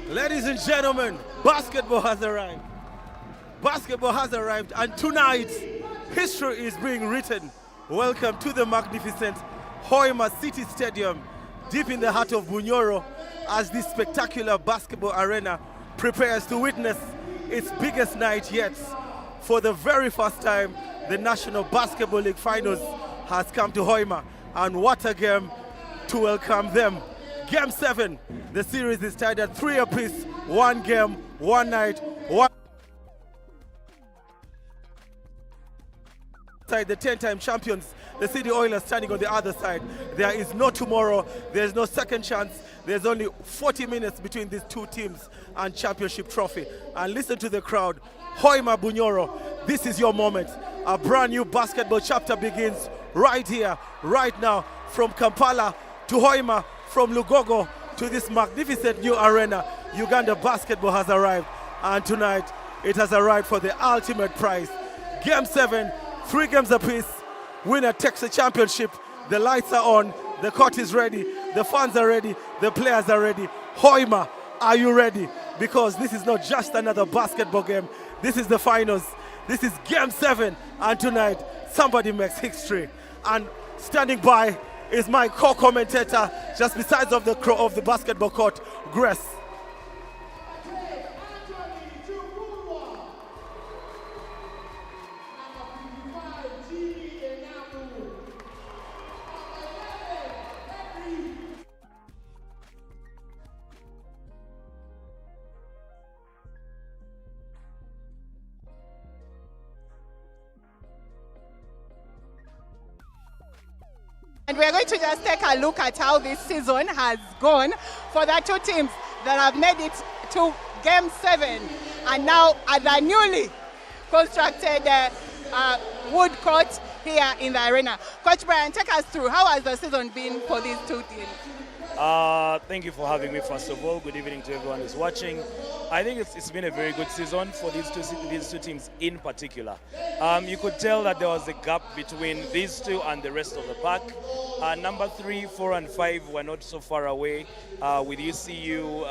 Ladies and gentlemen, basketball has arrived. Basketball has arrived, and tonight, history is being written. Welcome to the magnificent Hoima City Stadium, deep in the heart of Bunyoro, as this spectacular basketball arena prepares to witness its biggest night yet. For the very first time, the National Basketball League Finals has come to Hoima, and what a game to welcome them. Game 7, the series is tied at 3 apiece, 1 game, 1 night, 1. Side, the 10-time champions, the City Oilers, standing on the other side. There is no tomorrow, there's no second chance, there's only 40 minutes between these two teams and championship trophy. And listen to the crowd. Hoima Bunyoro, this is your moment. A brand new basketball chapter begins right here, right now, from Kampala to Hoima, from Lugogo to this magnificent new arena. Uganda basketball has arrived, and tonight it has arrived for the ultimate prize. Game 7, 3 games apiece. Winner takes the championship. The lights are on, the court is ready, the fans are ready, the players are ready. Hoima, are you ready? Because this is not just another basketball game. This is the finals. This is Game 7, and tonight somebody makes history. And standing by is my co-commentator, just besides of the basketball court, Grace. And we're going to just take a look at how this season has gone for the two teams that have made it to Game 7 and now at the newly constructed wood court here in the arena. Coach Brian, take us through, how has the season been for these two teams? Thank you for having me, first of all. Good evening to everyone who's watching. I think it's been a very good season for these two teams in particular. You could tell that there was a gap between these two and the rest of the pack. Number 3, 4, and 5 were not so far away. With UCU,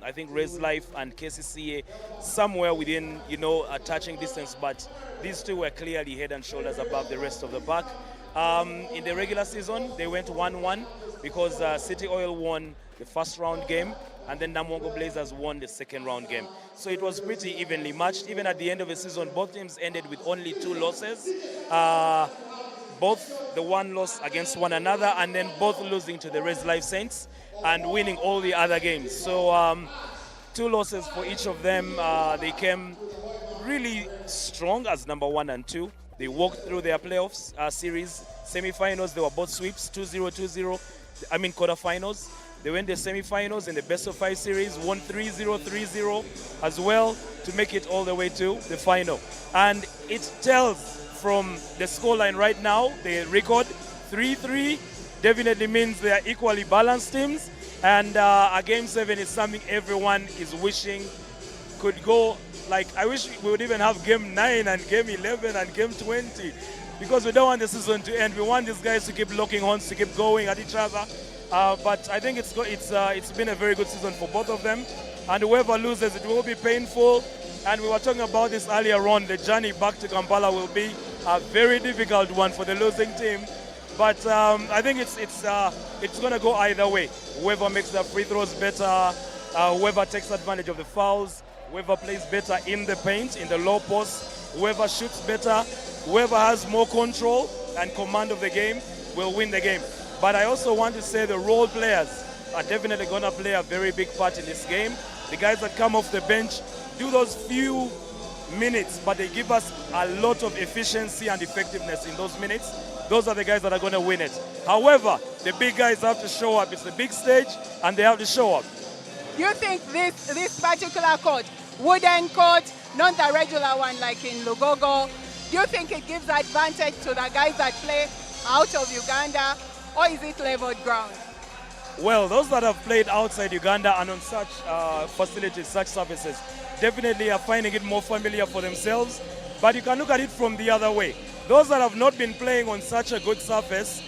I think Res Life and KCCA somewhere within, a touching distance, but these two were clearly head and shoulders above the rest of the pack. In the regular season, they went 1-1 because City Oil won the first round game, and then Namongo Blazers won the second round game. So it was pretty evenly matched. Even at the end of the season, both teams ended with only 2 losses. Both the one loss against one another, and then both losing to the Res Life Saints and winning all the other games. So 2 losses for each of them. They came really strong as number 1 and 2. They walked through their playoffs series. Semi-finals, they were both sweeps, 2-0, 2-0. Quarterfinals. They went the semi-finals in the best-of-5 series, won 3-0, 3-0 as well to make it all the way to the final. And it tells from the scoreline right now, the record 3-3 definitely means they are equally balanced teams. And a Game 7 is something everyone is wishing could go. Like, I wish we would even have Game 9 and Game 11 and Game 20, because we don't want the season to end. We want these guys to keep locking horns, to keep going at each other. But I think it's been a very good season for both of them. And whoever loses, it will be painful. And we were talking about this earlier on. The journey back to Kampala will be a very difficult one for the losing team. But I think it's going to go either way. Whoever makes the free throws better, whoever takes advantage of the fouls, whoever plays better in the paint, in the low post, whoever shoots better, whoever has more control and command of the game will win the game. But I also want to say the role players are definitely going to play a very big part in this game. The guys that come off the bench do those few minutes, but they give us a lot of efficiency and effectiveness in those minutes. Those are the guys that are going to win it. However, the big guys have to show up. It's a big stage, and they have to show up. Do you think this particular court, wooden court, not the regular one like in Lugogo, do you think it gives advantage to the guys that play out of Uganda, or is it leveled ground? Well, those that have played outside Uganda and on such facilities, such surfaces, definitely are finding it more familiar for themselves. But you can look at it from the other way. Those that have not been playing on such a good surface,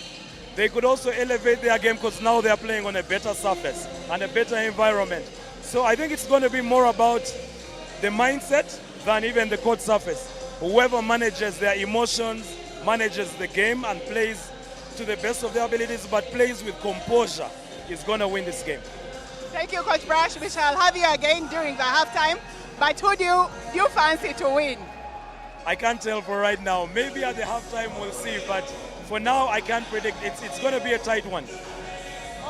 they could also elevate their game because now they are playing on a better surface and a better environment. So I think it's going to be more about the mindset than even the court surface. Whoever manages their emotions, manages the game and plays to the best of their abilities, but plays with composure, is going to win this game. Thank you, Coach Brash. We shall have you again during the halftime. But who do you fancy to win? I can't tell for right now. Maybe at the halftime we'll see, but for now I can't predict. It's going to be a tight one.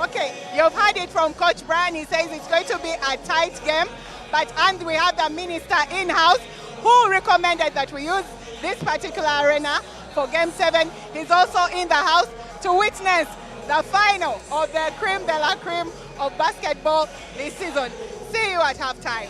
Okay, you've heard it from Coach Brian. He says it's going to be a tight game. And we have the minister in-house who recommended that we use this particular arena for Game 7. He's also in the house to witness the final of the creme de la creme of basketball this season. See you at halftime.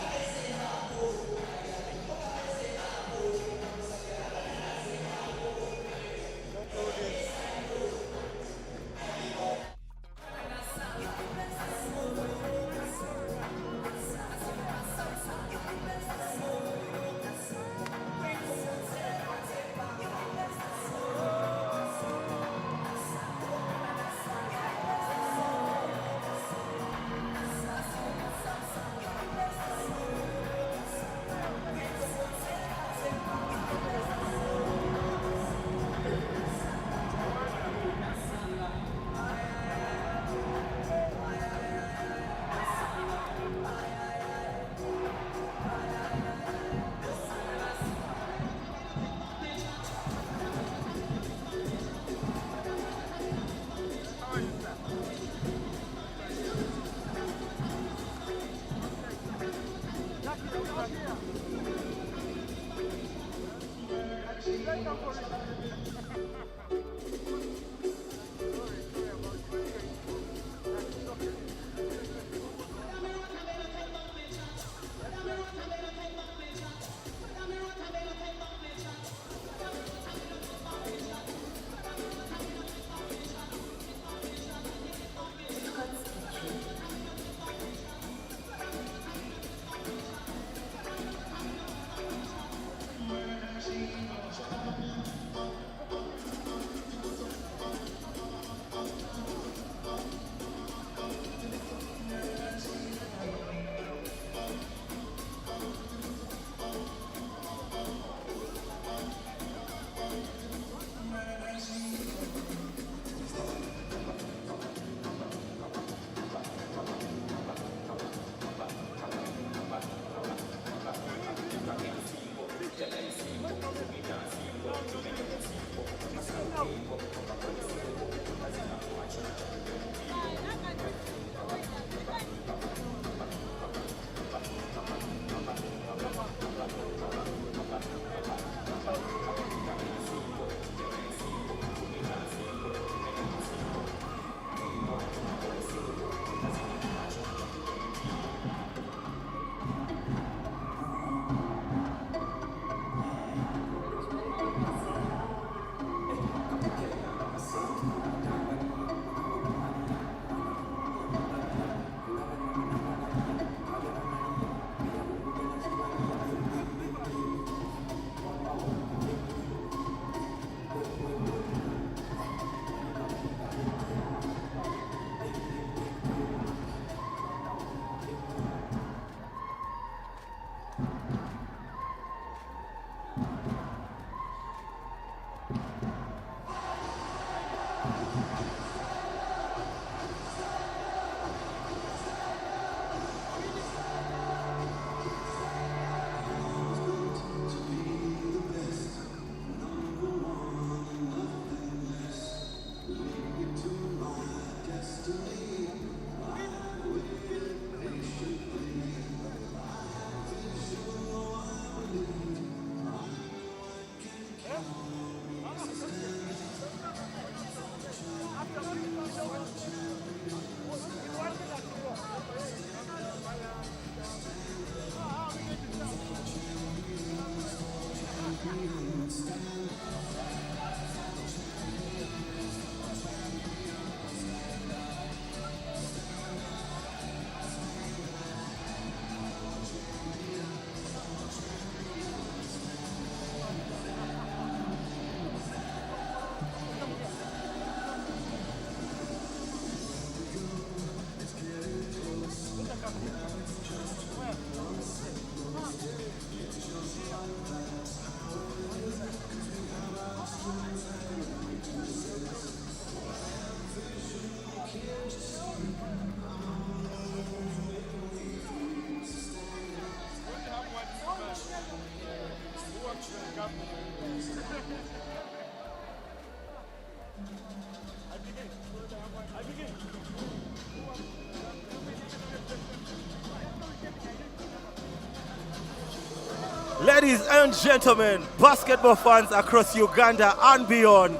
Ladies and gentlemen, basketball fans across Uganda and beyond,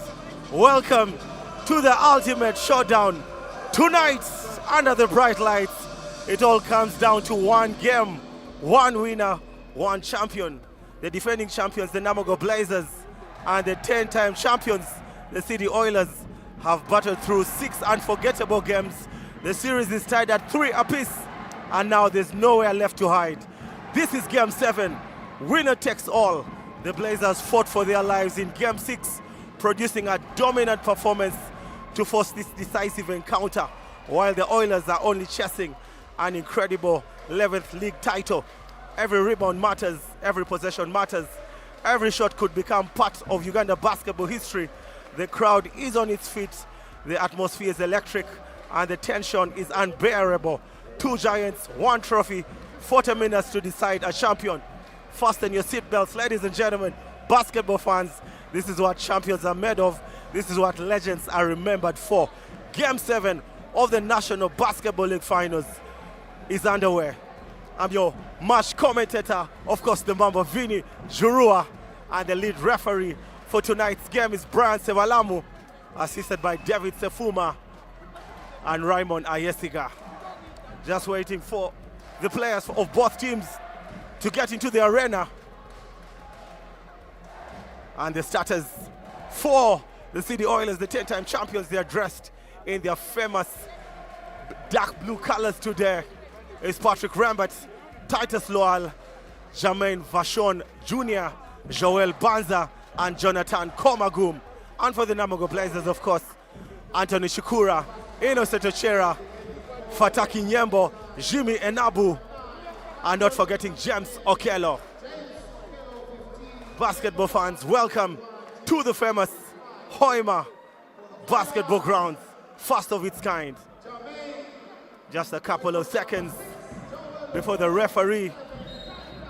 welcome to the ultimate showdown. Tonight, under the bright lights, it all comes down to one game, one winner, one champion. The defending champions, the Namugo Blazers, and the 10-time champions, the City Oilers, have battled through 6 unforgettable games. The series is tied at 3 apiece, and now there's nowhere left to hide. This is Game 7. Winner takes all. The Blazers fought for their lives in Game 6, producing a dominant performance to force this decisive encounter, while the Oilers are only chasing an incredible 11th league title. Every rebound matters, every possession matters, every shot could become part of Uganda basketball history. The crowd is on its feet, the atmosphere is electric, and the tension is unbearable. 2 giants, 1 trophy, 40 minutes to decide a champion. Fasten your seatbelts, ladies and gentlemen, basketball fans. This is what champions are made of. This is what legends are remembered for. Game 7 of the National Basketball League Finals is underway. I'm your match commentator, of course, the Mamba Vini Jurua, and the lead referee for tonight's game is Brian Sevalamu, assisted by David Sefuma and Raymond Ayesiga. Just waiting for the players of both teams to get into the arena. And the starters for the City Oilers, the 10-time champions, they are dressed in their famous dark blue colors today. It's Patrick Rambert, Titus Lowell, Jermaine Vachon Jr., Joel Banza, and Jonathan Komagum. And for the Namugo Blazers, of course, Anthony Shukura, Innocent Ochera, Fataki Nyembo, Jimmy Enabu, and not forgetting James Okello. Basketball fans, welcome to the famous Hoima basketball grounds, first of its kind. Just a couple of seconds before the referee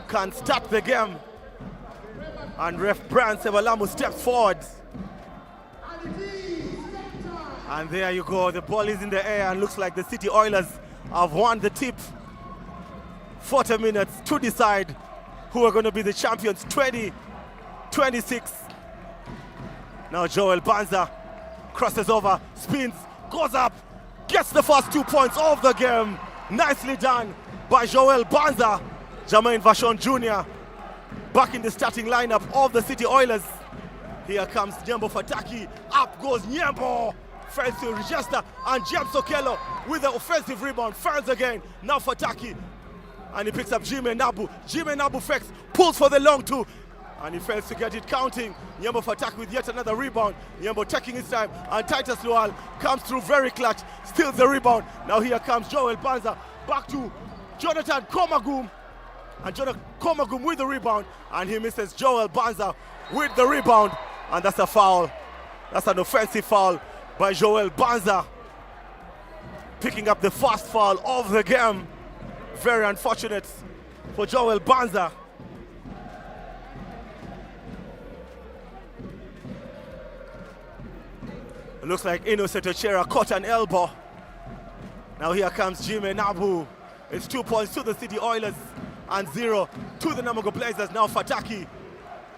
can start the game, and ref Brian Sevalamu steps forward. And there you go, the ball is in the air and looks like the City Oilers have won the tip. 40 minutes to decide who are going to be the champions 2026. Now Joel Banza crosses over, spins, goes up, gets the first 2 points of the game. Nicely done by Joel Banza. Jermaine Vachon Jr. back in the starting lineup of the City Oilers. Here comes Nyembo Fataki. Up goes Nyembo. Fails to register, and James Okello with the offensive rebound. Fails again. Now Fataki. And he picks up Jimmy Nabu. Jimmy Nabu fakes, pulls for the long 2, and he fails to get it counting. Nyembo Fataki with yet another rebound. Nyembo taking his time, and Titus Lowell comes through very clutch, steals the rebound. Now here comes Joel Banza, back to Jonathan Komagum, and Jonathan Komagum with the rebound, and he misses Joel Banza with the rebound, and that's a foul. That's an offensive foul by Joel Banza, picking up the first foul of the game. Very unfortunate for Joel Banza. It looks like Innocent Ochera caught an elbow. Now here comes Jimmy Nabu. It's 2 points to the City Oilers and 0 to the Namugo Blazers. Now Fataki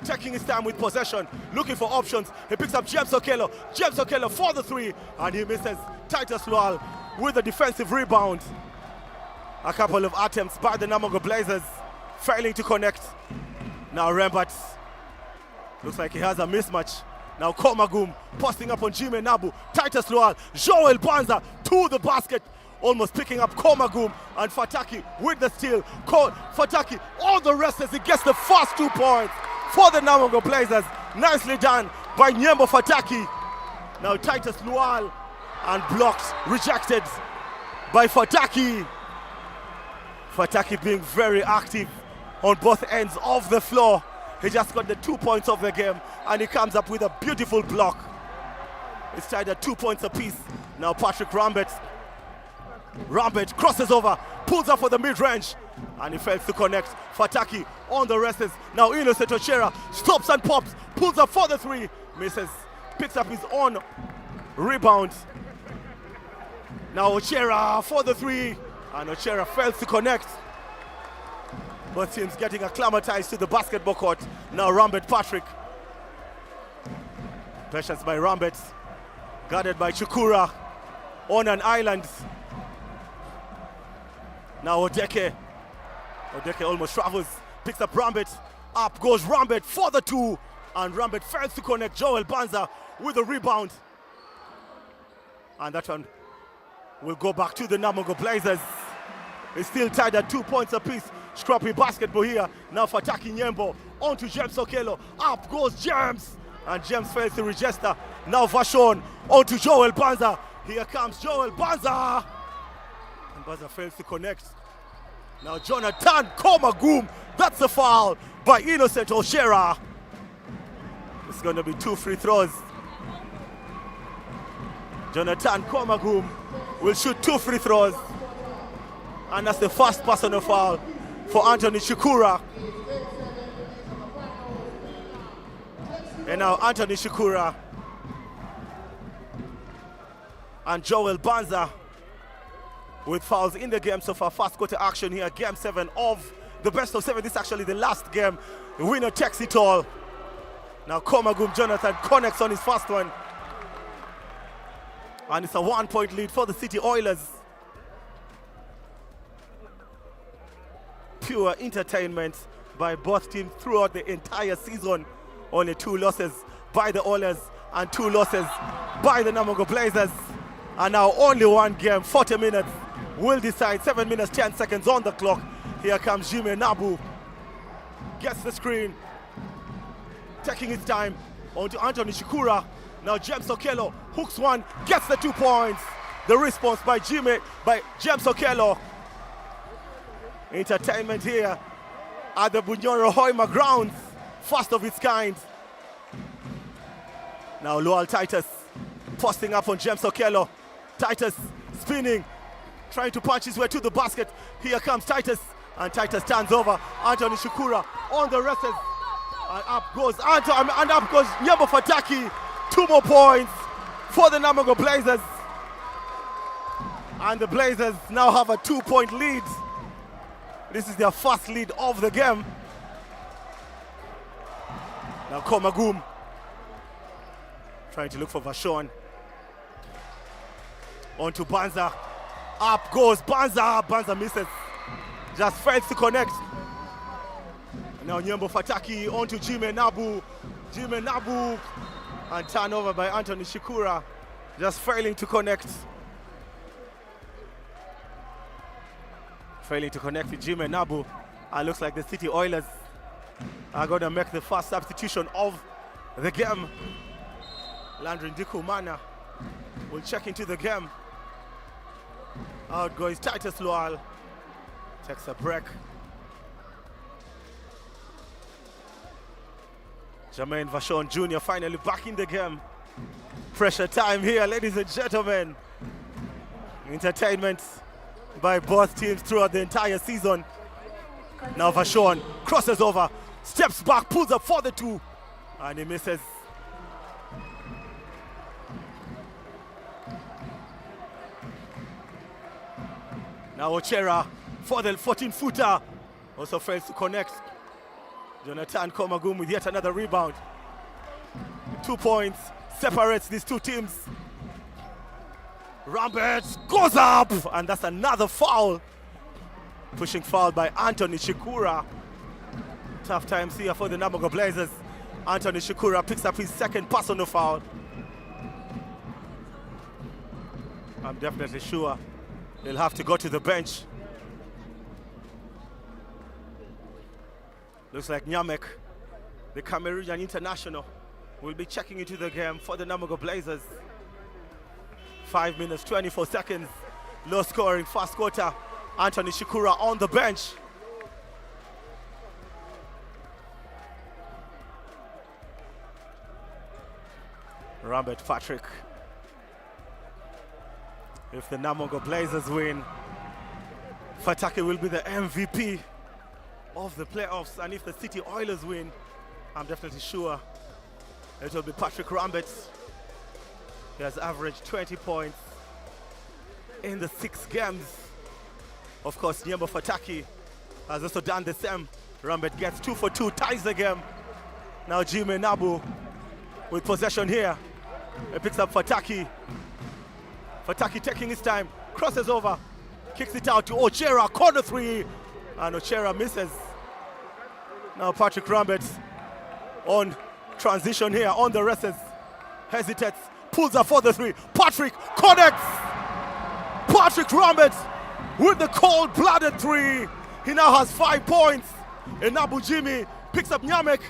taking his time with possession, looking for options. He picks up James Okello. James Okello for the 3, and he misses. Titus Lowell with the defensive rebound. A couple of attempts by the Namugo Blazers, failing to connect. Now Rambert, looks like he has a mismatch. Now Komagum posting up on Jimmy Nabu. Titus Lowell, Joel Banza to the basket, almost picking up Komagum, and Fataki with the steal. Fataki on the rest as he gets the first 2 points for the Namugo Blazers. Nicely done by Nyembo Fataki. Now Titus Lowell, and blocked, rejected by Fataki. Fataki being very active on both ends of the floor. He just got the 2 points of the game, and he comes up with a beautiful block. It's tied at 2 points apiece. Now Patrick Rambert crosses over, pulls up for the mid-range, and he fails to connect. Fataki on the rests. Now Innocent Ochera stops and pops pulls up for the three, misses, picks up his own rebound. Now Ochera for the three, and Ochera fails to connect. Both teams getting acclimatized to the basketball court. Now Rambet Patrick. Pressures by Rambet, guarded by Chukura on an island. Now Odeke. Odeke almost travels, picks up Rambet. Up goes Rambet for the two, and Rambet fails to connect. Joel Banza with a rebound. And that one will go back to the Namungo Blazers. It's still tied at 2 points apiece. Scrappy basketball here. Now for Taki Nyembo. On to James Okello. Up goes James. And James fails to register. Now Vashon. On to Joel Banza. Here comes Joel Banza. And Banza fails to connect. Now Jonathan Komagum. That's a foul by Innocent Oshera. It's going to be 2 free throws. Jonathan Komagum will shoot 2 free throws. And that's the first personal foul for Anthony Shikura. And now Anthony Shikura and Joel Banza with fouls in the game so far. First quarter action here, game 7 of the best of 7. This is actually the last game. The winner takes it all. Now Komagum Jonathan connects on his first one. And it's a 1-point lead for the City Oilers. Pure entertainment by both teams throughout the entire season. Only 2 losses by the Oilers and 2 losses by the Namungo Blazers. And now only one game, 40 minutes will decide. 7 minutes, 10 seconds on the clock. Here comes Jime Nabu. Gets the screen. Taking his time. On to Anthony Shikura. Now James Okello hooks one, gets the 2 points. The response by James Okello. Entertainment here at the Bunyoro Hoima grounds. First of its kind. Now Lual Titus posting up on James Okello. Titus spinning, trying to punch his way to the basket. Here comes Titus, and Titus turns over. Anthony Shikura on the wrestles. And up goes Anthony, and up goes Nyembo Fataki. 2 more points for the Namungo Blazers. And the Blazers now have a 2-point lead. This is their first lead of the game. Now Komagum trying to look for Vashon. On to Banza. Up goes Banza. Banza misses. Just fails to connect. Now Nyembo Fataki on to Jime Nabu. Jime Nabu. And turnover by Anthony Shikura. Just failing to connect. Failing to connect with Jime Nabu. And looks like the City Oilers are going to make the first substitution of the game. Landry Ndikumana will check into the game. Out goes Titus Lual. Takes a break. Jermaine Vashon Jr. finally back in the game. Pressure time here, ladies and gentlemen. Entertainment by both teams throughout the entire season. Now Vashon crosses over, steps back, pulls up for the 2, and he misses. Now Ochera for the 14-footer. Also fails to connect. Jonathan Komagum with yet another rebound. 2 points separates these 2 teams. Rambert goes up, and that's another foul. Pushing foul by Anthony Shikura. Tough times here for the Namungo Blazers. Anthony Shikura picks up his second personal foul. I'm definitely sure he'll have to go to the bench. Looks like Nyamek, the Cameroonian international, will be checking into the game for the Namungo Blazers. 5 minutes, 24 seconds. Low scoring first quarter. Anthony Shikura on the bench. Rambet Patrick. If the Namungo Blazers win, Fataki will be the MVP of the playoffs, and if the City Oilers win, I'm definitely sure It will be Patrick Rambert. He has averaged 20 points in the 6 games. Of course, Nyembo Fataki has also done the same. Rambert gets 2 for 2, ties the game. Now Jimmy Nabu with possession here. He picks up Fataki. Fataki taking his time, crosses over, kicks it out to Ochera, corner 3, and Ochera misses. Now Patrick Rambert on transition here, on the races, hesitates, pulls up for the 3. Patrick connects. Patrick Rambert with the cold-blooded 3. He now has 5 points. And Nabu Jimmy picks up Nyamek,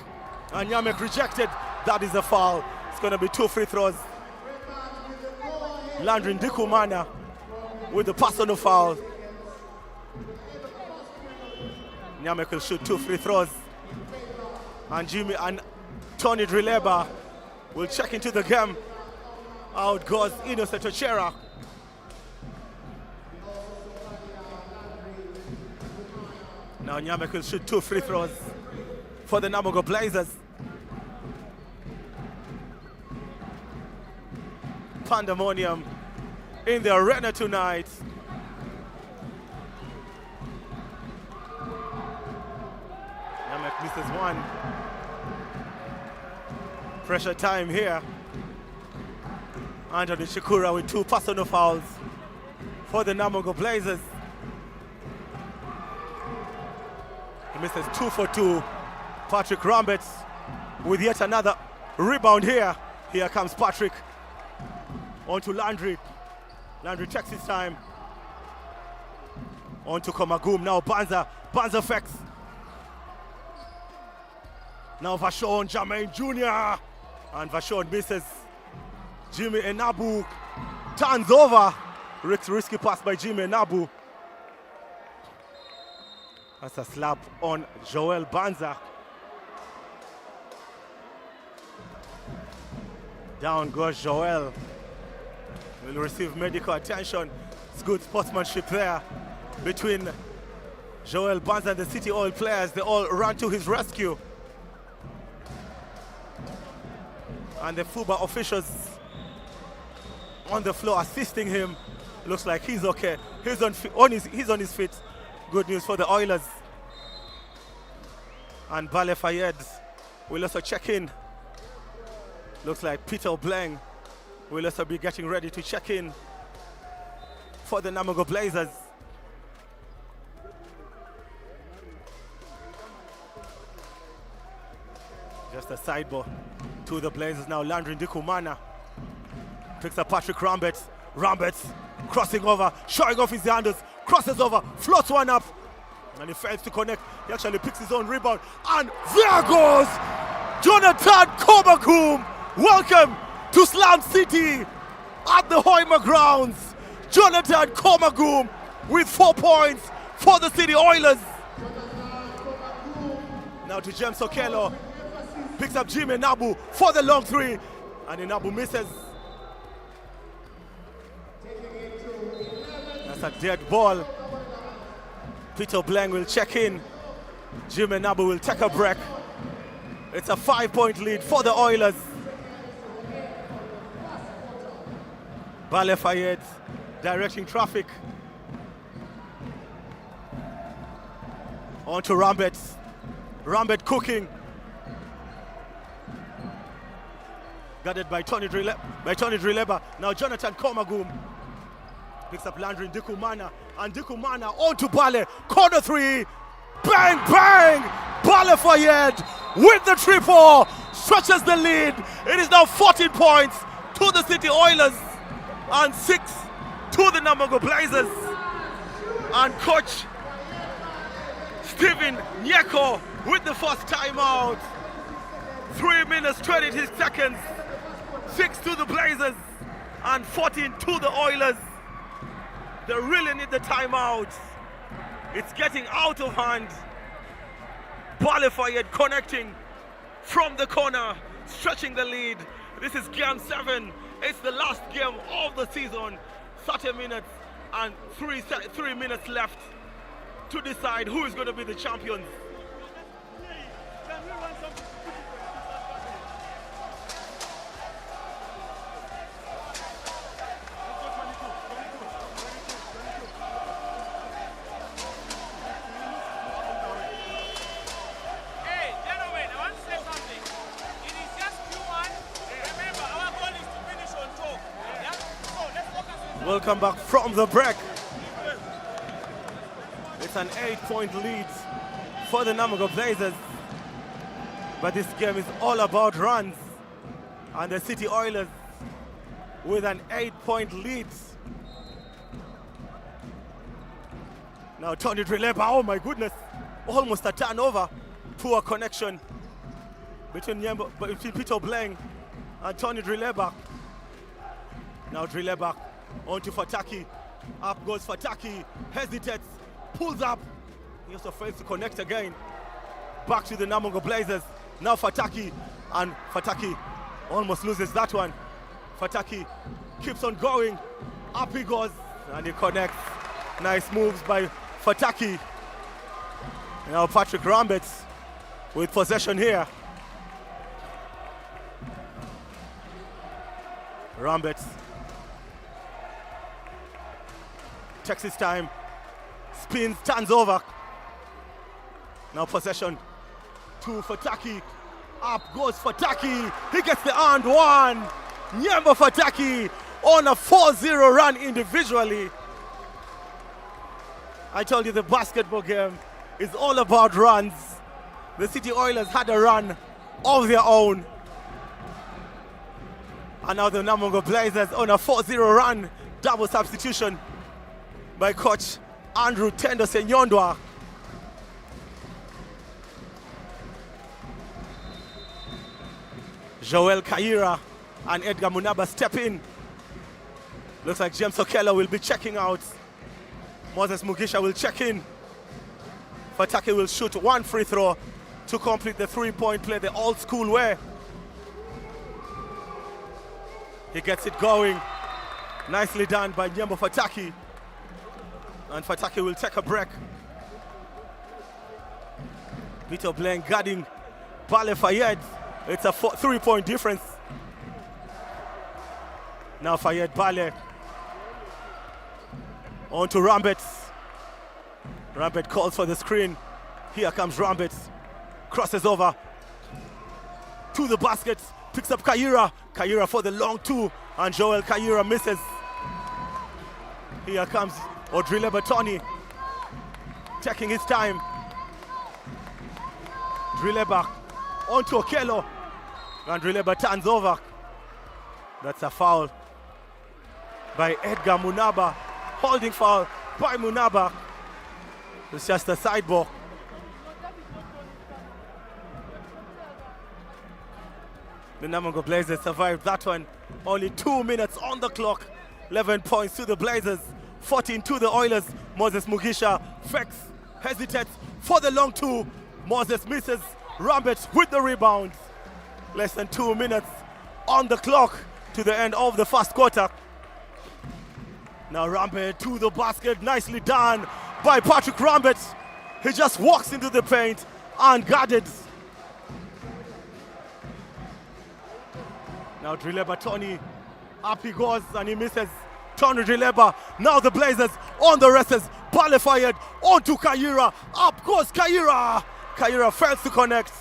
and Nyamek rejected. That is a foul. It's going to be 2 free throws. Landry Ndikumana with the personal foul. Nyamek will shoot 2 free throws. And Jimmy and Tony Drileba will check into the game. Out goes Innocent Ochera. Now Nyamek will shoot 2 free throws for the Namogo Blazers. Pandemonium in the arena tonight. Nyamek misses 1. Pressure time here. Anthony Shikura with 2 personal fouls for the Namogo Blazers. He misses 2 for 2. Patrick Rambert with yet another rebound here. Here comes Patrick. On to Landry. Landry takes his time. On to Komagum. Now Banza. Banza fakes. Now Vashon Jermaine Jr. And Vashon misses. Jimmy Enabu turns over. Risky pass by Jimmy Enabu. That's a slap on Joel Banza. Down goes Joel. Will receive medical attention. It's good sportsmanship there between Joel Banza and the City Oil players. They all run to his rescue. And the FUBA officials on the floor assisting him. Looks like he's okay. He's on his feet. Good news for the Oilers. And Bale Fayed will also check in. Looks like Peter Blank will also be getting ready to check in for the Namogo Blazers. Just a sideball to the Blazers now. Landry Ndikumana picks up Patrick Rambert. Rambert crossing over, showing off his handles, crosses over, floats one up, and he fails to connect. He actually picks his own rebound, and there goes Jonathan Komagum. Welcome to Slam City at the Hoima grounds. Jonathan Komagum with 4 points for the City Oilers. Now to James Okello. Picks up Jimmy Nabu for the long 3. And Nabu misses. That's a dead ball. Peter Blank will check in. Jimmy Nabu will take a break. It's a 5-point lead for the Oilers. Bale Fayed directing traffic. On to Rambert. Rambert cooking. Guarded by Tony Drileba. Now Jonathan Komagum picks up Landry Ndikumana. And Ndikumana on to Bale. Corner 3. Bang, bang! Bale Fayed with the triple. Stretches the lead. It is now 14 points to the City Oilers. And 6 to the Namogo Blazers. And coach Steven Nyeko with the first timeout. 3 minutes 26 seconds. 6 to the Blazers and 14 to the Oilers. They really need the timeout. It's getting out of hand. Bale Fayed connecting from the corner, stretching the lead. This is game 7. It's the last game of the season. 30 minutes and 3 minutes left to decide who is going to be the champions. Welcome back from the break. It's an 8-point lead for the Namungo Blazers. But this game is all about runs. And the City Oilers with an 8-point lead. Now Tony Drileba, oh my goodness, almost a turnover. Poor connection between Peter Blank and Tony Drileba. Now Drileba onto Fataki. Up goes Fataki, hesitates, pulls up. He also fails to connect again. Back to the Namungo Blazers. Now Fataki, and Fataki almost loses that one. Fataki keeps on going. Up he goes, and he connects. Nice moves by Fataki. Now Patrick Rambet with possession here. Rambet takes his time, spins, turns over. Now possession to Fataki. Up goes Fataki. He gets the and one. Nyembo Fataki on a 4-0 run individually. I told you the basketball game is all about runs. The City Oilers had a run of their own. And now the Namungo Blazers on a 4-0 run. Double substitution by coach Andrew Tendo Senyondwa. Joel Kaira and Edgar Munaba step in. Looks like James Okello will be checking out. Moses Mugisha will check in. Fataki will shoot one free throw to complete the three-point play the old school way. He gets it going. Nicely done by Nyembo Fataki. And Fataki will take a break. Peter Blank guarding Bale Fayed. It's a 3-point difference. Now Fayed Bale. On to Rambet. Rambet calls for the screen. Here comes Rambet. Crosses over to the basket. Picks up Kaira. Kaira for the long two. And Joel Kaira misses. Here comes Odrile Tony. Taking his time. Drileba onto Okello. And Drileba turns over. That's a foul by Edgar Munaba. Holding foul by Munaba. It's just a side ball. The Namungo Blazers survived that one. Only 2 minutes on the clock. 11 points to the Blazers. 14 to the Oilers. Moses Mugisha fakes, hesitates for the long two. Moses misses. Rambet with the rebound. Less than 2 minutes on the clock to the end of the first quarter. Now Rambet to the basket. Nicely done by Patrick Rambet. He just walks into the paint unguarded. Now Drileba Tony, up he goes and he misses. Tony Drileba, now the Blazers on the wrestles. Bale fired, on to Kaira, up goes Kaira. Kaira fails to connect.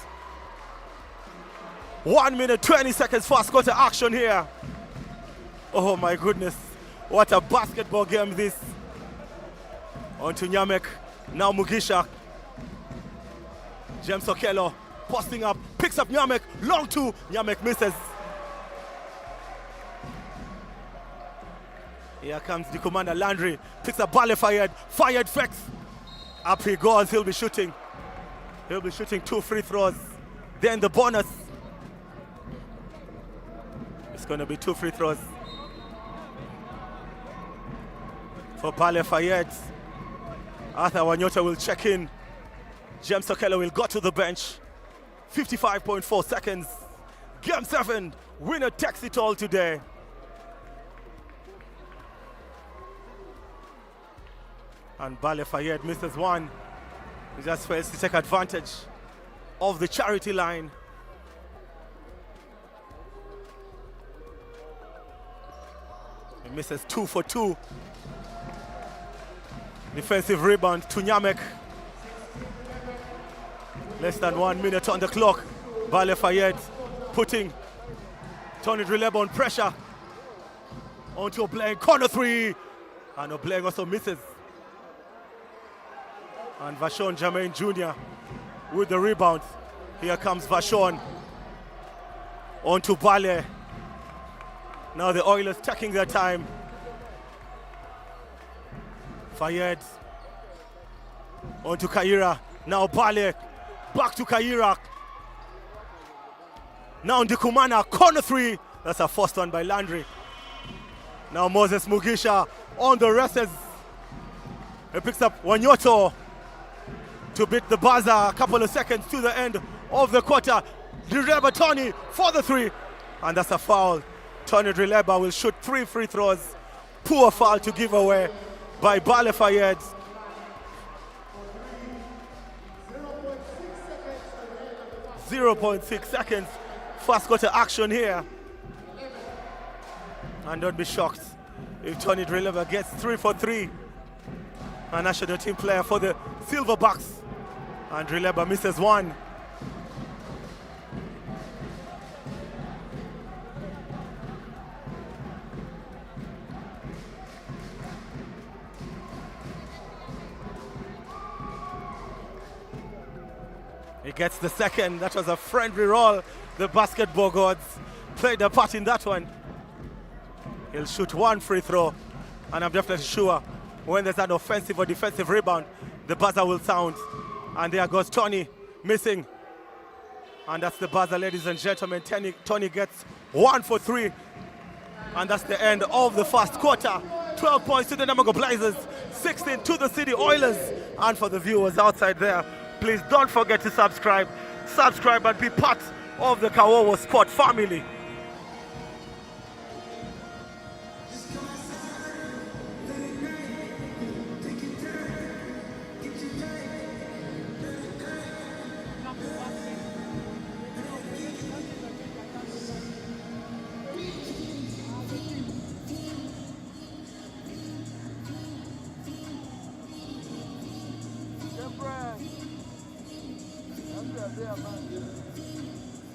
1 minute, 20 seconds first quarter action here. Oh my goodness, what a basketball game this. On to Nyamek, now Mugisha. James Okello posting up, picks up Nyamek, long two, Nyamek misses. Here comes the commander Landry, picks up Bale fired fakes. Up he goes, he'll be shooting. He'll be shooting 2 free throws. Then the bonus. It's gonna be 2 free throws for Bale Fayed. Arthur Wanyota will check in. James Okello will go to the bench. 55.4 seconds. Game 7, winner takes it all today. And Bale Fayed misses one. He just fails to take advantage of the charity line. He misses 2 for 2. Defensive rebound to Nyamek. Less than 1 minute on the clock. Bale Fayed putting Tony Drileba on pressure. onto Obleng, corner three, and Obleng also misses. And Vashon Jermaine Jr. with the rebound. Here comes Vashon onto Bale. Now the Oilers taking their time. Fayed onto Kaira. Now Bale back to Kaira. Now Ndikumana, corner three. That's a first one by Landry. Now Moses Mugisha on the races. He picks up Wanyoto to beat the buzzer. A couple of seconds to the end of the quarter. Drileba Tony for the three. And that's a foul. Tony Drileba will shoot 3 free throws. Poor foul to give away by Bale Fayed. 0.6 seconds. First quarter action here. And don't be shocked if Tony Drileba gets 3 for 3. A national team player for the Silverbacks. And Drileba misses one. He gets the second. That was a friendly roll. The basketball gods played a part in that one. He'll shoot 1 free throw. And I'm definitely sure when there's an offensive or defensive rebound, the buzzer will sound. And there goes Tony missing. And that's the buzzer, ladies and gentlemen. Tony gets 1 for 3. And that's the end of the first quarter. 12 points to the Namogo Blazers, 16 to the City Oilers. And for the viewers outside there, please don't forget to subscribe. Subscribe and be part of the Kawowo Sport family.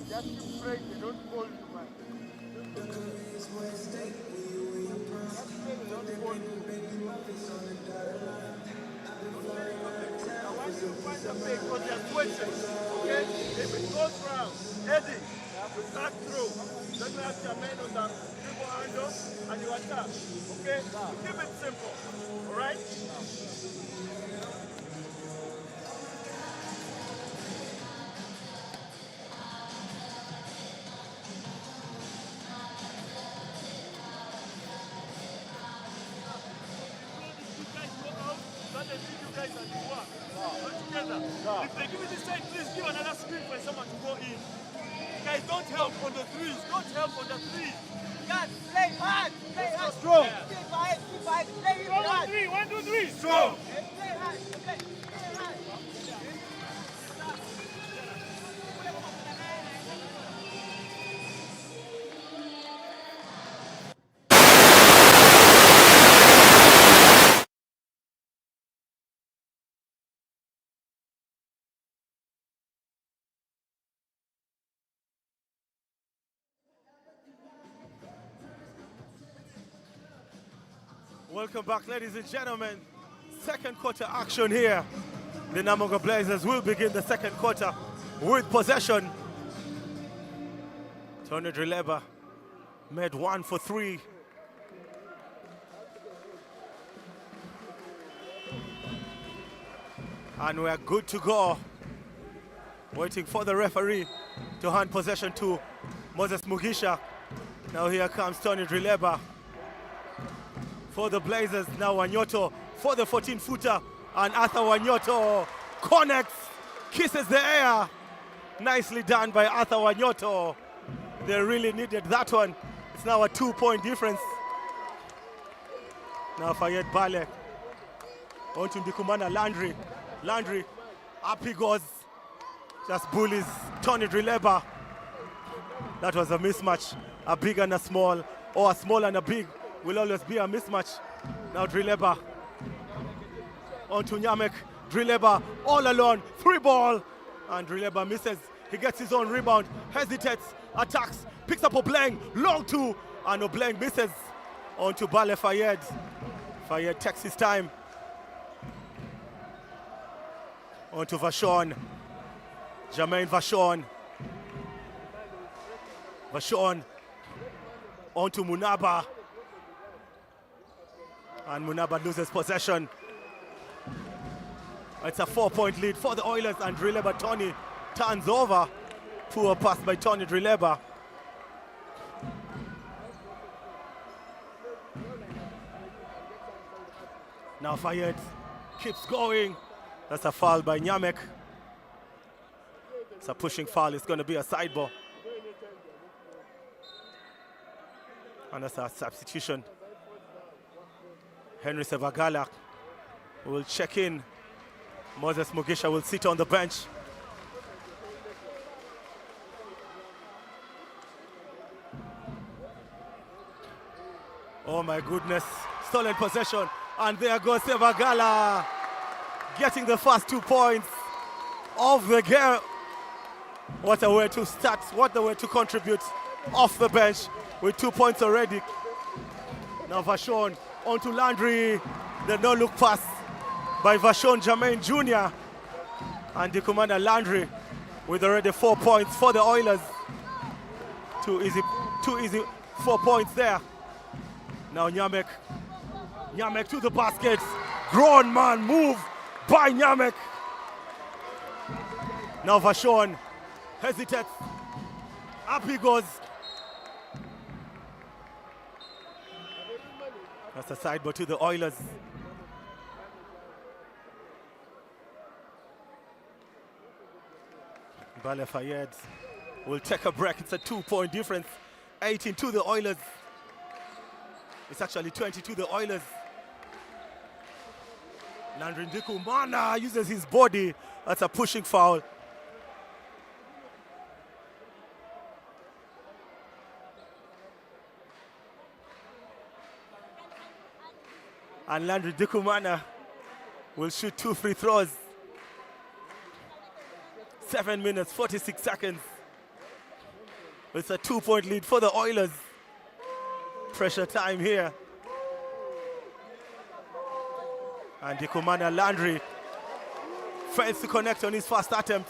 Just pray they don't fall too much. Once you find the fake, because they're sweating, okay? If it goes round, Eddie, you back through. Then you have Jermaine on the dribble handle and you attack, okay? Keep it simple, all right? If they give me this side, please give another screen for someone to go in. Guys, don't help on the threes. Don't help on the threes. Guys, play hard. Play hard. Strong. Keep hard. Keep hard. Play it hard. 1, 2, 3. Strong. Play hard. Play hard. Welcome back, ladies and gentlemen. Second quarter action here. The Namogo Blazers will begin the second quarter with possession. Tony Drileba made 1 for 3. And we're good to go. Waiting for the referee to hand possession to Moses Mugisha. Now here comes Tony Drileba for the Blazers. Now Wanyoto for the 14-footer. And Arthur Wanyoto connects, kisses the air. Nicely done by Arthur Wanyoto. They really needed that one. It's now a 2-point difference. Now Fayed Bale onto Ndikumana Landry. Landry, up he goes. Just bullies Tony Drileba. That was a mismatch. A big and a small, or a small and a big will always be a mismatch. Now Drileba onto Nyamek. Drileba all alone, 3 ball. And Drileba misses. He gets his own rebound, hesitates, attacks, picks up Obleng, long 2, and Obleng misses. On to Bale Fayed. Fayed takes his time. On to Vachon. Jermaine Vachon. Vachon. On to Munaba. And Munaba loses possession. It's a 4-point lead for the Oilers, and Drileba Tony turns over. Poor pass by Tony Drileba. Now Fayed keeps going. That's a foul by Nyamek. It's a pushing foul. It's going to be a side ball. And that's a substitution. Henry Sevagala will check in. Moses Mugisha will sit on the bench. Oh my goodness, stolen possession. And there goes Sevagala, getting the first 2 points of the game. What a way to start, what a way to contribute off the bench with 2 points already. Now Vachon onto Landry, the no-look pass by Vachon Jermaine Jr. And the commander Landry with already 4 points for the Oilers. Two easy 4 points there. Now Nyamek to the basket. Grown man move by Nyamek. Now Vachon hesitates. Up he goes. That's a side ball to the Oilers. Bale Fayed will take a break. It's a 2-point difference. 18 to the Oilers. It's actually 20 to the Oilers. Landry Ndikumana uses his body. That's a pushing foul. And Landry Ndikumana will shoot 2 free throws. 7 minutes, 46 seconds. It's a 2-point lead for the Oilers. Pressure time here. And Ndikumana Landry fails to connect on his first attempt.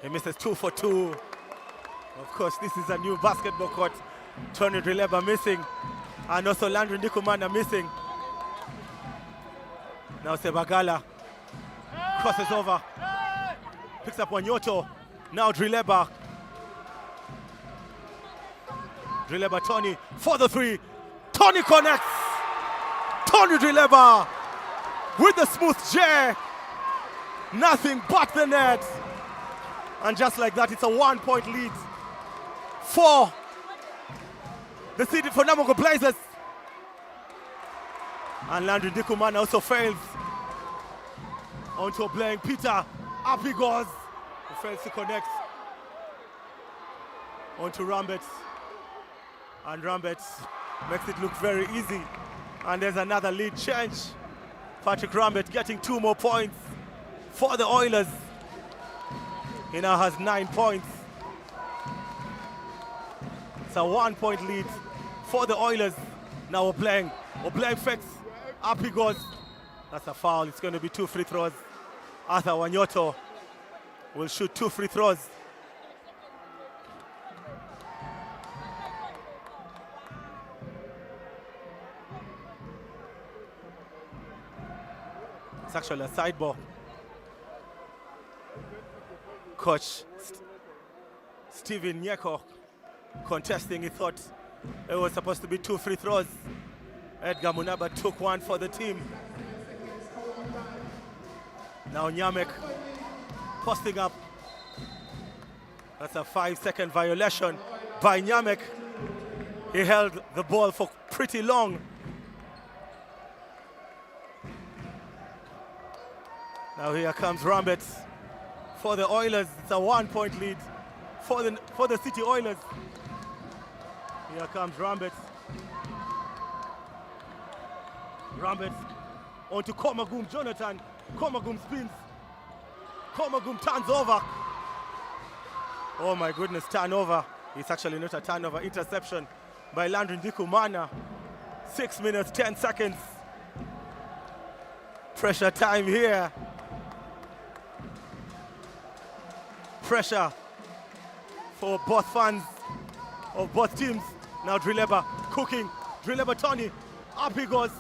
He misses 2 for 2. Of course, this is a new basketball court. Tony Drileba missing. And also Landry Ndikumana missing. Now Sevagala crosses over. Picks up Wanyoto. Now Drileba. Drileba Tony for the 3. Tony connects. Tony Drileba with the smooth J. Nothing but the net. And just like that, it's a 1-point lead for the city, for Namungo Blazers. And Landry Ndikumana also fails. Onto playing Peter. Up he goes. He fails to connect. Onto Rambet. And Rambet makes it look very easy. And there's another lead change. Patrick Rambet getting 2 more points for the Oilers. He now has 9 points. It's a 1-point lead for the Oilers. Now we're playing fakes. Up he goes. That's a foul. It's going to be 2 free throws. Arthur Wanyoto will shoot 2 free throws. It's actually a side ball. Coach Steven Nyeko contesting. He thought it was supposed to be 2 free throws. Edgar Munaba took 1 for the team. Now Nyamek posting up. That's a 5-second violation by Nyamek. He held the ball for pretty long. Now here comes Rambet for the Oilers. It's a 1-point lead for the City Oilers. Here comes Rambet. Rambet onto Komagum Jonathan. Komagum spins. Komagum turns over. Oh my goodness, turnover. It's actually not a turnover, interception by Landry Ndikumana. 6 minutes, 10 seconds. Pressure time here. Pressure for both fans of both teams. Now Drileba cooking. Drileba Tony. Up he goes.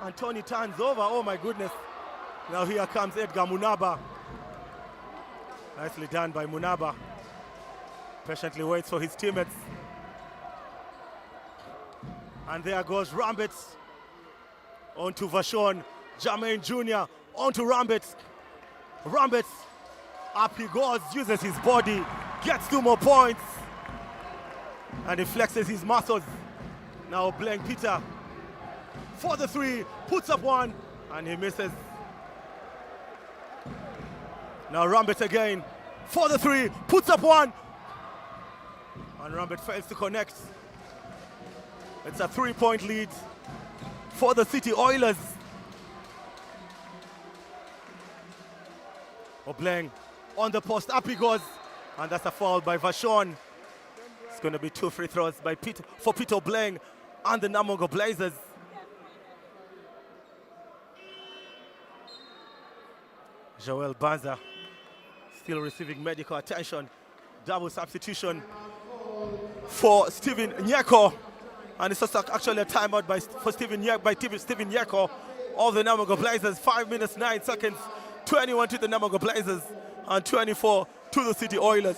And Tony turns over. Oh my goodness. Now here comes Edgar Munaba. Nicely done by Munaba. Patiently waits for his teammates. And there goes Rambit. On to Vashon. Jermaine Jr. On to Rambit. Rambit. Up he goes. Uses his body. Gets 2 more points. And he flexes his muscles. Now Blank Peter. For the 3. Puts up 1. And he misses. Now Rambit again. For the 3. Puts up 1. And Rambit fails to connect. It's a 3-point lead for the City Oilers. Obleng on the post, up he goes. And that's a foul by Vashon. It's going to be 2 free throws by for Peter Obleng and the Namongo Blazers. Joel Banza still receiving medical attention. Double substitution for Stephen Nyeko. And it's also actually a timeout by Stephen Nyeko of the Namongo Blazers. 5 minutes, 9 seconds. 21 to the Namongo Blazers and 24 to the City Oilers.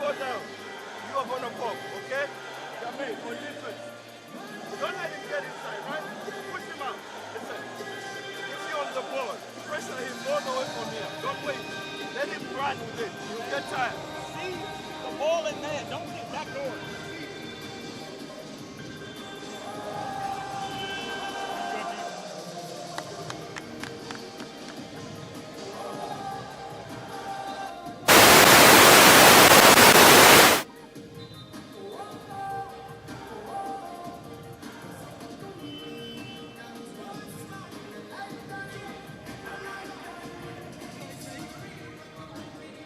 Go down. You are going to pop, okay? Jermaine, on defense. Don't let him get inside, right? Push him out. Listen. If you're on the board, pressure him all the way from here. Don't wait. Let him run with it. You'll get tired. See the ball in there. Don't get back door.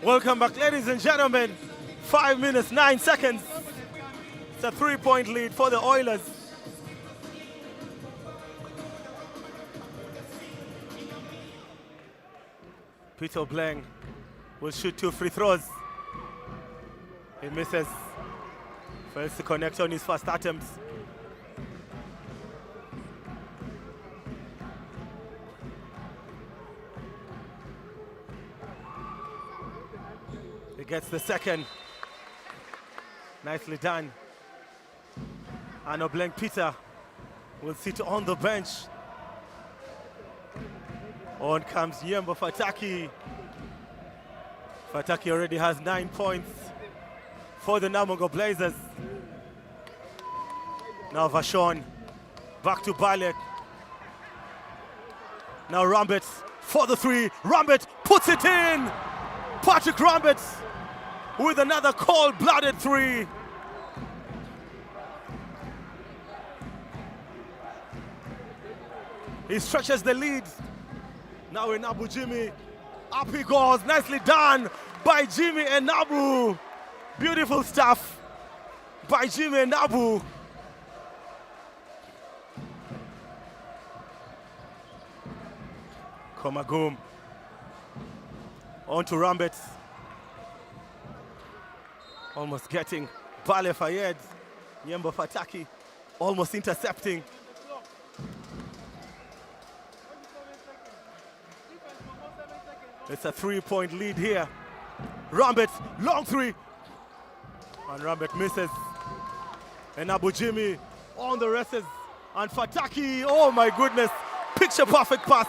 Welcome back, ladies and gentlemen. 5 minutes, 9 seconds. It's a 3-point lead for the Oilers. Peter Obleng will shoot 2 free throws. He misses. Fails to connect on his first attempt. He gets the second. Nicely done. And Obleng Peter will sit on the bench. On comes Yembo Fataki. Fataki already has 9 points for the Namongo Blazers. Now Vashon, back to Balek. Now Rambit for the 3. Rambit puts it in. Patrick Rambit with another cold-blooded 3. He stretches the lead. Now Enabu Jimmy. Up he goes. Nicely done by Jimmy Enabu. Beautiful stuff by Jimmy Enabu. Komagum. On to Rambit. Almost getting Bale Fayed. Yembo Fataki almost intercepting. It's a 3-point lead here. Rambit, long 3. And Rambit misses. And Abu Jimmy on the races. And Fataki, oh my goodness. Picture perfect pass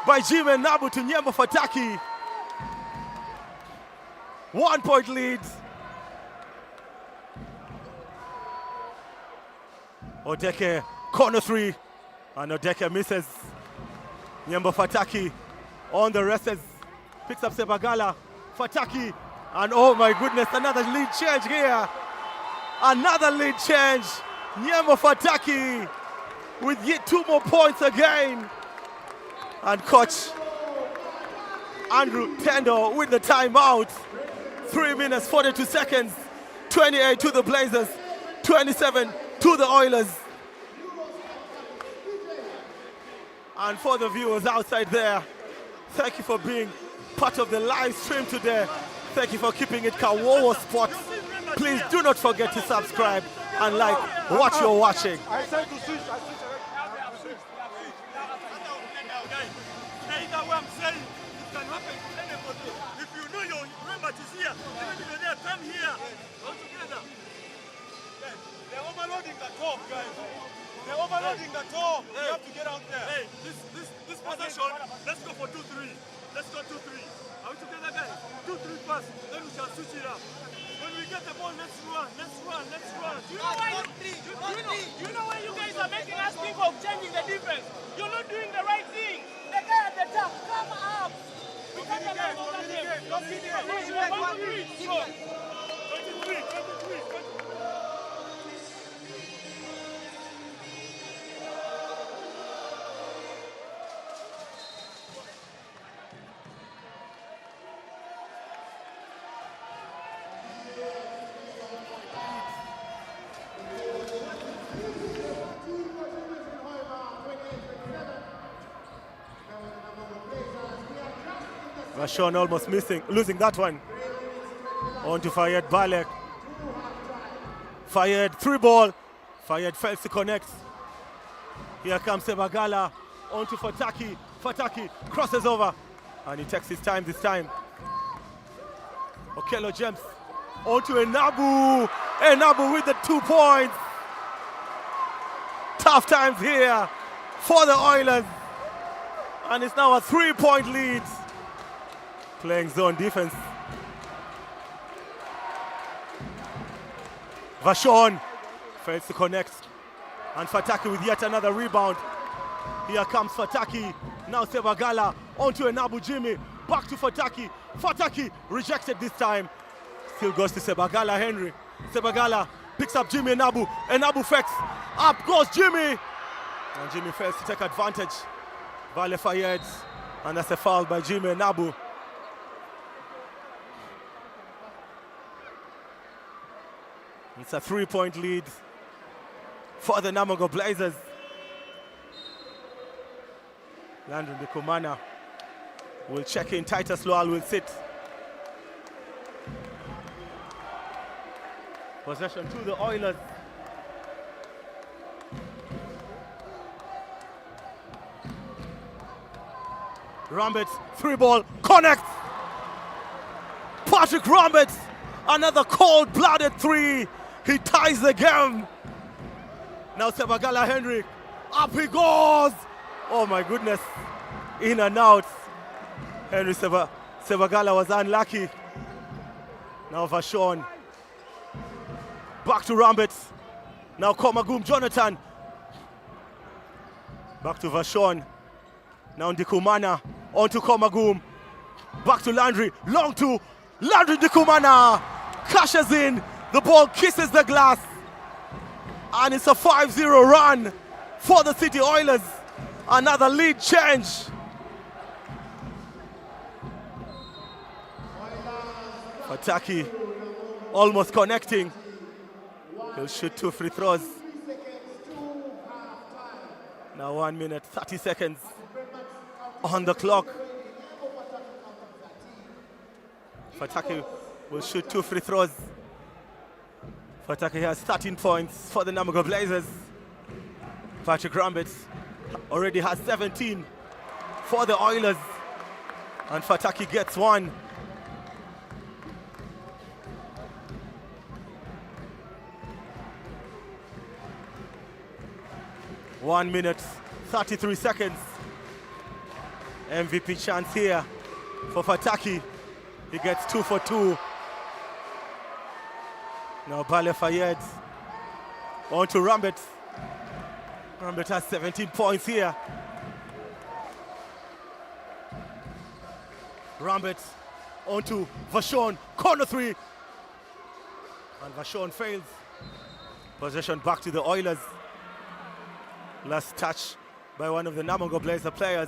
by Jimmy and Nabu to Nyembo Fataki. 1-point lead. Odeke, corner 3. And Odeke misses. Nyembo Fataki on the wrestles. Picks up Sebagala, Fataki, and oh my goodness, another lead change here. Another lead change. Nyembo Fataki with yet 2 more points again. And coach Andrew Tendo with the timeout. 3 minutes, 42 seconds. 28 to the Blazers, 27 to the Oilers. And for the viewers outside there, thank you for being part of the live stream today. Thank you for keeping it Kawowo Sports. Please do not forget to subscribe and like what you're watching. I said to switch. Either way I'm saying, it can happen to anybody. If you know your match is here, even if you're there, come here. All together. They're overloading the top, guys. They're overloading the top. You have to get out there. Hey, this possession, let's go for 2-3. Let's go 2-3. Are we together, guys? 2-3 first, then we shall switch it up. When we get the ball, let's run. You know why you guys are making us think of changing the defense? You're not doing the right thing. The guy at the top, come up. We can't allow that game. Don't be there. 23. Vashon almost losing that one. On to Fayed Balek. Fayed 3 ball. Fayed fails to connect. Here comes Sebagala. On to Fataki. Fataki crosses over. And he takes his time this time. Okello James. On to Enabu. Enabu with the 2 points. Tough times here for the Oilers. And it's now a 3-point lead. Playing zone defense. Vashon fails to connect. And Fataki with yet another rebound. Here comes Fataki. Now Sebagala onto Enabu Jimmy. Back to Fataki. Fataki rejected this time. Still goes to Sebagala Henry. Sebagala picks up Jimmy Enabu. Enabu fakes. Up goes Jimmy. And Jimmy fails to take advantage. Vale Fayed. And that's a foul by Jimmy Enabu. It's a 3-point lead for the Namogo Blazers. Landon Ndikumana will check in. Titus Lowell will sit. Possession to the Oilers. Rambit, 3 ball, connects. Patrick Rambit, another cold-blooded 3. He ties the game. Now Sebagala Henry, up he goes. Oh my goodness, in and out. Henry Sebagala was unlucky. Now Vashon, back to Rambit. Now Komagum Jonathan. Back to Vashon. Now Ndikumana, on to Komagum. Back to Landry, long to Landry Ndikumana. Cashes in. The ball kisses the glass, and it's a 5-0 run for the City Oilers. Another lead change. Fataki almost connecting. He'll shoot 2 free throws. Now 1 minute, 30 seconds on the clock. Fataki will shoot 2 free throws. Fataki has 13 points for the Namogo Blazers. Patrick Rambit already has 17 for the Oilers. And Fataki gets 1. One minute, 33 seconds. MVP chance here for Fataki. He gets 2 for 2. Now Bale Fayed on to Rambit. Rambit has 17 points here. Rambert onto Vashon, corner three. And Vashon fails. Possession back to the Oilers. Last touch by one of the Namungo Blazer players.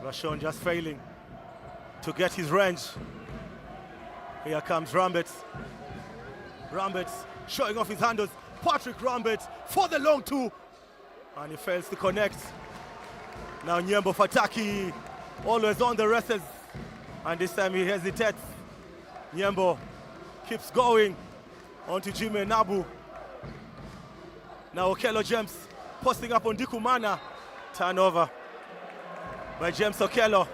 Vashon just failing to get his range. Here comes Rambert. Rambert showing off his handles. Patrick Rambert for the long two. And he fails to connect. Now Nyembo Fataki, always on the races. And this time he hesitates. Nyembo keeps going. On to Jimmy Nabu. Now Okello James posting up on Dikumana. Turnover by James Okello.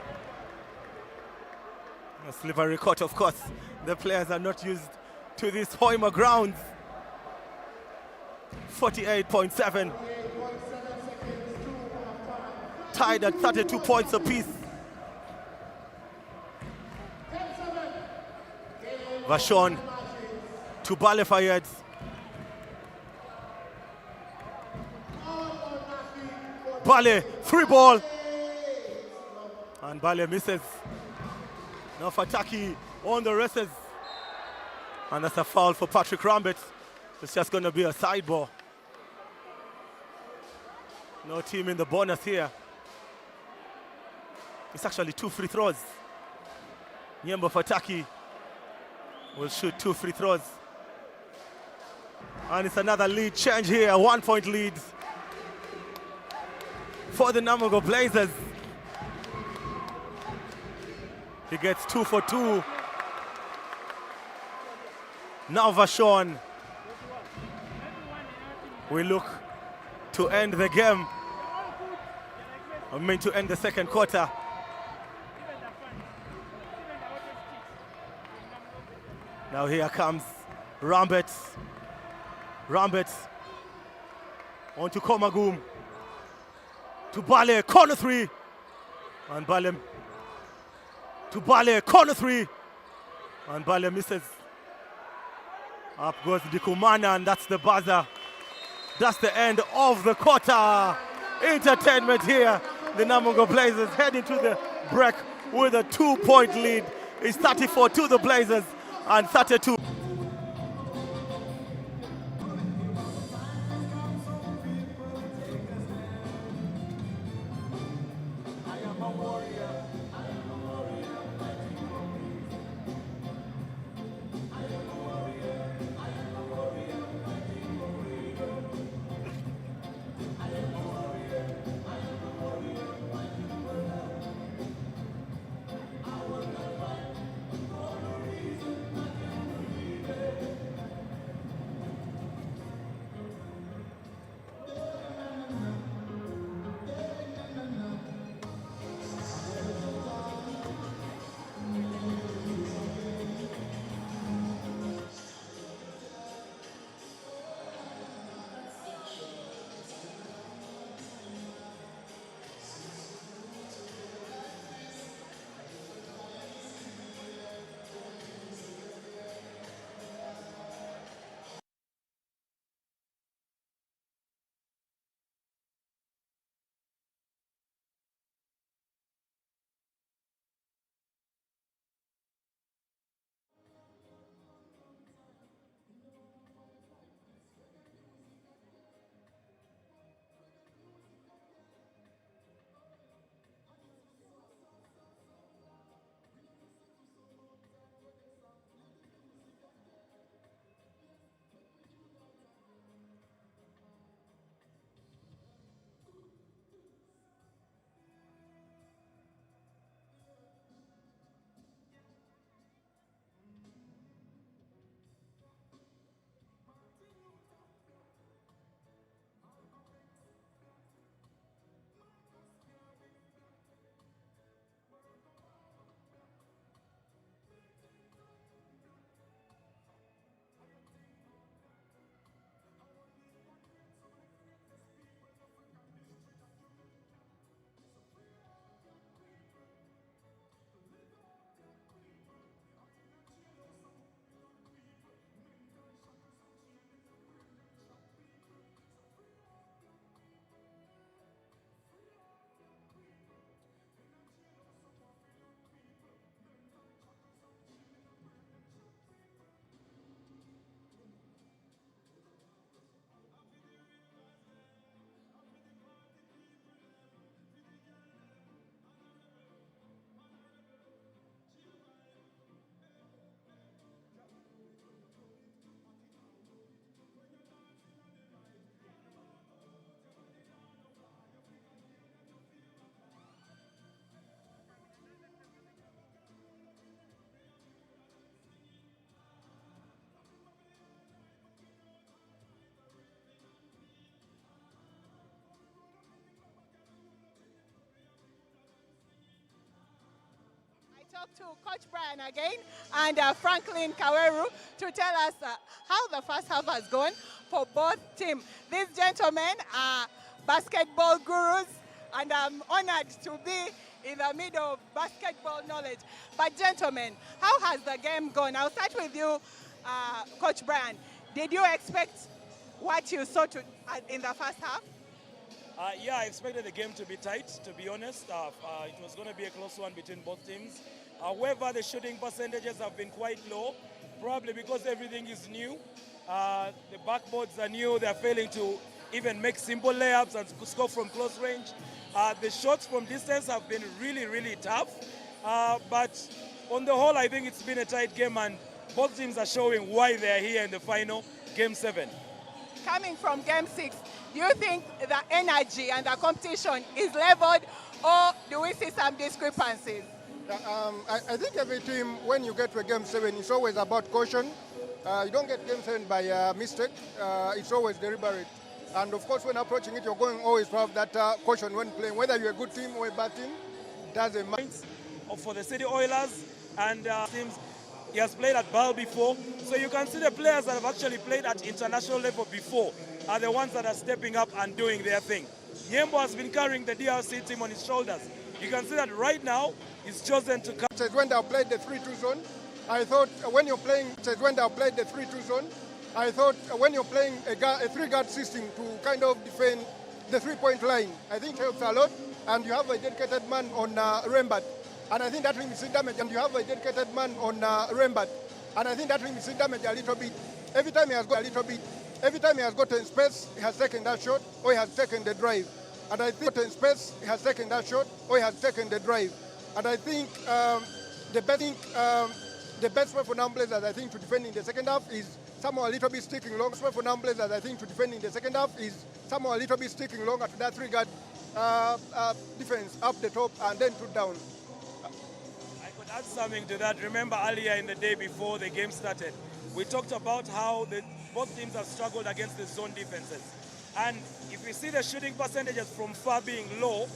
A slippery cut, of course. The players are not used to these Hoima grounds. 48.7. Tied at 32 points apiece. Vashon to Bale Fayed. Bale, free ball. And Bale misses. Now Fataki on the races. And that's a foul for Patrick Rambert. It's just going to be a side ball. No team in the bonus here. It's actually 2 free throws. Nyembo Fataki will shoot 2 free throws. And it's another lead change here, a 1-point lead for the Namungo Blazers. He gets 2 for 2. Now Vashon will look to end the game. I mean to end the second quarter. Now here comes Rambert. Rambert on to Komagum. To Bale, corner three. And Bale to Bale, corner three. And Bale misses. Up goes Dikumana, and that's the buzzer. That's the end of the quarter. Entertainment here. The Namungo Blazers head into the break with a 2-point lead. It's 34 to the Blazers and 32. talk to Coach Brian again and Franklin Kawowo to tell us how the first half has gone for both teams. These gentlemen are basketball gurus, and I'm honored to be in the middle of basketball knowledge. But gentlemen, how has the game gone? I'll start with you, Coach Brian. Did you expect what you saw in the first half? Yeah, I expected the game to be tight, to be honest. It was going to be a close one between both teams. However, the shooting percentages have been quite low, probably because everything is new. The backboards are new. They're failing to even make simple layups and score from close range. The shots from distance have been really, really tough. But on the whole, I think it's been a tight game, and both teams are showing why they're here in the final, Game 7. Coming from Game 6, do you think the energy and the competition is leveled, or do we see some discrepancies? I think every team, when you get to a Game 7, it's always about caution. You don't get Game 7 by mistake. It's always deliberate. And of course, when approaching it, you're going always to have that caution when playing. Whether you're a good team or a bad team, doesn't matter. For the City Oilers and teams, he has played at BAL before. So you can see the players that have actually played at international level before are the ones that are stepping up and doing their thing. Yembo has been carrying the DRC team on his shoulders. You can see that right now he's chosen to come. When they played the 3-2 zone, I thought when you're playing, when they played the 3-2 zone, I thought when you're playing a three-guard system to kind of defend the three-point line, I think helps a lot. And you have a dedicated man on Rembat. And I think that limits the damage. And you have a dedicated man on Rembat. And I think that limits the damage a little bit. Every time he has got a little bit, every time he has gotten space, he has taken that shot or he has taken the drive. And I think in space, he has taken that shot or he has taken the drive. And I think the best way for non-Blazers, I think, to defend in the second half is somehow a little bit sticking long. The best way for non-Blazers, I think, to defend in the second half is somehow a little bit sticking longer to that three-guard defense up the top and then two down. I could add something to that. Remember earlier in the day before the game started, we talked about how both teams have struggled against the zone defenses. And if you see the shooting percentages from far being low,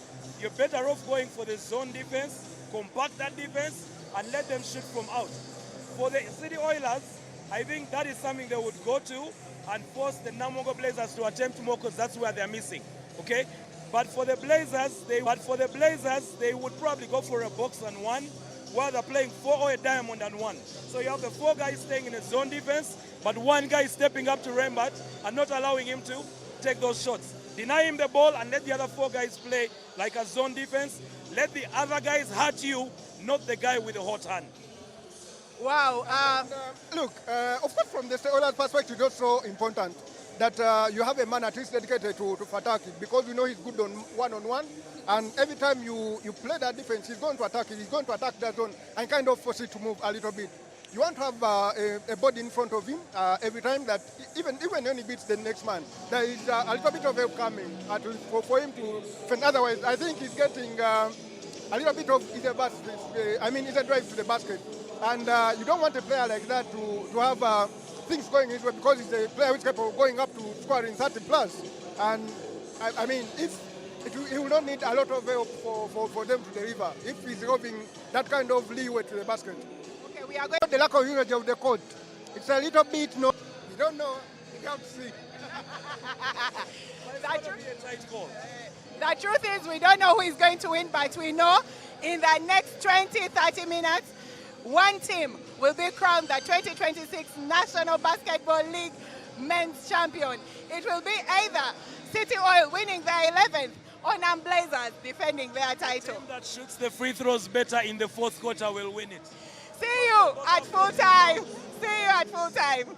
you're better off going for the zone defense, compact that defense, and let them shoot from out. For the City Oilers, I think that is something they would go to and force the Namongo Blazers to attempt more, because that's where they're missing. Okay? But for the Blazers, they would probably go for a box and one, while they're playing 4 or a diamond and 1. So you have the 4 guys staying in a zone defense, but 1 guy is stepping up to Rembat and not allowing him to take those shots. Deny him the ball and let the other 4 guys play like a zone defense. Let the other guys hurt you, not the guy with the hot hand. Wow. Look, of course, from the Oilers' perspective, it's also important that you have a man at least dedicated to attack it, because we know he's good on one-on-one, and every time you play that defense, he's going to attack it. He's going to attack that zone and kind of force it to move a little bit. You want to have a body in front of him every time, that even when he beats the next man, there is a little bit of help coming for him to defend. Otherwise, I think he's getting a little bit of it's a drive to the basket. And you don't want a player like that to have things going his way, because he's a player who's capable of going up to scoring 30 plus. And he will not need a lot of help for them to deliver if he's having that kind of leeway to the basket. Okay, we are going. The lack of usage of the court, it's a little bit you don't know, you can't see. The truth is, we don't know who is going to win, but we know in the next 20-30 minutes, one team will be crowned the 2026 National Basketball League Men's Champion. It will be either City Oil winning their 11th or Non-Blazers defending their title. The team that shoots the free throws better in the fourth quarter will win it. See you at full time. See you at full time.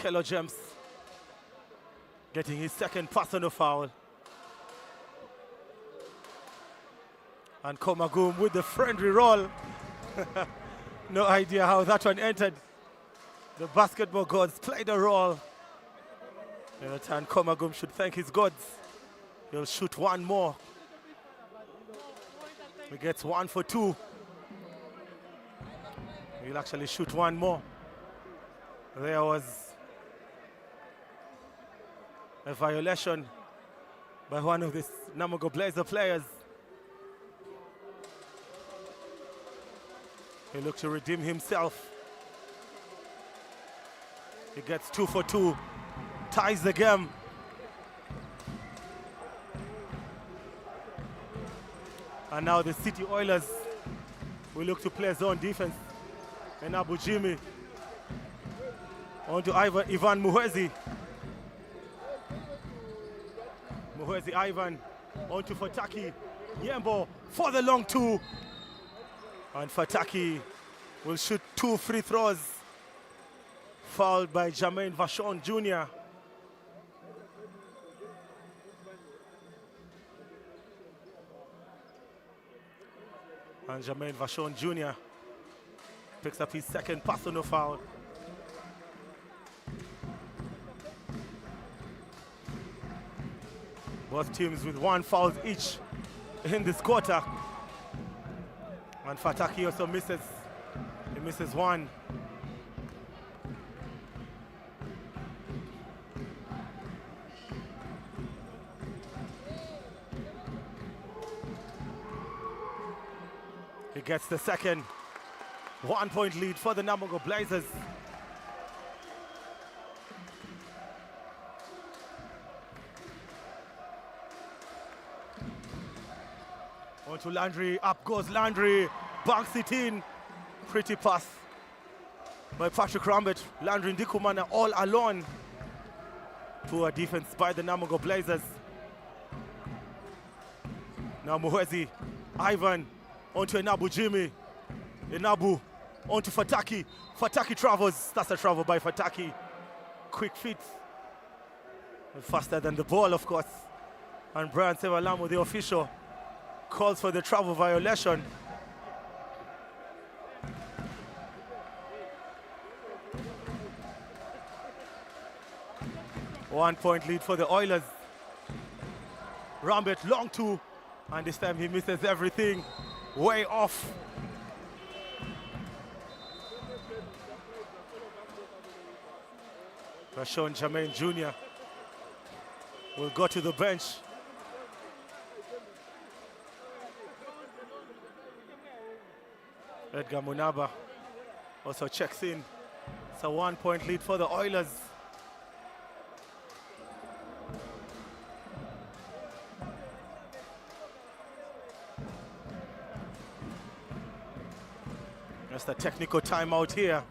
Kelo James getting his second personal foul. And Komagum with the friendly roll. No idea how that one entered. The basketball gods played a role. And Komagum should thank his gods. He'll shoot one more. He gets 1 for 2. He'll actually shoot one more. There was a violation by one of the Namugo Blazer players. He looked to redeem himself. He gets 2 for 2, ties the game. And now the City Oilers will look to play zone defense. And Abu Jimmy on to Ivan Muhwezi. Muhwezi Ivan on to Fataki Yembo for the long 2. And Fataki will shoot 2 free throws, fouled by Jermaine Vachon Jr. And Jermaine Vachon Jr. picks up his second personal foul. Both teams with 1 foul each in this quarter. And Fataki also misses. He misses 1. He gets the second. 1-point lead for the Namugo Blazers. On to Landry, up goes Landry, banks it in. Pretty pass by Patrick Rambert. Landry Ndikumana all alone. Poor defense by the Namugo Blazers. Now Muhwezi, Ivan, onto Enabu Jimmy. Enabu, onto Fataki. Fataki travels, that's a travel by Fataki. Quick feet. And faster than the ball, of course. And Brian Sevalamu, the official, calls for the travel violation. One-point lead for the Oilers. Rambert long 2, and this time he misses everything. Way off. Vachon Jermaine Jr. will go to the bench. Edgar Munaba also checks in. It's a 1-point lead for the Oilers. Just a technical timeout here.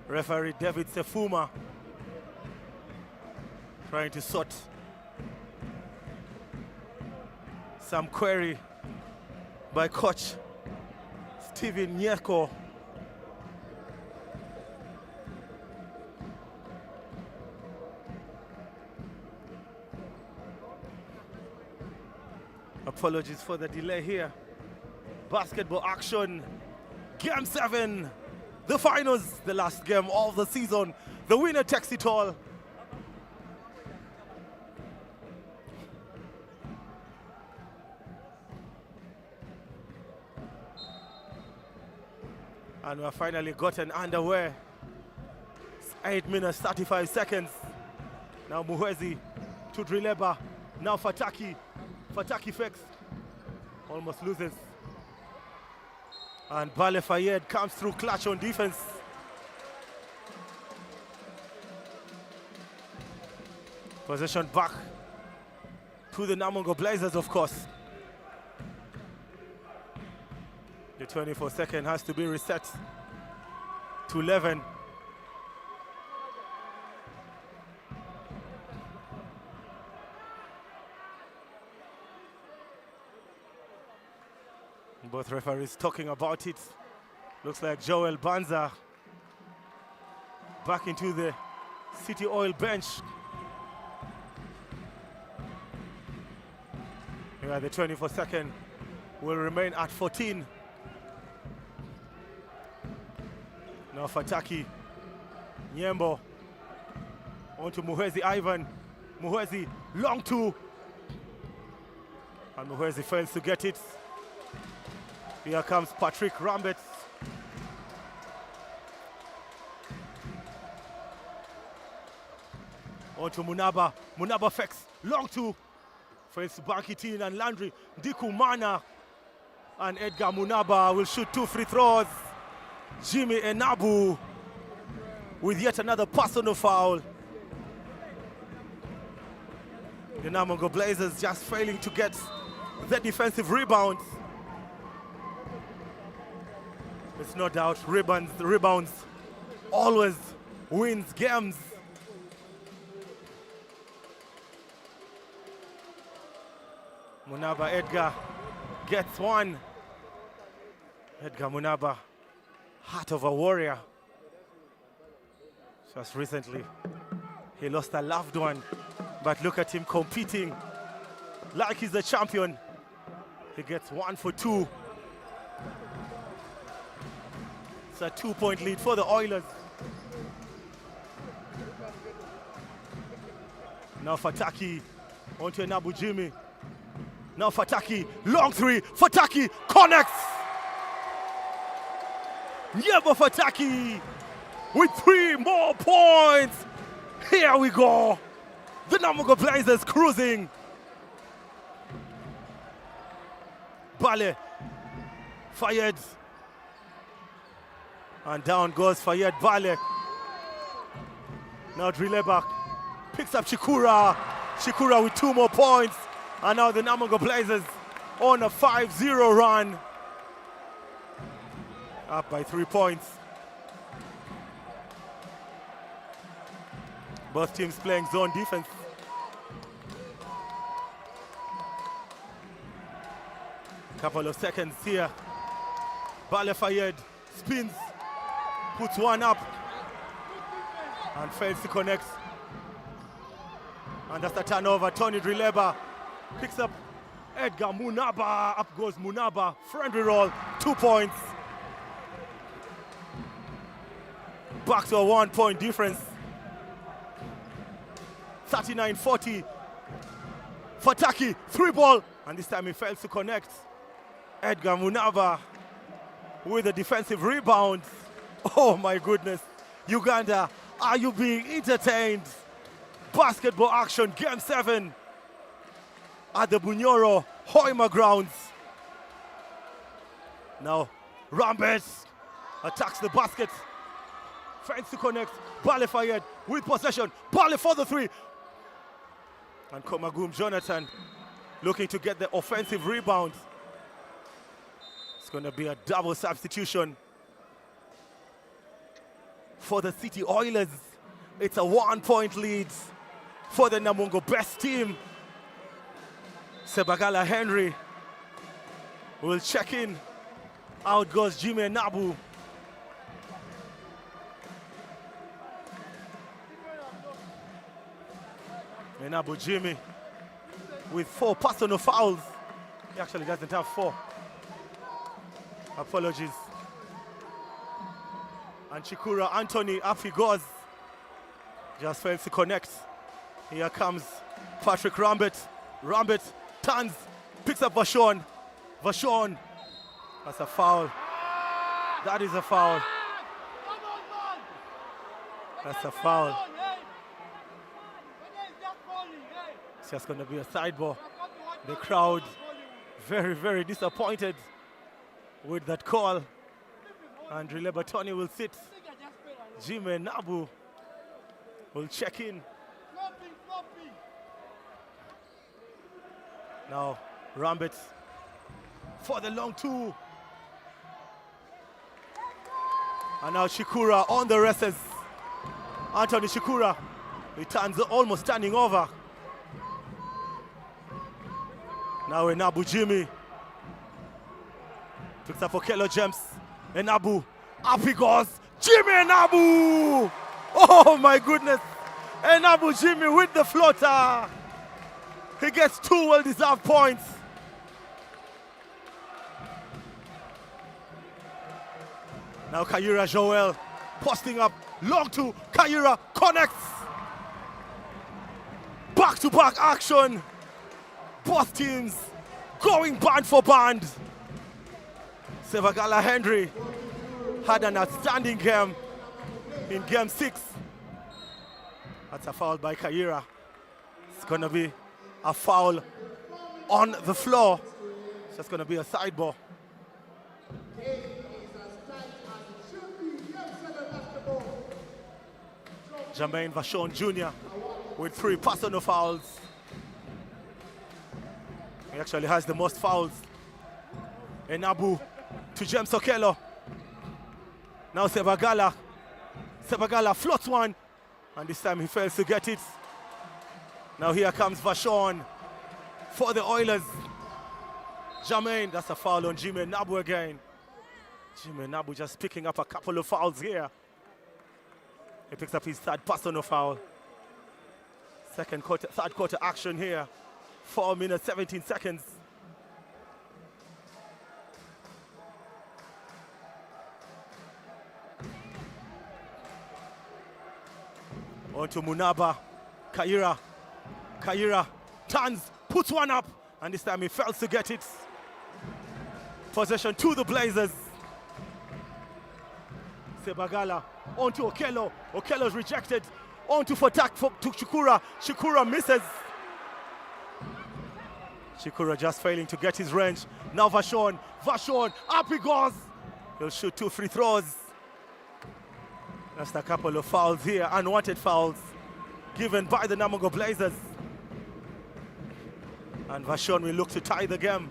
Referee David Sefuma trying to sort some query by coach Steven Nyeko. Apologies for the delay here. Basketball action. Game 7, the finals, the last game of the season. The winner takes it all. And we're finally gotten underway. It's 8 minutes, 35 seconds. Now Muhwezi to Drileba. Now Fataki. Fataki fakes. Almost loses. And Bale Fayed comes through clutch on defense. Possession back to the Namungo Blazers, of course. The 24-second has to be reset to 11. Both referees talking about it. Looks like Joel Banza back into the City Oil bench. Yeah, the 24-second will remain at 14. Now Fataki, Nyembo, on to Muhwezi Ivan. Muhwezi, long two. And Muhwezi fails to get it. Here comes Patrick Rambet. On to Munaba. Munaba fakes, long two. Fails to bank it in, and Landry Ndikumana and Edgar Munaba will shoot 2 free throws. Jimmy Enabu with yet another personal foul. The Namungo Blazers just failing to get the defensive rebounds. There's no doubt rebounds always wins games. Munaba Edgar gets one. Edgar Munaba, heart of a warrior. Just recently, he lost a loved one, but look at him competing like he's the champion. He gets 1 for 2. It's a 2-point lead for the Oilers. Now Fataki onto Enabu Jimmy. Now Fataki, long three. Fataki connects. Nyembo Fataki with 3 more points. Here we go. The Namungo Blazers cruising. Bale, Fayed. And down goes Fayed Bale. Now Drilebak picks up Shikura. Shikura with 2 more points. And now the Namungo Blazers on a 5-0 run. Up by 3 points. Both teams playing zone defense. Couple of seconds here. Bale Fayed spins, puts one up, and fails to connect. And that's the turnover. Tony Drileba picks up Edgar Munaba. Up goes Munaba. Friendly roll, 2 points. Back to a 1-point difference. 39-40. Fataki, 3 ball. And this time he fails to connect. Edgar Munaba with a defensive rebound. Oh my goodness. Uganda, are you being entertained? Basketball action, game 7 at the Bunyoro Hoima grounds. Now Rambes attacks the basket. Fails to connect. Bale Fayed with possession. Bale for the 3. And Komagum Jonathan looking to get the offensive rebound. It's going to be a double substitution for the City Oilers. It's a 1-point lead for the Namungo best team. Sebagala Henry will check in. Out goes Jimmy Nabu. Nabu Jimmy with 4 personal fouls. He actually doesn't have 4. Apologies. And Chikura Anthony, up he goes. Just fails to connect. Here comes Patrick Rambet. Rambet turns, picks up Vashon. Vashon. That's a foul. That is a foul. That's a foul. It's just going to be a sideball. The crowd very, very disappointed with that call. And Rileba Tony will sit. Jimmy Nabu will check in. Now Rambet for the long 2. And now Shikura on the races. Anthony Shikura. He turns, almost turning over. Now Enabu Jimmy. Picks up for Kelo James. Enabu. Up he goes. Jimmy Enabu! Oh my goodness. And Abu Jimmy with the floater. He gets 2 well-deserved points. Now Kaira Joel posting up. Long to Kaira, connects. Back-to-back action. Both teams going band for band. Sevagala Henry had an outstanding game in game 6. That's a foul by Kaira. It's gonna be a foul on the floor. It's just gonna be a side ball. Jermaine Vachon Jr. with 3 personal fouls. He actually has the most fouls. Enabu to James Okello. Now Sebagala. Sebagala floats one. And this time he fails to get it. Now here comes Vachon for the Oilers. Jermaine, that's a foul on Jimmy Nabu again. Jimmy Nabu just picking up a couple of fouls here. He picks up his 3rd personal foul. Third quarter action here. 4 minutes, 17 seconds. On to Munaba. Kaira. Kaira turns, puts one up, and this time he fails to get it. Possession to the Blazers. Sebagala on to Okello. Okello's rejected. On to to Shukura. Shukura misses. Shukura just failing to get his range. Now Vachon. Vachon, up he goes. He'll shoot 2 free throws. Just a couple of fouls here, unwanted fouls given by the Namungo Blazers. And Vachon will look to tie the game.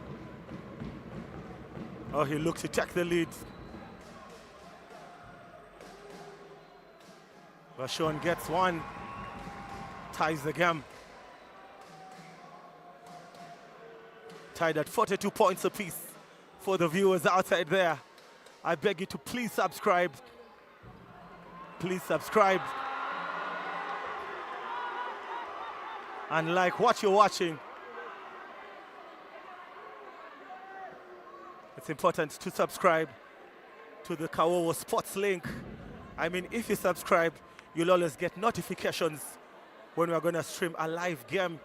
Oh, he looks to take the lead. Vachon gets one, ties the game. Tied at 42 points apiece for the viewers outside there. I beg you to please subscribe. Please subscribe and like what you're watching. It's important to subscribe to the Kawowo Sports link. I mean, if you subscribe, you'll always get notifications when we're going to stream a live game.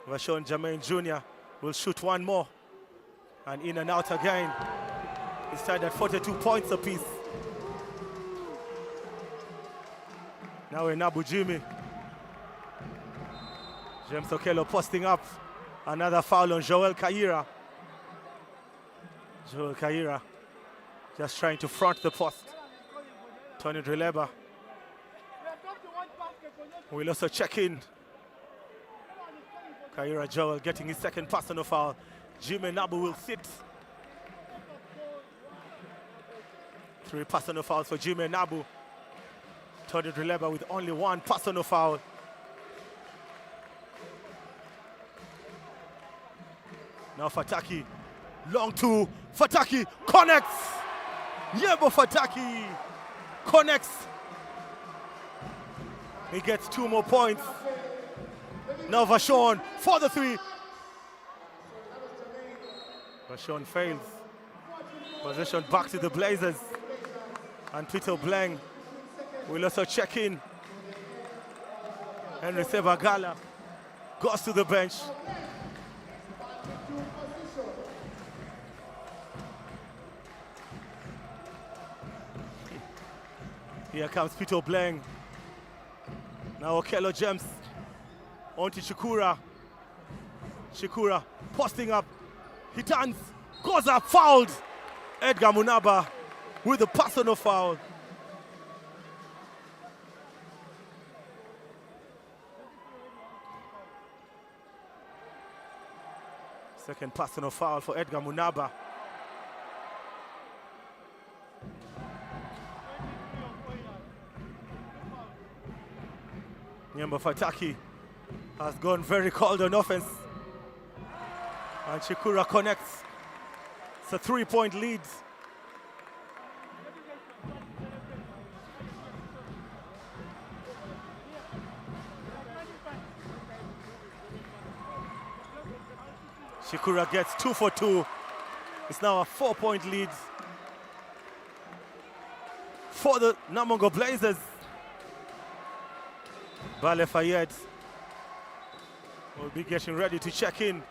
Vachon Jermaine Jr. will shoot one more. And in and out again. He's tied at 42 points apiece. Now in Abu Jimmy. James Okello posting up. Another foul on Joel Kaira. Joel Kaira just trying to front the post. Tony Drileba will also check in. Kaira Joel getting his 2nd personal foul. Jimmy Nabu will sit. 3 personal fouls for Jimmy Nabu. Tony Drileba with only 1 personal foul. Now Fataki, long to Fataki, connects. Yebo Fataki connects. He gets 2 more points. Now Vachon for the 3. Vachon fails. Possession back to the Blazers. And Peter Blank will also check in. Henry Sebagala goes to the bench. Here comes Peter Blank. Now Okello James on to Shukura. Shukura posting up. He turns, goes up, fouled. Edgar Munaba with a personal foul. Second personal foul for Edgar Munaba. Nyemba Fataki has gone very cold on offense. And Shukura connects. It's a 3-point lead. Shikura gets 2 for 2. It's now a 4-point lead for the Namungo Blazers. Bale Fayed will be getting ready to check in.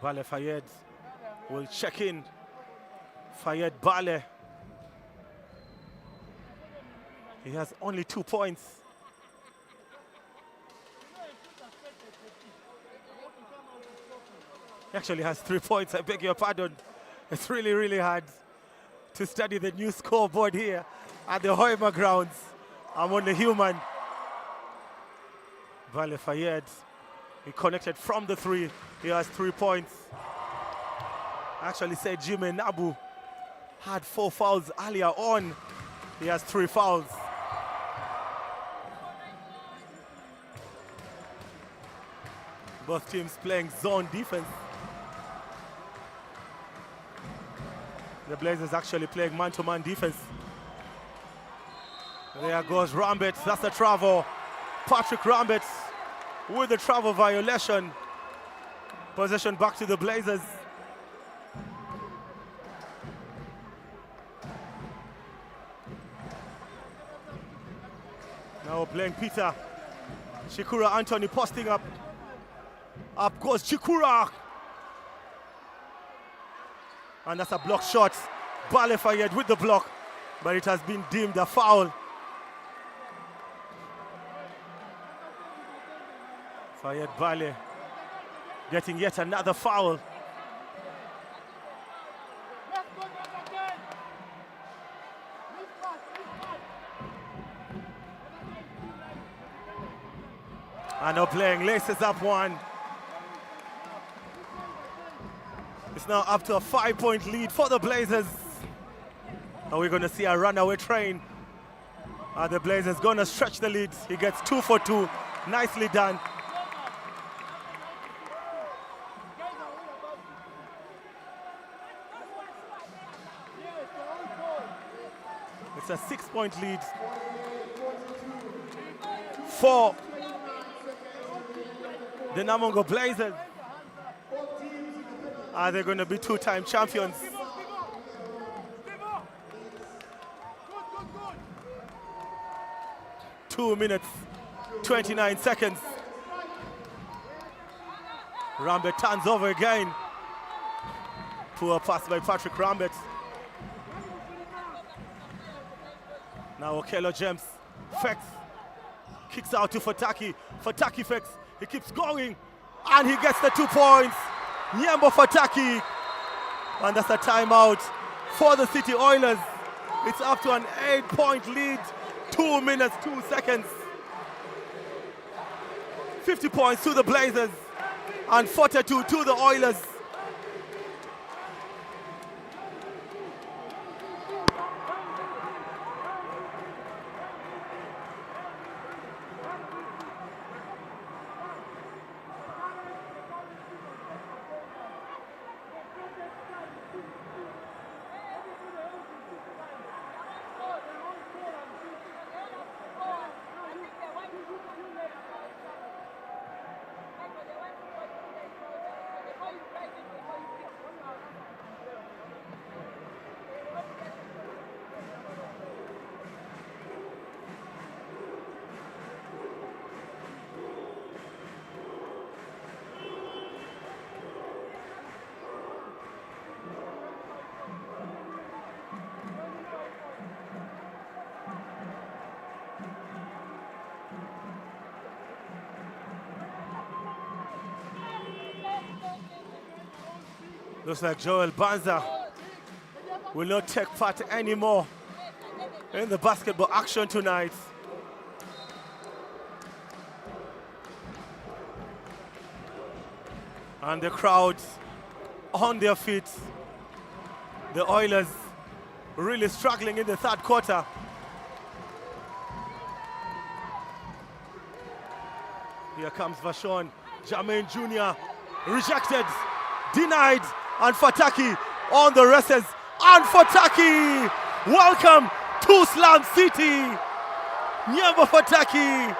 Bale Fayed will check in. Fayed Bale. He has only 2 points. He actually has 3 points, I beg your pardon. It's really, really hard to study the new scoreboard here at the Hoima grounds. I'm only human. Bale Fayed, he connected from the 3. He has 3 points. I actually said Jimmy Nabu had 4 fouls earlier on. He has 3 fouls. Both teams playing zone defense. The Blazers actually playing man-to-man defense. There goes Rambit, that's a travel. Patrick Rambit with the travel violation. Possession back to the Blazers. Now playing Peter. Shikura Anthony posting up. Up goes Shikura. And that's a block shot. Bale Fayed with the block, but it has been deemed a foul. Fayed Bale getting yet another foul. And now playing laces up 1. It's now up to a 5-point lead for the Blazers. Are we going to see a runaway train? Are the Blazers going to stretch the lead? He gets 2 for 2. Nicely done. It's a 6-point lead for the Namungo Blazers. Are they going to be 2-time champions? Two minutes, 29 seconds. Rambit turns over again. Poor pass by Patrick Rambit. Now Okello James fakes. Kicks out to Fataki. Fataki fakes. He keeps going. And he gets the 2 points. Nyembo Fataki. And that's a timeout for the City Oilers. It's up to an 8-point lead. 2 minutes, 2 seconds. 50 points to the Blazers and 42 to the Oilers. Looks like Joel Banza will not take part anymore in the basketball action tonight. And the crowd on their feet. The Oilers really struggling in the third quarter. Here comes Vashon, Jermaine Jr. rejected, denied, and Fataki on the races. And Fataki, welcome to Slam City. Nyembo Fataki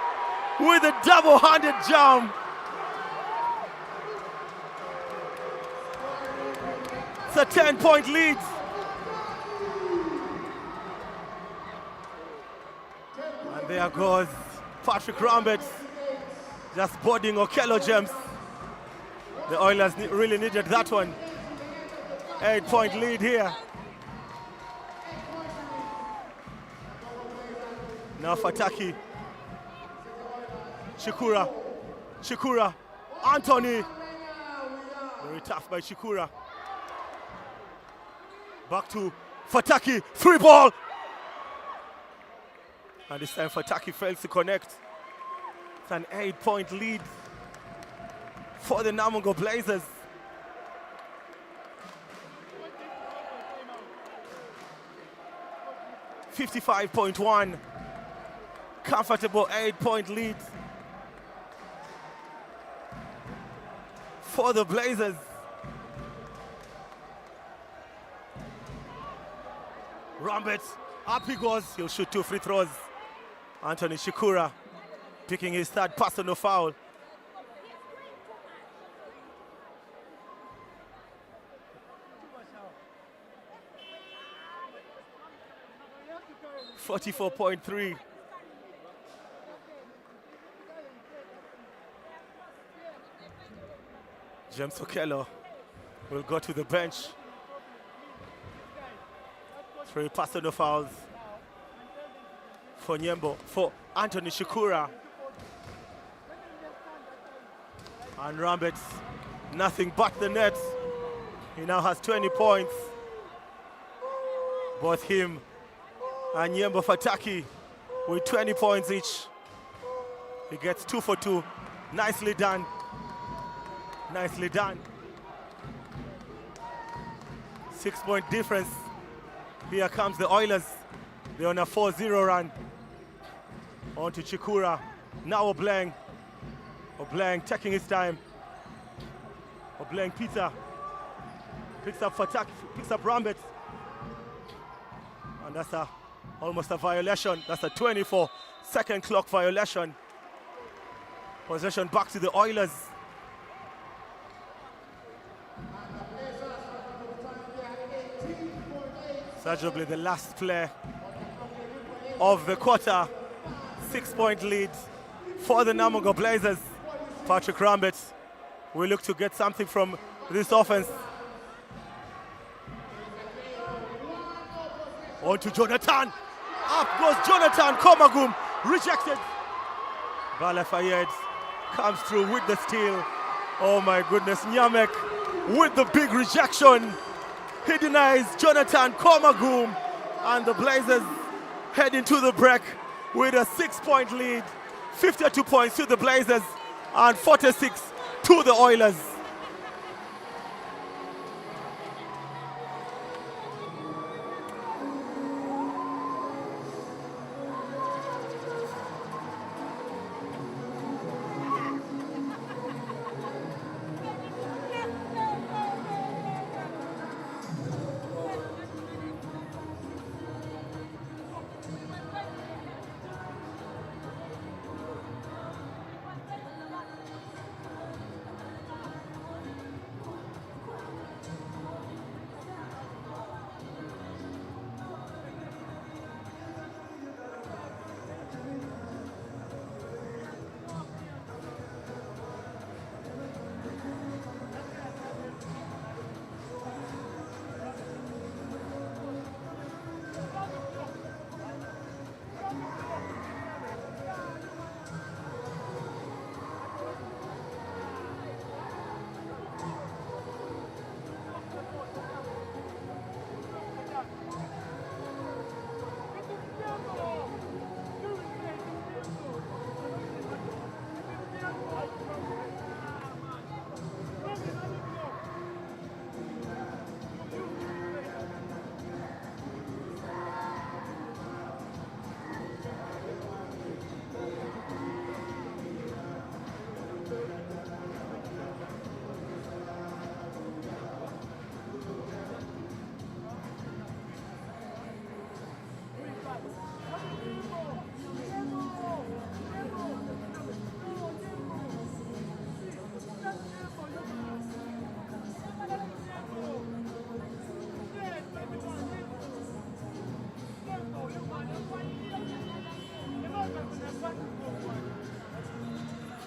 with a double-handed jump. It's a 10-point lead. And there goes Patrick Rambert, just boarding Okello James. The Oilers really needed that one. 8-point lead here. Now Fataki. Chikura. Anthony. Very tough by Chikura. Back to Fataki. 3-ball. And this time Fataki fails to connect. It's an 8-point lead for the Namungo Blazers. $55.1. Comfortable 8-point lead for the Blazers. Rambert, up he goes. He'll shoot 2 free throws. Anthony Chikura picking his third personal foul. $44.3. James Okello will go to the bench. 3 personal fouls for Nyembo, for Anthony Chikura. And Rambert, nothing but the net. He now has 20 points. Both him and Nyembo Fataki with 20 points each. He gets 2 for 2. Nicely done. Nicely done. 6-point difference. Here comes the Oilers. They're on a 4-0 run. On to Chikura. Now Obleng. Obleng taking his time. Obleng Peter. Picks up Fataki, picks up Rambert. And that's almost a violation. That's a 24-second clock violation. Possession back to the Oilers. Arguably the last play of the quarter. 6-point lead for the Namungo Blazers. Patrick Rambert will look to get something from this offense. On to Jonathan. Up goes Jonathan Komagum. Rejected. Bala Fayed comes through with the steal. Oh my goodness, Nyamek with the big rejection. He denies Jonathan Komagum, and the Blazers head into the break with a 6-point lead. 52 points to the Blazers and 46 to the Oilers.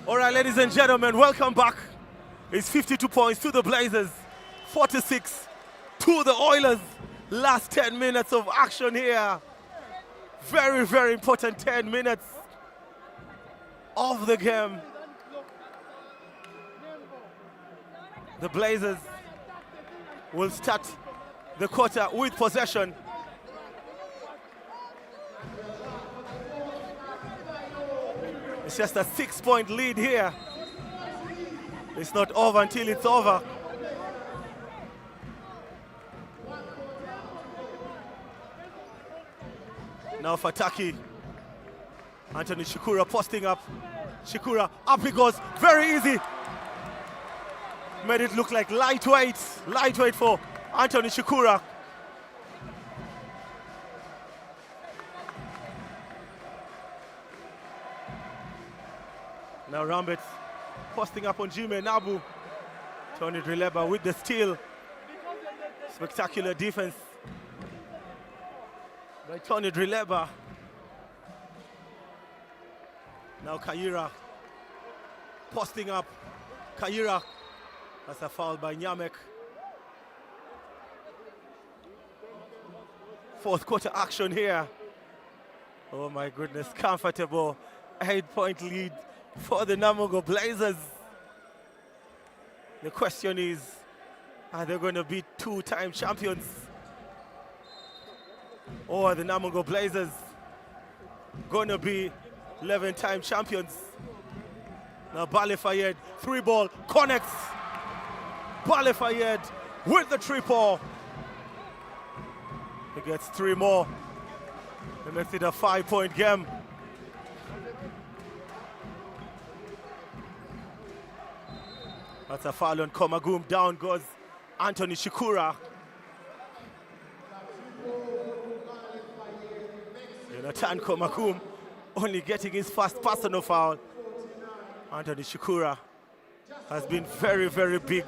All right, ladies and gentlemen, welcome back. It's 52 points to the Blazers, 46 to the Oilers. Last 10 minutes of action here. Very, very important 10 minutes of the game. The Blazers will start the quarter with possession. It's just a 6-point lead here. It's not over until it's over. Now Fataki. Anthony Shikura posting up. Shikura, up he goes, very easy. Made it look like lightweight for Anthony Shikura. Now Rambet posting up on Jime Nabu. Tony Drileba with the steal. Spectacular defense by Tony Drileba. Now Kaira posting up. Kaira, that's a foul by Nyamek. Fourth quarter action here. Oh my goodness, comfortable 8-point lead for the Namungo Blazers. The question is, are they going to be two-time champions? Or are the Namungo Blazers going to be 11-time champions? Now Bale Fayed, 3-ball, connects. Bale Fayed with the triple. He gets 3 more. He makes it a 5-point game. That's a foul on Komagum. Down goes Anthony Shikura. Jonathan Komagum only getting his first personal foul. Anthony Shikura has been very, very big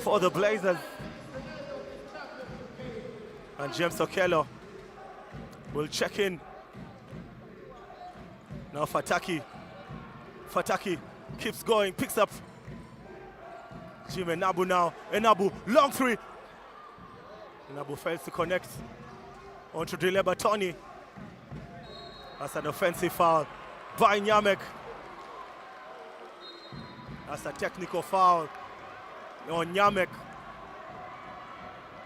for the Blazers. And James Okello will check in. Now Fataki. Fataki keeps going, picks up Jim Enabu now. Enabu, long 3. Enabu fails to connect. On to Drileba Tony. That's an offensive foul by Nyamek. That's a technical foul on Nyamek.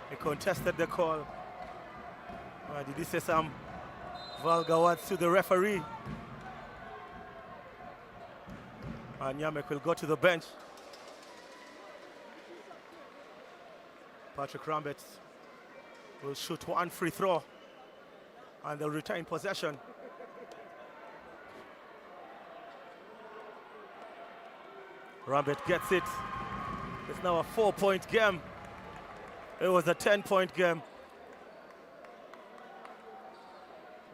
He contested the call. Did he say some vulgar words to the referee? And Nyamek will go to the bench. Patrick Rambet will shoot 1 free throw and they'll retain possession. Rambet gets it. It's now a 4-point game. It was a 10-point game.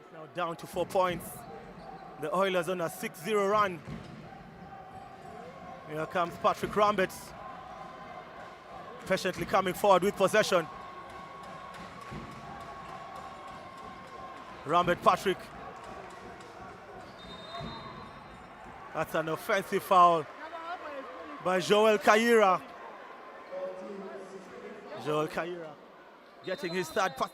It's now down to 4 points. The Oilers on a 6-0 run. Here comes Patrick Rambet. Patiently coming forward with possession. Rambet Patrick. That's an offensive foul by Joel Kaira. Joel Kaira getting his third pass.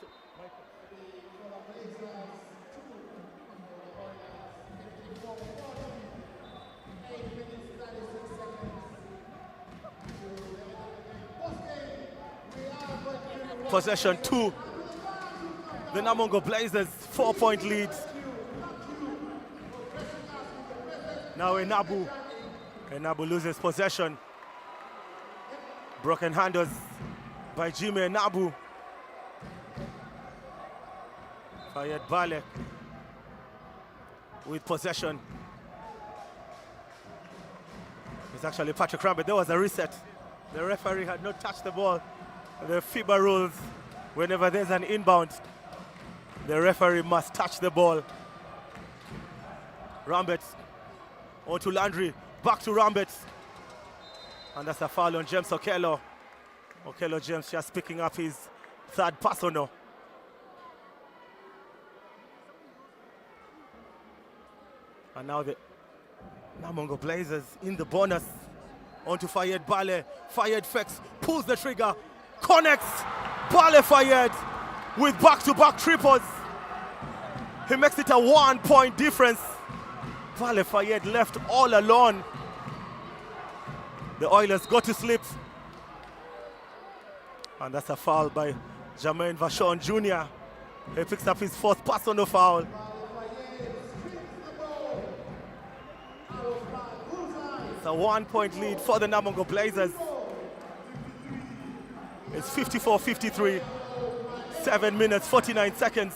Possession 2. The Namungo Blazers 4-point lead. Now Enabu. Enabu loses possession. Broken handles by Jimmy Enabu. Fayed Bale with possession. It's actually Patrick Rambet. There was a reset. The referee had not touched the ball. The FIBA rules, whenever there's an inbound, the referee must touch the ball. Rambet on to Landry, back to Rambet. And that's a foul on James Okello. Okello James just picking up his third personal. And now Namongo Blazers in the bonus. Onto Fayed Bale. Fayed fakes, pulls the trigger, connects. Bale Fayed with back-to-back triples. He makes it a 1-point difference. Bale Fayed left all alone. The Oilers go to sleep. And that's a foul by Jermaine Vachon Jr. He picks up his 4th personal foul. It's a 1-point lead for the Namongo Blazers. It's 54-53. 7 minutes, 49 seconds.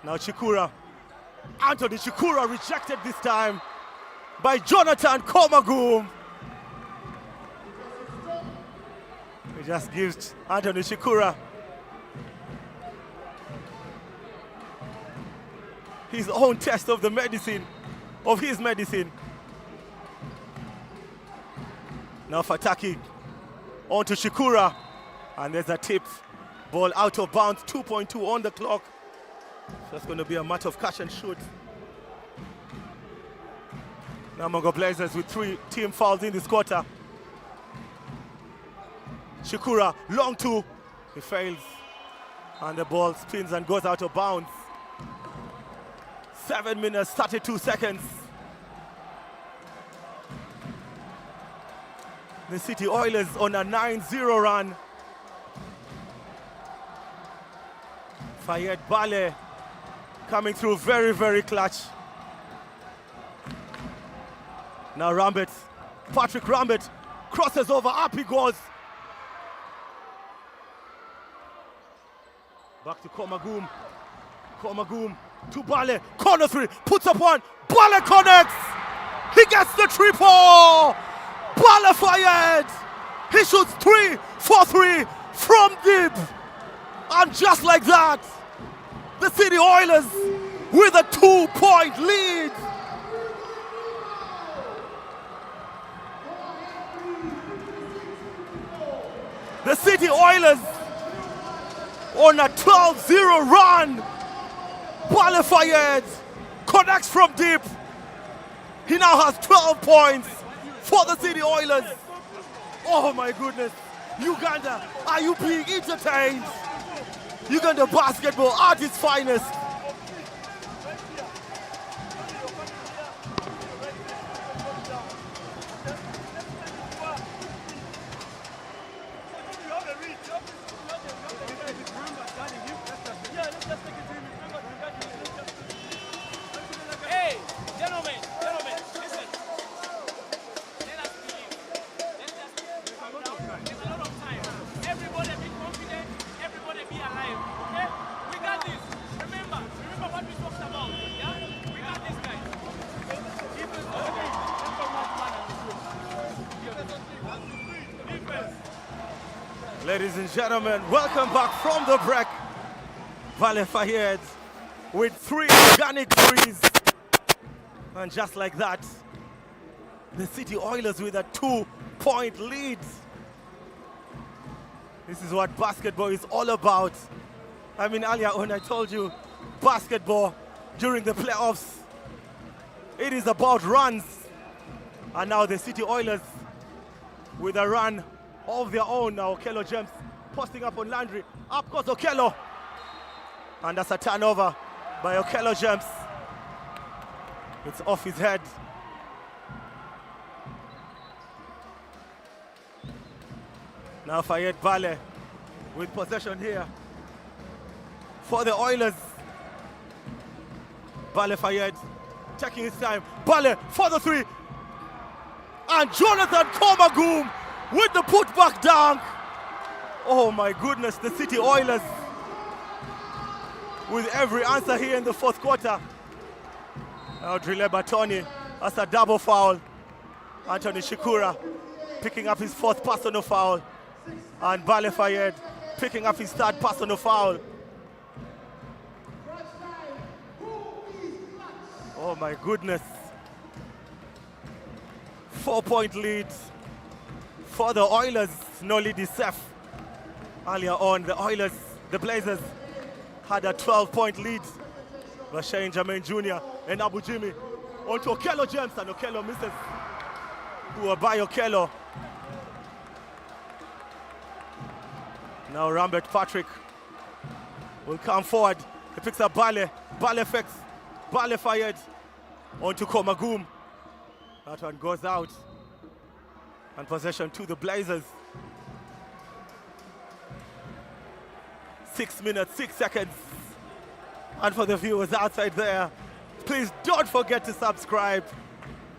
Now Chikura. Anthony Chikura rejected this time by Jonathan Komagum. He just gives Anthony Chikura his own test of the medicine, of his medicine. Now Fataki on to Chikura, and there's a tip. Ball out of bounds, 2.2 on the clock. So it's going to be a matter of catch and shoot. Namongo Blazers with 3 team fouls in this quarter. Chikura, long 2. He fails. And the ball spins and goes out of bounds. 7 minutes, 32 seconds. The City Oilers on a 9-0 run. Fayed Bale coming through very, very clutch. Now Rambit, Patrick Rambit crosses over, up he goes. Back to Komagum. Komagum to Bale, corner 3, puts up 1, Bale connects! He gets the triple! Bale Fayed! He shoots 3 for 3 from deep! And just like that, the City Oilers with a 2-point lead! The City Oilers on a 12-0 run. Bale Fayed connects from deep. He now has 12 points for the City Oilers. Oh my goodness. Uganda, are you being entertained? Uganda basketball at its finest. Hey, gentlemen, listen. Let us believe. Let's just calm down. There's a lot of time. Everybody be confident. Everybody be alive. Okay? We got this. Remember what we talked about. Yeah? We got this, guys. Defense. Ladies and gentlemen, welcome back from the break. Bale Fayed with 3 organic threes. And just like that, the City Oilers with a 2-point lead. This is what basketball is all about. I mean, earlier when I told you basketball during the playoffs, it is about runs. And now the City Oilers with a run of their own. Now Okello James posting up on Landry. Up goes Okello. And that's a turnover by Okello James. It's off his head. Now Fayed Bale with possession here for the Oilers. Bale Fayed taking his time. Bale for the 3. And Jonathan Komagum with the putback dunk. Oh my goodness, the City Oilers with every answer here in the 4th quarter. Now Drille Batoni has a double foul. Anthony Chikura picking up his 4th personal foul. And Bale Fayed picking up his 3rd personal foul. Oh my goodness. 4-point lead for the Oilers. No lead is safe. Earlier on, the Blazers had a 12-point lead. But Shane Jermaine Jr. and Abu Jimmy onto Okello James, and Okello misses. Who are by Okello. Now Rambert Patrick will come forward. He picks up Bale. Bale fakes. Bale fired onto Komagum. That one goes out. And possession to the Blazers. 6 minutes, 6 seconds. And for the viewers outside there, please don't forget to subscribe.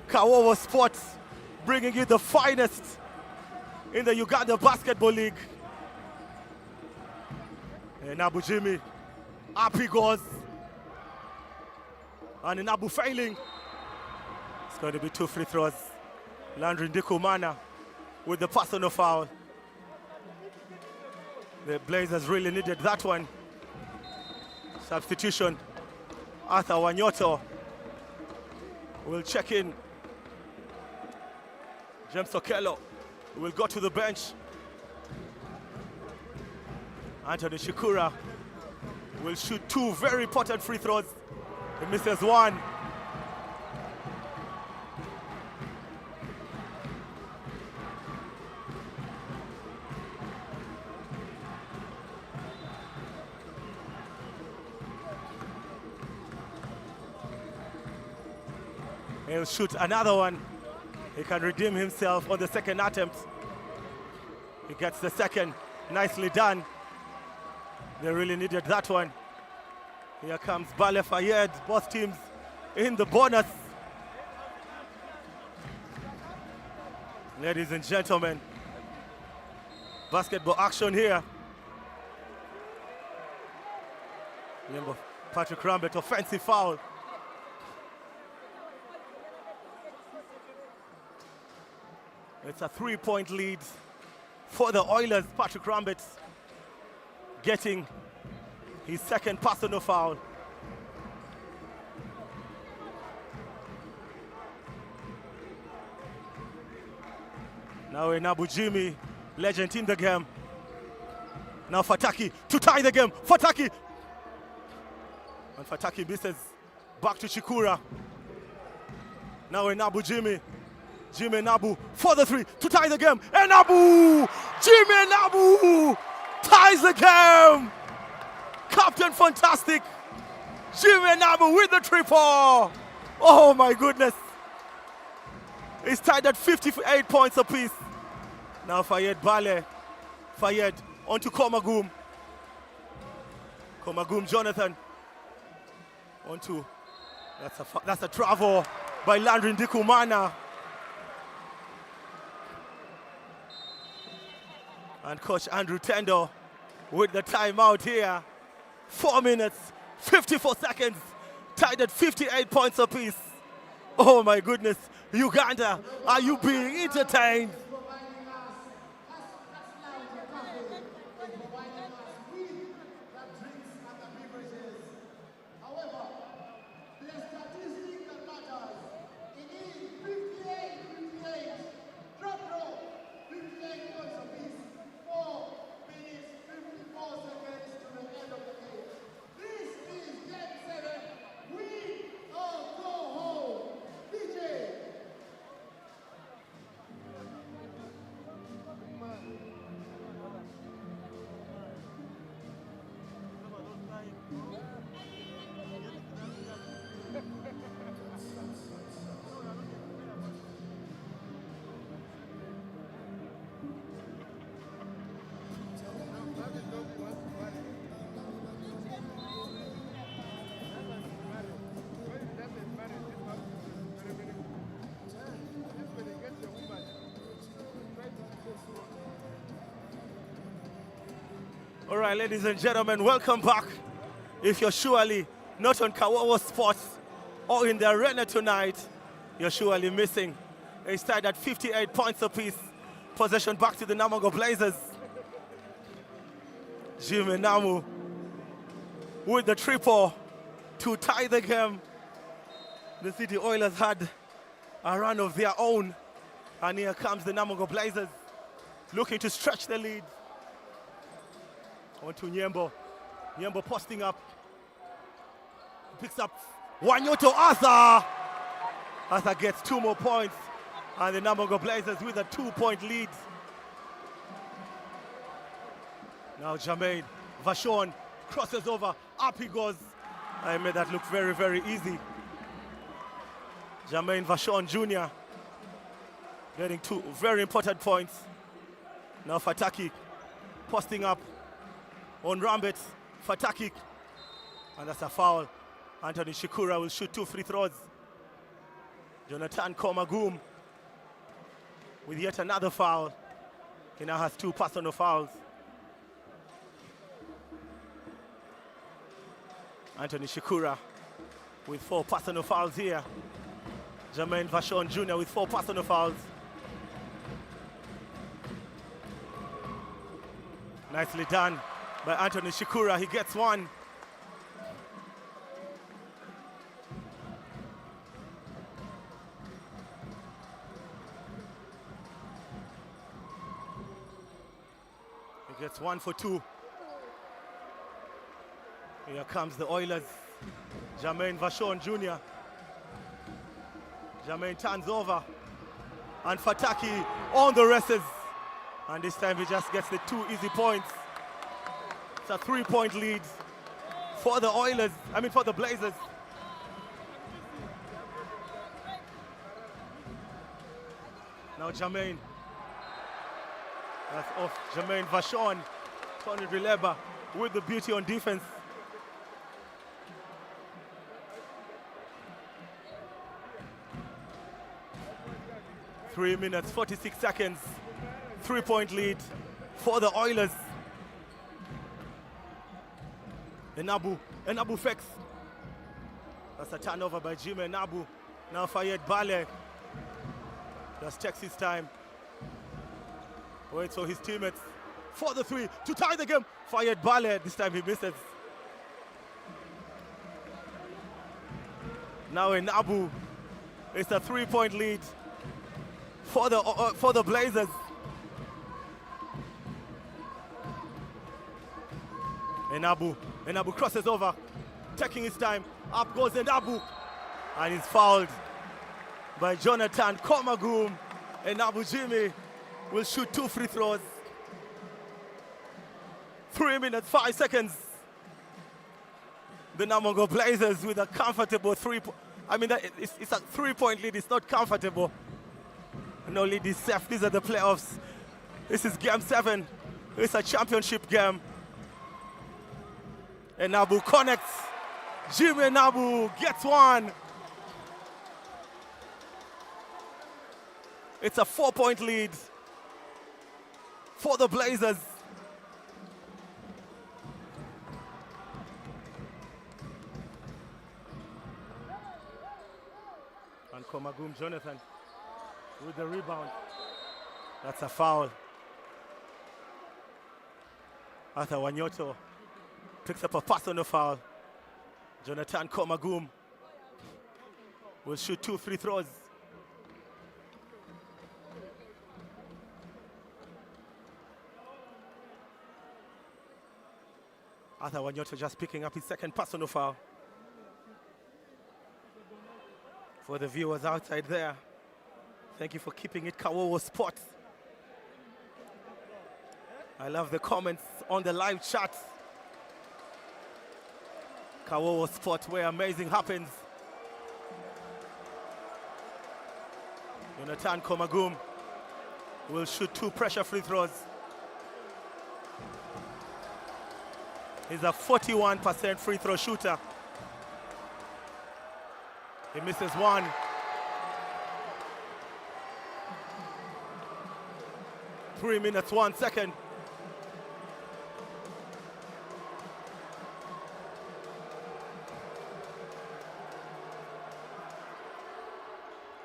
Kawowo Sports, bringing you the finest in the Uganda Basketball League. And Abu Jimmy, up he goes. And in Abu failing, it's going to be 2 free throws. Landry Ndikumana with the personal foul. The Blazers really needed that one. Substitution. Arthur Wanyoto will check in. James Okello will go to the bench. Anthony Shikura will shoot 2 very important free throws. He misses 1. He'll shoot another one. He can redeem himself on the second attempt. He gets the second. Nicely done. They really needed that one. Here comes Bale Fayed, both teams in the bonus. Ladies and gentlemen, basketball action here. Remember, Patrick Rambert, offensive foul. It's a 3-point lead for the Oilers. Patrick Rambert getting his second personal foul. Now in Abu Jimmy, legend in the game. Now Fataki to tie the game. Fataki! And Fataki misses. Back to Chikura. Now in Abu Jimmy. Jimmy Nabu for the 3 to tie the game. And Nabu! Jimmy Nabu ties the game! Captain Fantastic! Jimmy Nabu with the triple! Oh my goodness! It's tied at 58 points apiece. Now Fayed Bale. Fayed onto Komagum. Komagum Jonathan. Onto, that's a travel by Landry Ndikumana. And Coach Andrew Tendo with the timeout here. 4 minutes, 54 seconds, tied at 58 points apiece. Oh my goodness, Uganda, are you being entertained? All right, ladies and gentlemen, welcome back. If you're surely not on Kawowo Sports or in the arena tonight, you're surely missing. It's tied at 58 points apiece. Possession back to the Namongo Blazers. Jimmy Namu with the triple to tie the game. The City Oilers had a run of their own. And here comes the Namongo Blazers looking to stretch the lead. On to Nyembo. Nyembo posting up. Picks up Wanyoto Arthur. Arthur gets 2 more points, and the Namongo Blazers with a 2-point lead. Now Jermaine Vachon crosses over, up he goes. I made that look very, very easy. Jermaine Vachon Jr. getting 2 very important points. Now Fataki posting up on Rambet. Fataki, and that's a foul. Anthony Shikura will shoot 2 free throws. Jonathan Komagum with yet another foul. He now has 2 personal fouls. Anthony Shikura with 4 personal fouls here. Jermaine Vachon Jr. with 4 personal fouls. Nicely done by Anthony Shikura. He gets 1. He gets 1 for 2. Here comes the Oilers. Jermaine Vachon Jr. Jermaine turns over. And Fataki on the races. And this time he just gets the 2 easy points. It's a 3-point lead for the Oilers, for the Blazers. Now Jermaine. That's off Jermaine Vachon. Tony Drileba with the beauty on defense. Three minutes, 46 seconds. 3-point lead for the Oilers. Enabu fakes. That's a turnover by Jimmy Enabu. Now Fayed Bale just takes his time. Waits for his teammates for the 3 to tie the game. Fayed Bale, this time he misses. Now Enabu, it's a 3-point lead for the Blazers. Enabu crosses over, taking his time. Up goes Enabu, and he's fouled by Jonathan Komagum. Enabu Jimmy will shoot 2 free throws. 3 minutes, 5 seconds. The Namongo Blazers with a comfortable it's a 3-point lead. It's not comfortable. No lead is safe. These are the playoffs. This is game 7. It's a championship game. Enabu connects. Jimmy Enabu gets 1. It's a 4-point lead for the Blazers. And Komagum Jonathan with the rebound. That's a foul. Arthur Wanyoto picks up a personal foul. Jonathan Komagum will shoot 2 free throws. Arthur Wanyoto just picking up his 2nd personal foul. For the viewers outside there, thank you for keeping it Kawowo Sports. I love the comments on the live chat. Kawowo Sport, where amazing happens. Jonathan Komagum will shoot 2 pressure free throws. He's a 41% free throw shooter. He misses 1. Three minutes, 1 second.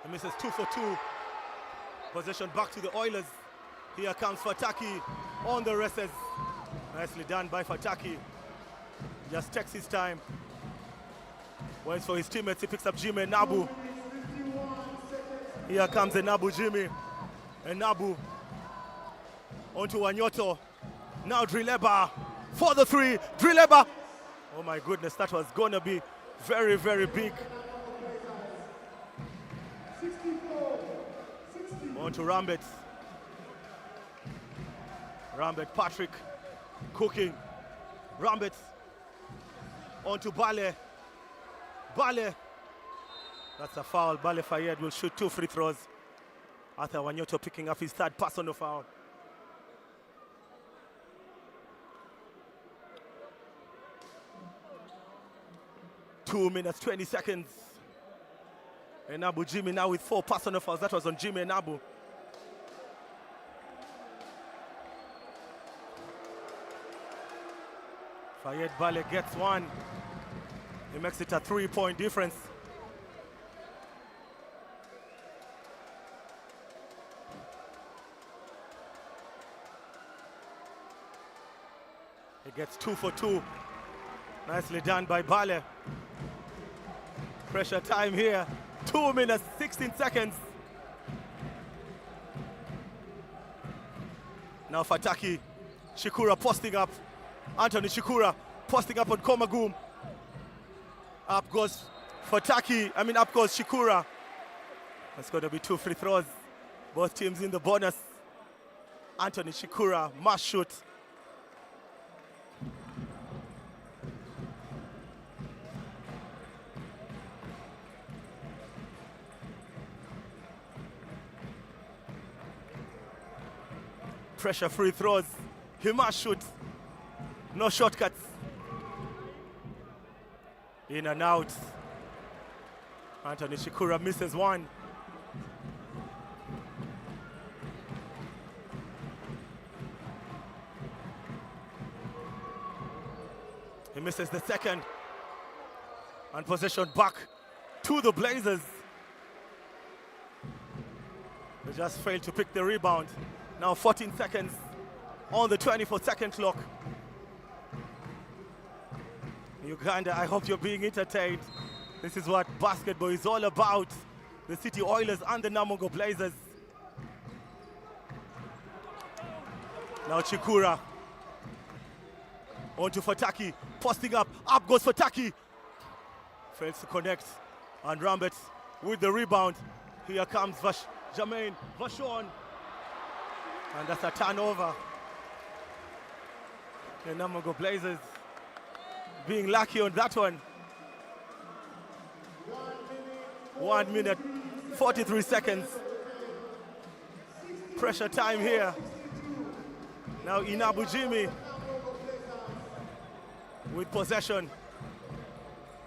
He misses 2 for 2. Possession back to the Oilers. Here comes Fataki on the races. Nicely done by Fataki. Just takes his time. Waits for his teammates. He picks up Jimmy Enabu. Here comes Enabu Jimmy. Enabu onto Wanyoto. Now Drileba for the 3. Drileba. Oh my goodness, that was gonna be very, very big. On to Rambet. Rambet, Patrick, cooking. Rambet. On to Bale. Bale. That's a foul. Bale Fayed will shoot 2 free throws. Arthur Wanyoto picking up his 3rd personal foul. Two minutes, 20 seconds. Enabu Jimmy now with 4 personal fouls. That was on Jimmy Enabu. Fayed Bale gets 1. He makes it a 3-point difference. He gets 2 for 2. Nicely done by Bale. Pressure time here. 2 minutes, 16 seconds. Now Fataki. Shikura posting up. Anthony Shikura posting up on Komagum. Up goes Fataki. Up goes Shikura. That's going to be 2 free throws. Both teams in the bonus. Anthony Shikura must shoot. Pressure free throws. He must shoot. No shortcuts. In and out. Anthony Shikura misses 1. He misses the 2nd. And possession back to the Blazers. They just failed to pick the rebound. Now 14 seconds on the 24-second clock. Uganda, I hope you're being entertained. This is what basketball is all about. The City Oilers and the Namungo Blazers. Now Chikura. On to Fataki. Posting up. Up goes Fataki. Fails to connect. And Rambet with the rebound. Here comes Jermaine Vashon. And that's a turnover. The Namungo Blazers being lucky on that one. 1 minute, 43 seconds. Pressure time here. Now Inabu Jimmy with possession.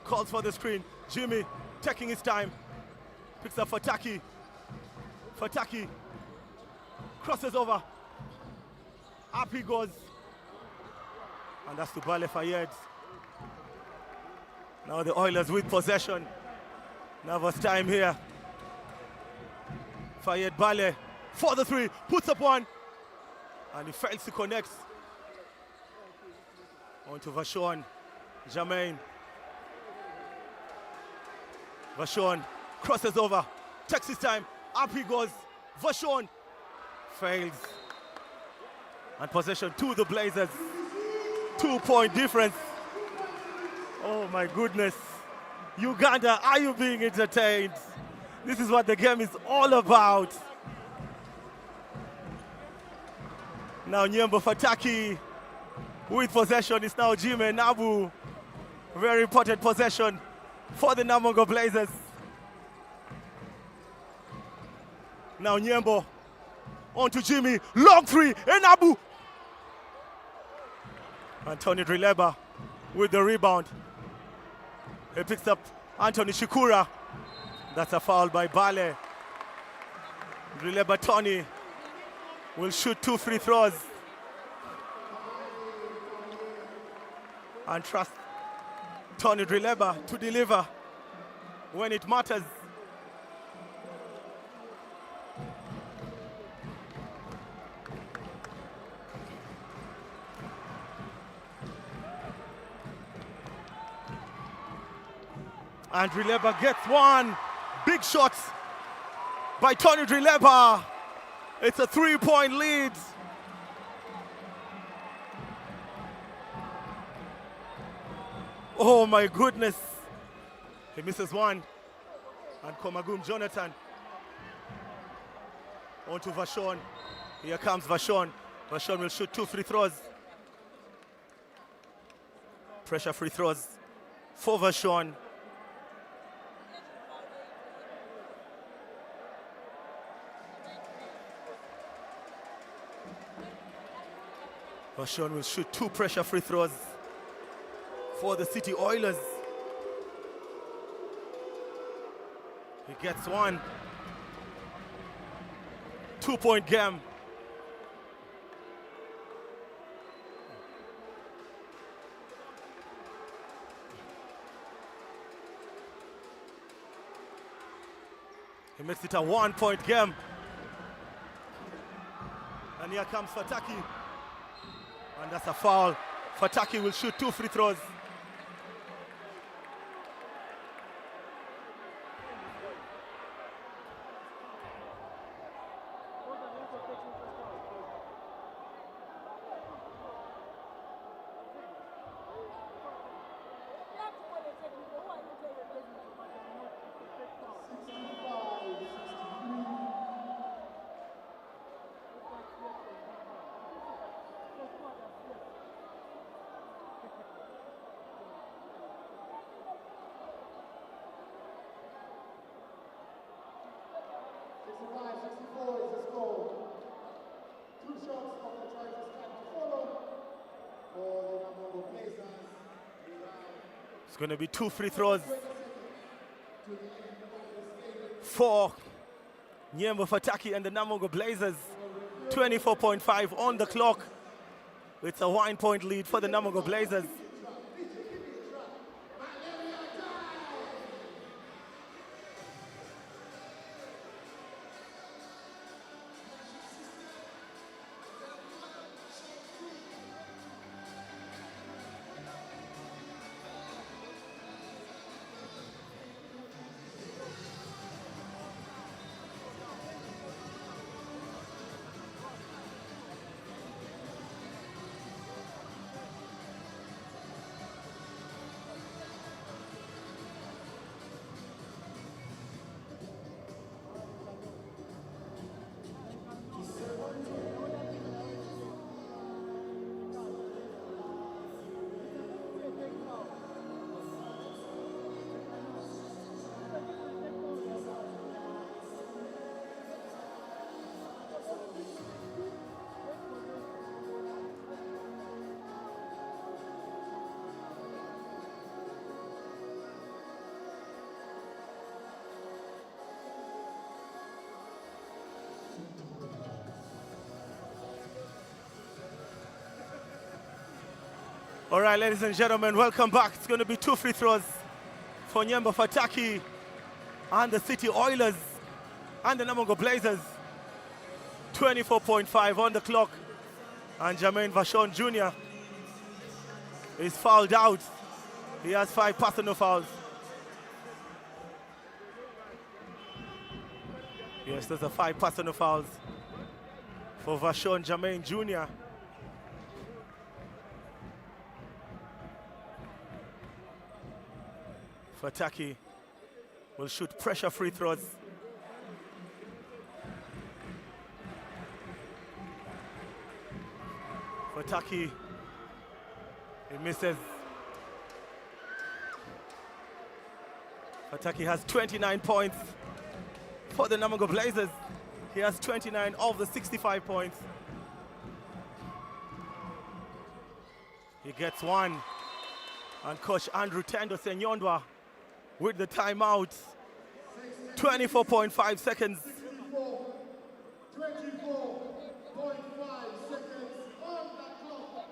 Calls for the screen. Jimmy taking his time. Picks up Fataki. Fataki crosses over. Up he goes. And that's to Bale Fayed. Now the Oilers with possession. Nervous time here. Fayed Bale for the 3. Puts up 1. And he fails to connect. On to Vashon. Jermaine. Vashon crosses over. Takes his time. Up he goes. Vashon fails. And possession to the Blazers. 2-point difference. Oh my goodness. Uganda, are you being entertained? This is what the game is all about. Now Nyembo Fataki with possession is now Jimmy Nabu. Very important possession for the Namungo Blazers. Now Nyembo on to Jimmy. Long 3. Enabu. Anthony Drileba with the rebound. He picks up Anthony Shikura. That's a foul by Bale. Drileba Tony will shoot 2 free throws. And trust Tony Drileba to deliver when it matters. And Drileba gets 1. Big shot by Tony Drileba. It's a 3-point lead. Oh my goodness. He misses 1. And Komagum Jonathan On to Vashon. Here comes Vashon. Vashon will shoot 2 free throws. Pressure free throws for Vashon. Vashon will shoot 2 pressure free throws for the City Oilers. He gets 1. 2-point game. He makes it a 1-point game. And here comes Fataki. And that's a foul. Fataki will shoot 2 free throws. It's going to be 2 free throws for Nyembo Fataki and the Namongo Blazers. 24.5 on the clock. It's a 1-point lead for the Namongo Blazers. All right, ladies and gentlemen, welcome back. It's going to be 2 free throws for Nyembo Fataki and the City Oilers and the Namongo Blazers. 24.5 on the clock. And Jermaine Vashon Jr. is fouled out. He has 5 personal fouls. Yes, those are 5 personal fouls for Vashon Jermaine Jr. Fataki will shoot pressure free throws. Fataki, he misses. Fataki has 29 points for the Namongo Blazers. He has 29 of the 65 points. He gets 1. And Coach Andrew Tendo Senyondwa with the timeout. 24.5 seconds. 24.5 seconds on the clock.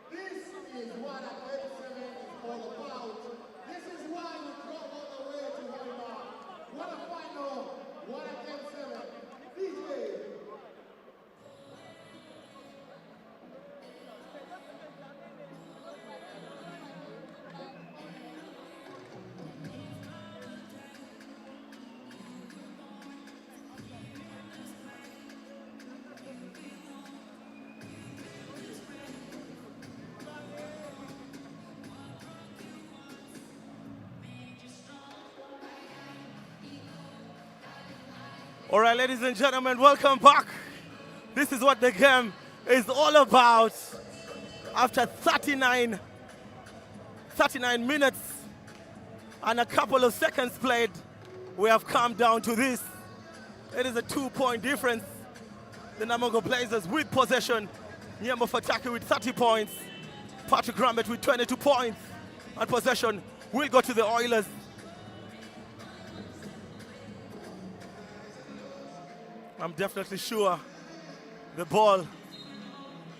This is what a Game 7 is all about. This is why we go all the way to Weimar. What a final, what a Game 7. DJ. All right, ladies and gentlemen, welcome back. This is what the game is all about. After 39 minutes and a couple of seconds played, we have come down to this. It is a 2-point difference. The Namungo Blazers with possession. Nyembo Fataki with 30 points. Patrick Rambert with 22 points. And possession will go to the Oilers. I'm definitely sure the ball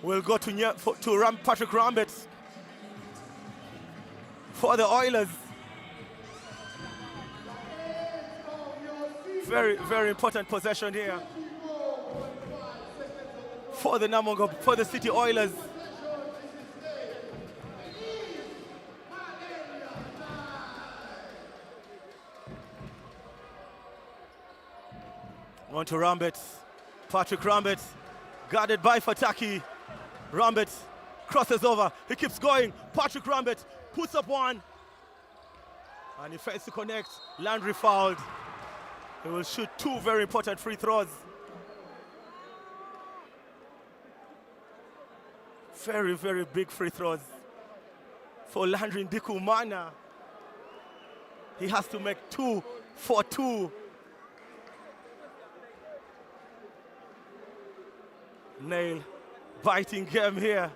will go to Patrick Rambert for the Oilers. Very, very important possession here for the Namungo, for the City Oilers. On to Rambert. Patrick Rambert, guarded by Fataki. Rambert crosses over. He keeps going. Patrick Rambert puts up one. And he fails to connect. Landry fouled. He will shoot 2 very important free throws. Very, very big free throws for Landry Ndikumana. He has to make 2 for 2. Nail biting game here.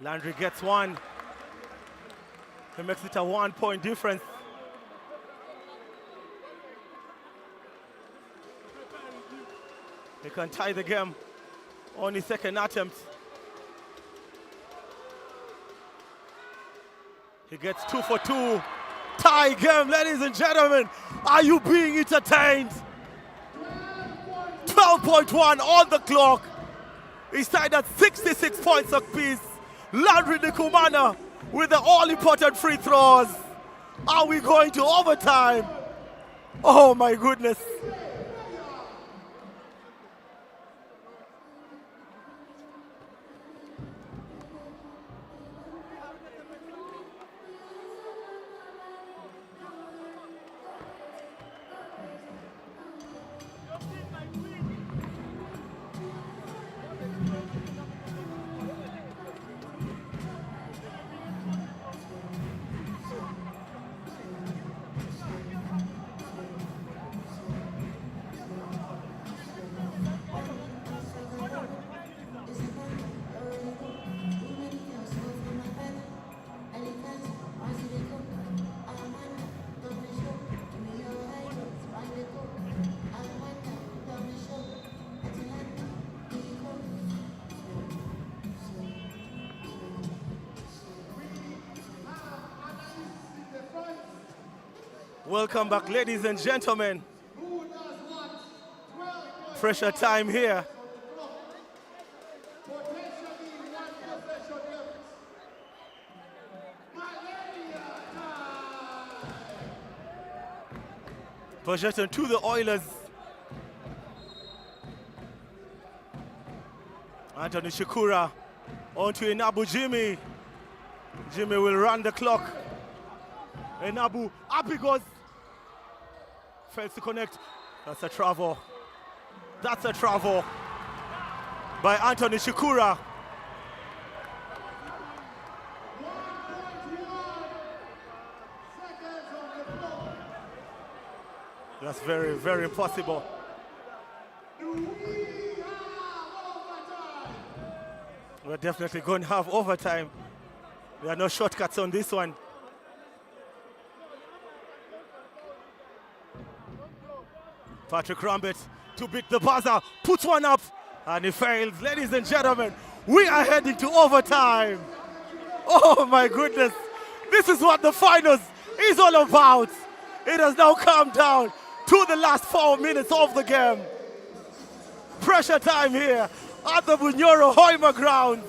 Landry gets one. He makes it a 1-point difference. He can tie the game on his second attempt. He gets 2 for 2. Tie game, ladies and gentlemen. Are you being entertained? 12.1 on the clock. He's tied at 66 points apiece. Landry Ndikumana with the all-important free throws. Are we going to overtime? Oh my goodness. Welcome back, ladies and gentlemen. Pressure time here. Possession to the Oilers. Anthony Shakura onto Enabu Jimmy. Jimmy will run the clock. Enabu, up he goes. Fails to connect. That's a travel. That's a travel by Anthony Shakura. That's very, very possible. We're definitely going to have overtime. There are no shortcuts on this one. Patrick Rambert to beat the buzzer, puts one up, and he fails. Ladies and gentlemen, we are heading to overtime. Oh my goodness. This is what the finals is all about. It has now come down to the last 4 minutes of the game. Pressure time here at the Bunyoro Hoima grounds.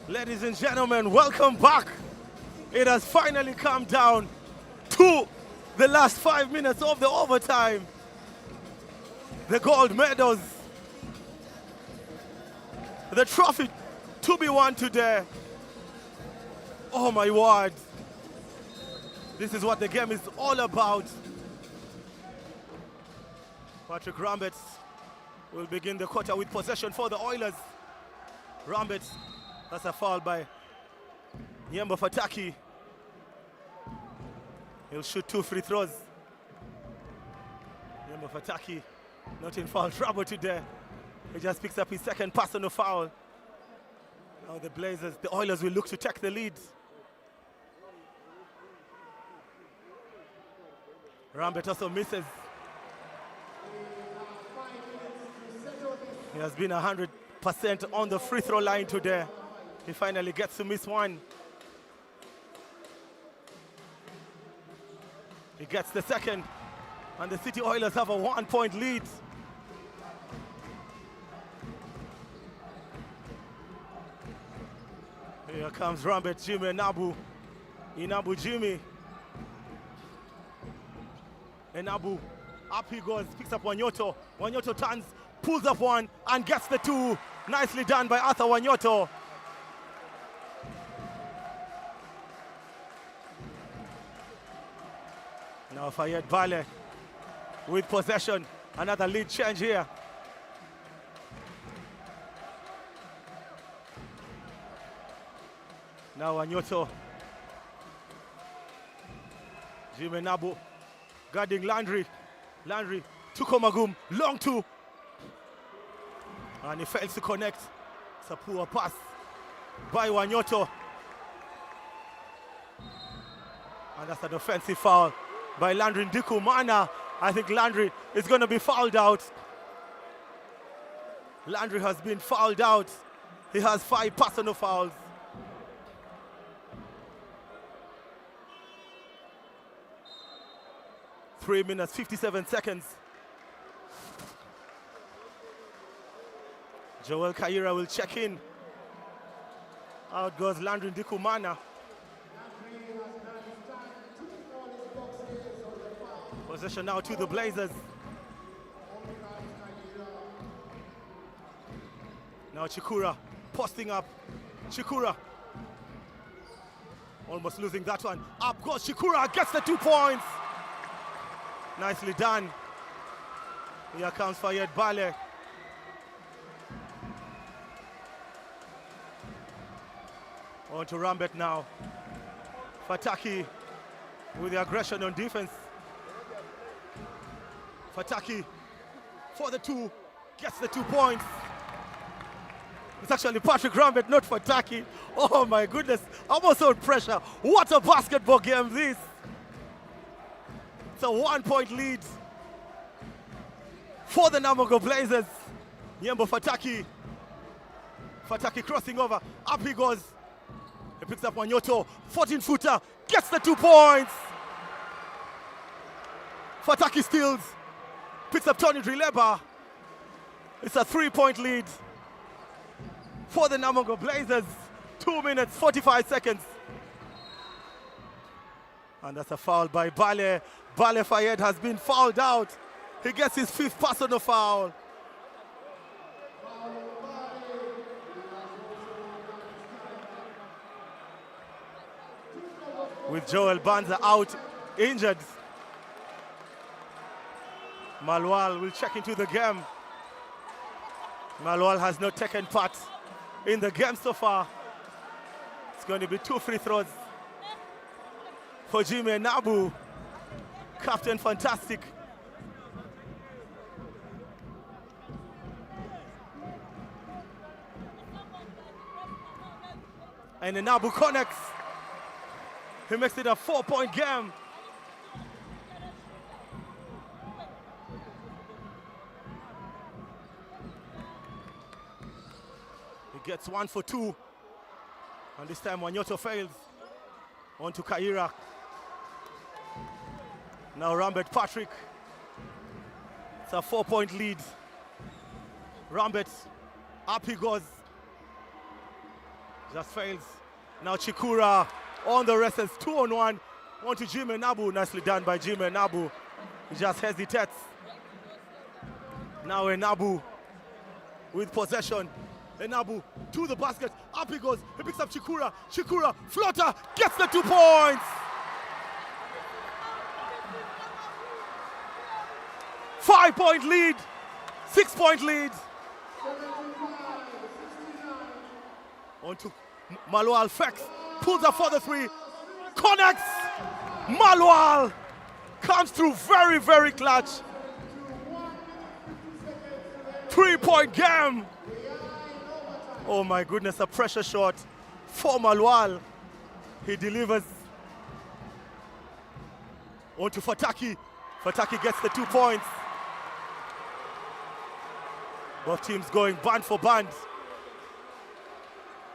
Ladies and gentlemen, welcome back. It has finally come down to the last 5 minutes of the overtime. The gold medals, the trophy to be won today. Oh my word. This is what the game is all about. Patrick Rambert will begin the quarter with possession for the Oilers. Rambert, that's a foul by Nyembo Fataki. He'll shoot 2 free throws. Nyembo Fataki not in foul trouble today. He just picks up his second personal foul. Now the Oilers will look to take the lead. Rambert also misses. He has been 100% on the free throw line today. He finally gets to miss one. He gets the second, and the City Oilers have a 1-point lead. Here comes Rambert, Jimmy, Enabu. Enabu, Jimmy. Enabu, up he goes, picks up Wanyoto. Wanyoto turns, pulls up one, and gets the 2. Nicely done by Arthur Wanyoto. Now Fayed Bale with possession. Another lead change here. Now Wanyoto. Jimmy Nabu guarding Landry. Landry to Komagum, long 2. And he fails to connect. It's a poor pass by Wanyoto. And that's an offensive foul by Landry Ndikumana. I think Landry is going to be fouled out. Landry has been fouled out. He has 5 personal fouls. Three minutes, 57 seconds. Joel Kaira will check in. Out goes Landry Ndikumana. Possession now to the Blazers. Now Chikura posting up. Chikura almost losing that one. Up goes Chikura, gets the 2 points. Nicely done. Here comes Fayed Bale. On to Rambert now. Fataki with the aggression on defense. Fataki for the 2, gets the 2 points. It's actually Patrick Rambert, not Fataki. Oh my goodness, almost on pressure. What a basketball game this. It's a 1-point lead for the Namungo Blazers. Nyembo Fataki. Fataki crossing over, up he goes. He picks up Wanyoto, 14-footer, gets the 2 points. Fataki steals. Picks up Tony Drileba. It's a 3-point lead for the Namungo Blazers. 2 minutes, 45 seconds. And that's a foul by Bale. Bale Fayed has been fouled out. He gets his 5th personal foul. With Joel Banza out, injured. Malwal will check into the game. Malwal has not taken part in the game so far. It's going to be 2 free throws for Jimmy Enabu. Captain Fantastic. And Enabu connects. He makes it a 4-point game. He gets 1 for 2. And this time Wanyoto fails. On to Kaira. Now Rambert Patrick. It's a 4-point lead. Rambert, up he goes. Just fails. Now Chikura on the wrestles, 2-on-1. On to Jim Nabu. Nicely done by Jim Nabu. He just hesitates. Now Nabu with possession. Nabu to the basket. Up he goes. He picks up Chikura. Chikura, floater, gets the 2 points. 5-point lead. 6-point lead. On to Malwal Fex. Pulls up for the 3. Connects. Malwal comes through very, very clutch. 3-point game. Oh my goodness, a pressure shot for Malwal. He delivers. On to Fataki. Fataki gets the 2 points. Both teams going band for band.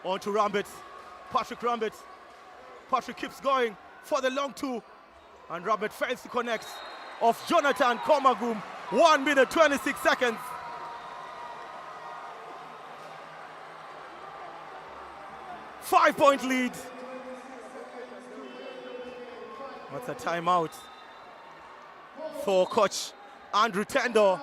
On to Rambit. Patrick Rambit. Patrick keeps going for the long 2. And Rambit fails to connect. Of Jonathan Komagum. 1 minute, 26 seconds. Five-point lead. What's a timeout for Coach Andrew Tendo.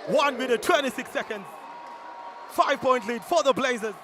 One minute, 26 seconds. 5-point lead for the Blazers.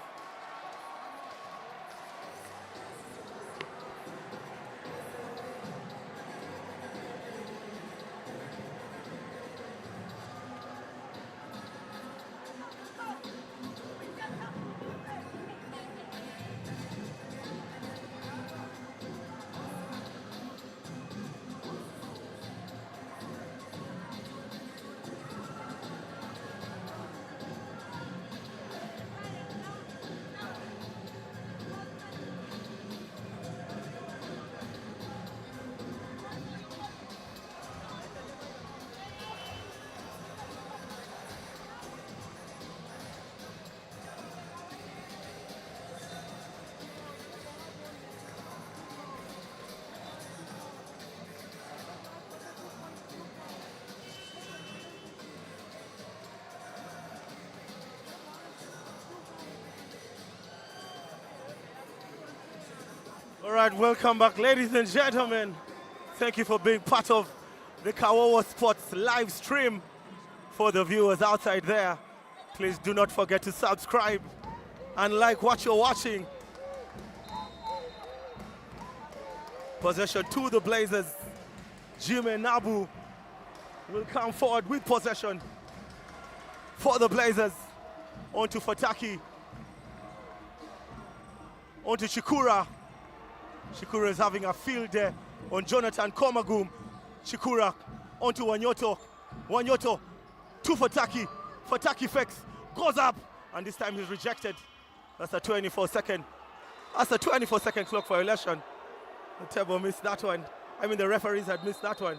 All right, welcome back, ladies and gentlemen. Thank you for being part of the Kawowo Sports live stream. For the viewers outside there, please do not forget to subscribe and like what you're watching. Possession to the Blazers. Jimmy Nabu will come forward with possession for the Blazers. On to Fataki. On to Chikura. Chikura is having a field there on Jonathan Komagum. Chikura onto Wanyoto. Wanyoto to Fataki. Fataki fakes, goes up, and this time he's rejected. That's a 24-second. That's a 24-second clock violation. The table missed that one. I mean, the referees had missed that one.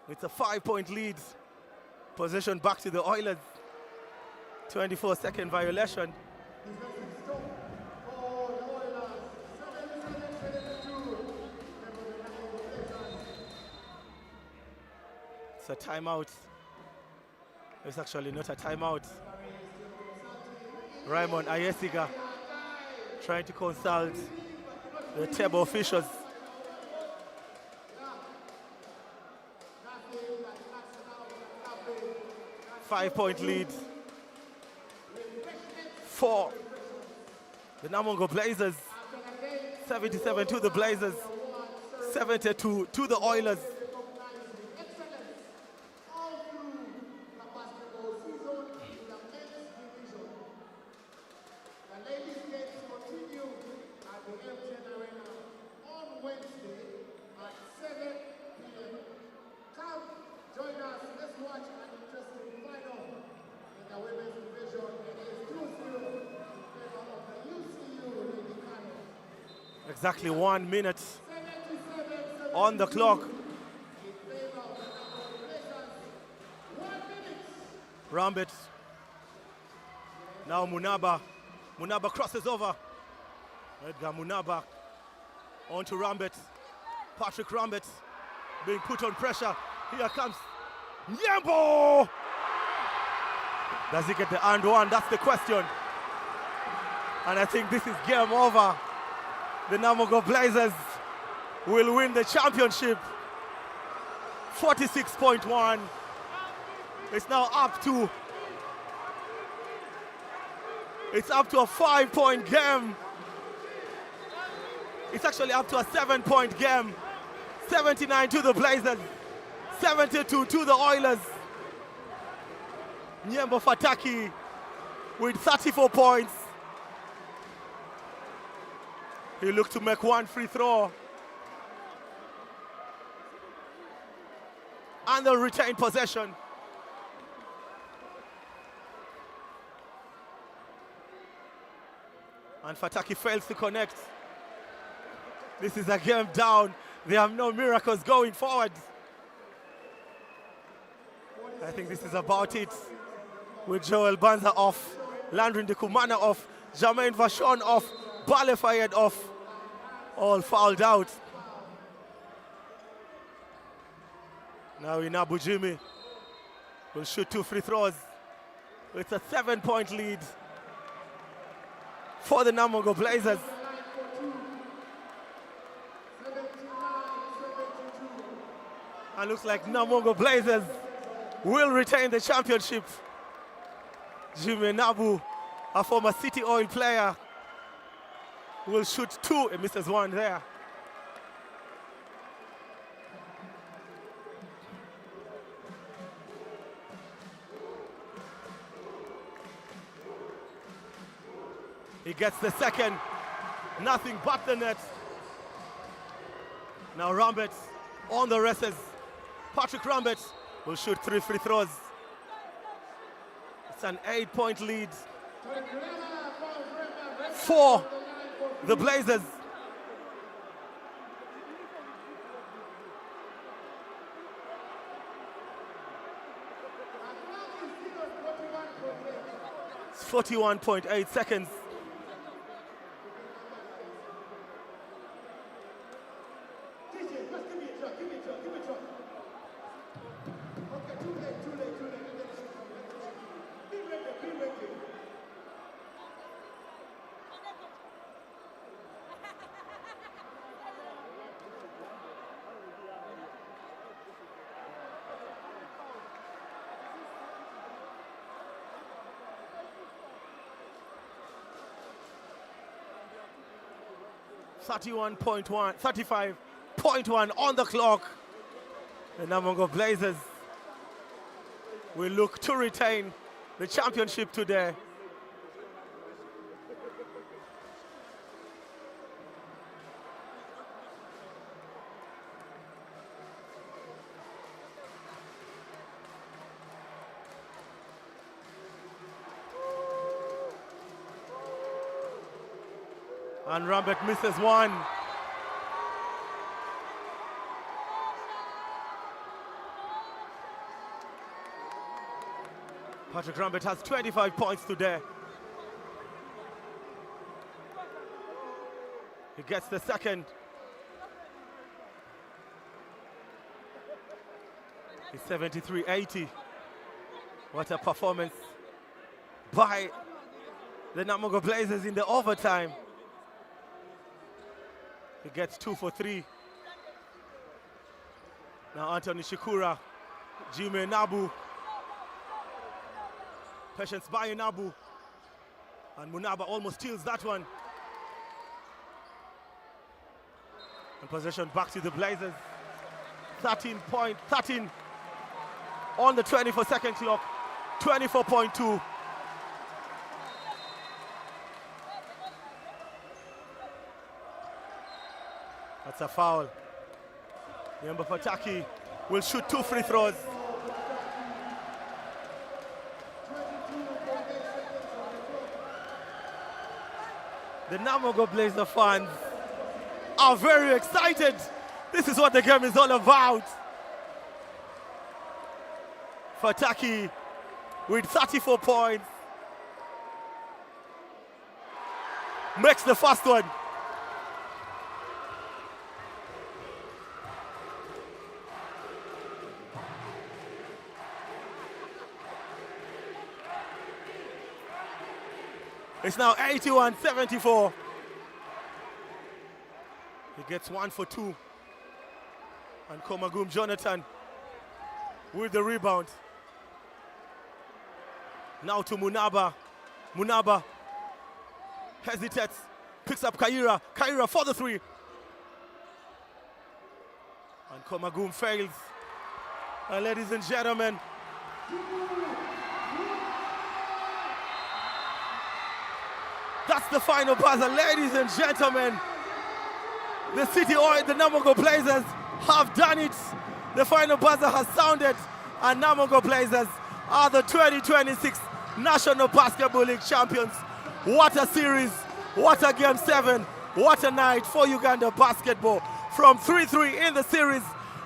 It's a 5-point lead. Possession back to the Oilers. 24-second violation. It's a timeout. It's actually not a timeout. Raymond Ayesiga trying to consult the table officials. Five-point lead for the Namongo Blazers. 77 to the Blazers. 72 to the Oilers. Exactly 1 minute on the clock. Rambit. Now Munaba. Munaba crosses over. Edgar Munaba on to Rambit. Patrick Rambit being put on pressure. Here comes Nyembo. Does he get the and one? That's the question. And I think this is game over. The Namungo Blazers will win the championship. 46.1. It's now up to a 5-point game. It's actually up to a 7-point game. 79 to the Blazers, 72 to the Oilers. Nyembo Fataki with 34 points. He looked to make one free throw. And they'll retain possession. And Fataki fails to connect. This is a game down. They have no miracles going forward. I think this is about it. With Joel Banza off, Landry Ndikumana off, Jermaine Vachon off, Bale Fayed off, all fouled out. Now Inabu Jimmy will shoot 2 free throws. It's a 7-point lead for the Namungo Blazers. And looks like Namungo Blazers will retain the championship. Jimmy Nabu, a former City Oil player, will shoot 2 and misses 1 there. He gets the second, nothing but the net. Now Rambet on the races. Patrick Rambet will shoot 3 free throws. It's an 8-point lead for the Blazers. It's 41.8 seconds. .1, 35.1 on the clock. The Namungo Blazers will look to retain the championship today. And Rambet misses 1. Patrick Rambet has 25 points today. He gets the second. He's 73-80. What a performance by the Namungo Blazers in the overtime. He gets 2 for 3. Now Anthony Shikura, Jimmy Nabu, Patience by Nabu, and Munaba almost steals that one. And possession back to the Blazers. 13 on the 24-second clock, 24.2. That's a foul. Nyembo Fataki will shoot 2 free throws. The Namungo Blazer fans are very excited. This is what the game is all about. Fataki with 34 points. Makes the first one. It's now 81-74. He gets 1 for 2. And Komagum Jonathan with the rebound. Now to Munaba. Munaba hesitates, picks up Kaira. Kaira for the 3. And Komagum fails. And ladies and gentlemen, that's the final buzzer. Ladies and gentlemen, the City Oil, the Namongo Blazers have done it. The final buzzer has sounded, and Namongo Blazers are the 2026 National Basketball League champions. What a series, what a game 7, what a night for Uganda basketball. From 3-3 in the series,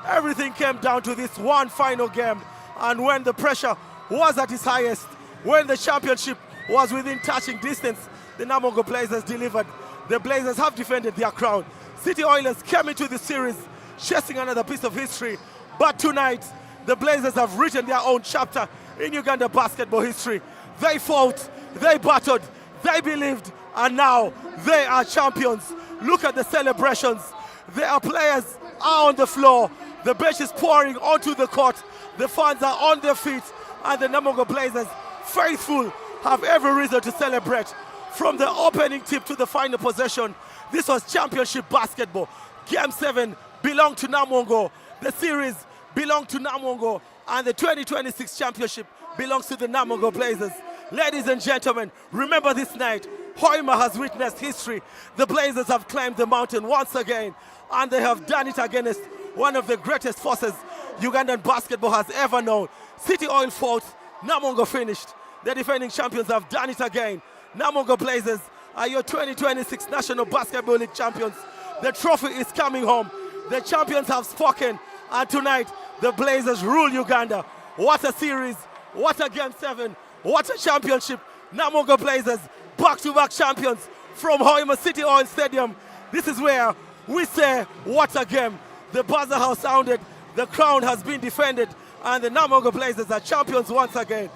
everything came down to this one final game. And when the pressure was at its highest, when the championship was within touching distance, the Namongo Blazers delivered. The Blazers have defended their crown. City Oilers came into the series chasing another piece of history. But tonight, the Blazers have written their own chapter in Uganda basketball history. They fought, they battled, they believed, and now they are champions. Look at the celebrations. Their players are on the floor. The bench is pouring onto the court. The fans are on their feet. And the Namongo Blazers, faithful, have every reason to celebrate. From the opening tip to the final possession, this was championship basketball. Game 7 belonged to Namongo. The series belonged to Namongo. And the 2026 championship belongs to the Namongo Blazers. Ladies and gentlemen, remember this night. Hoima has witnessed history. The Blazers have climbed the mountain once again. And they have done it against one of the greatest forces Ugandan basketball has ever known. City Oil fought, Namongo finished. The defending champions have done it again. Namongo Blazers are your 2026 National Basketball League champions. The trophy is coming home. The champions have spoken. And tonight, the Blazers rule Uganda. What a series. What a game 7. What a championship. Namongo Blazers, back-to-back champions from Hoima City Oil Stadium. This is where we say, what a game. The buzzer has sounded. The crown has been defended. And the Namongo Blazers are champions once again.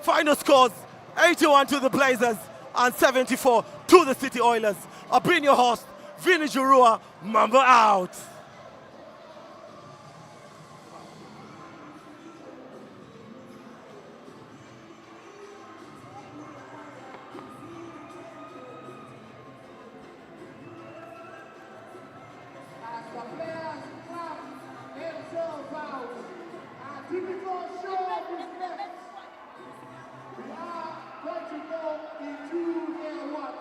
Final scores, 81 to the Blazers and 74 to the City Oilers. I've been your host, Vinny Jurua. Mamba out. As the players clap themselves out, a typical show of respect. We are going to go into their works.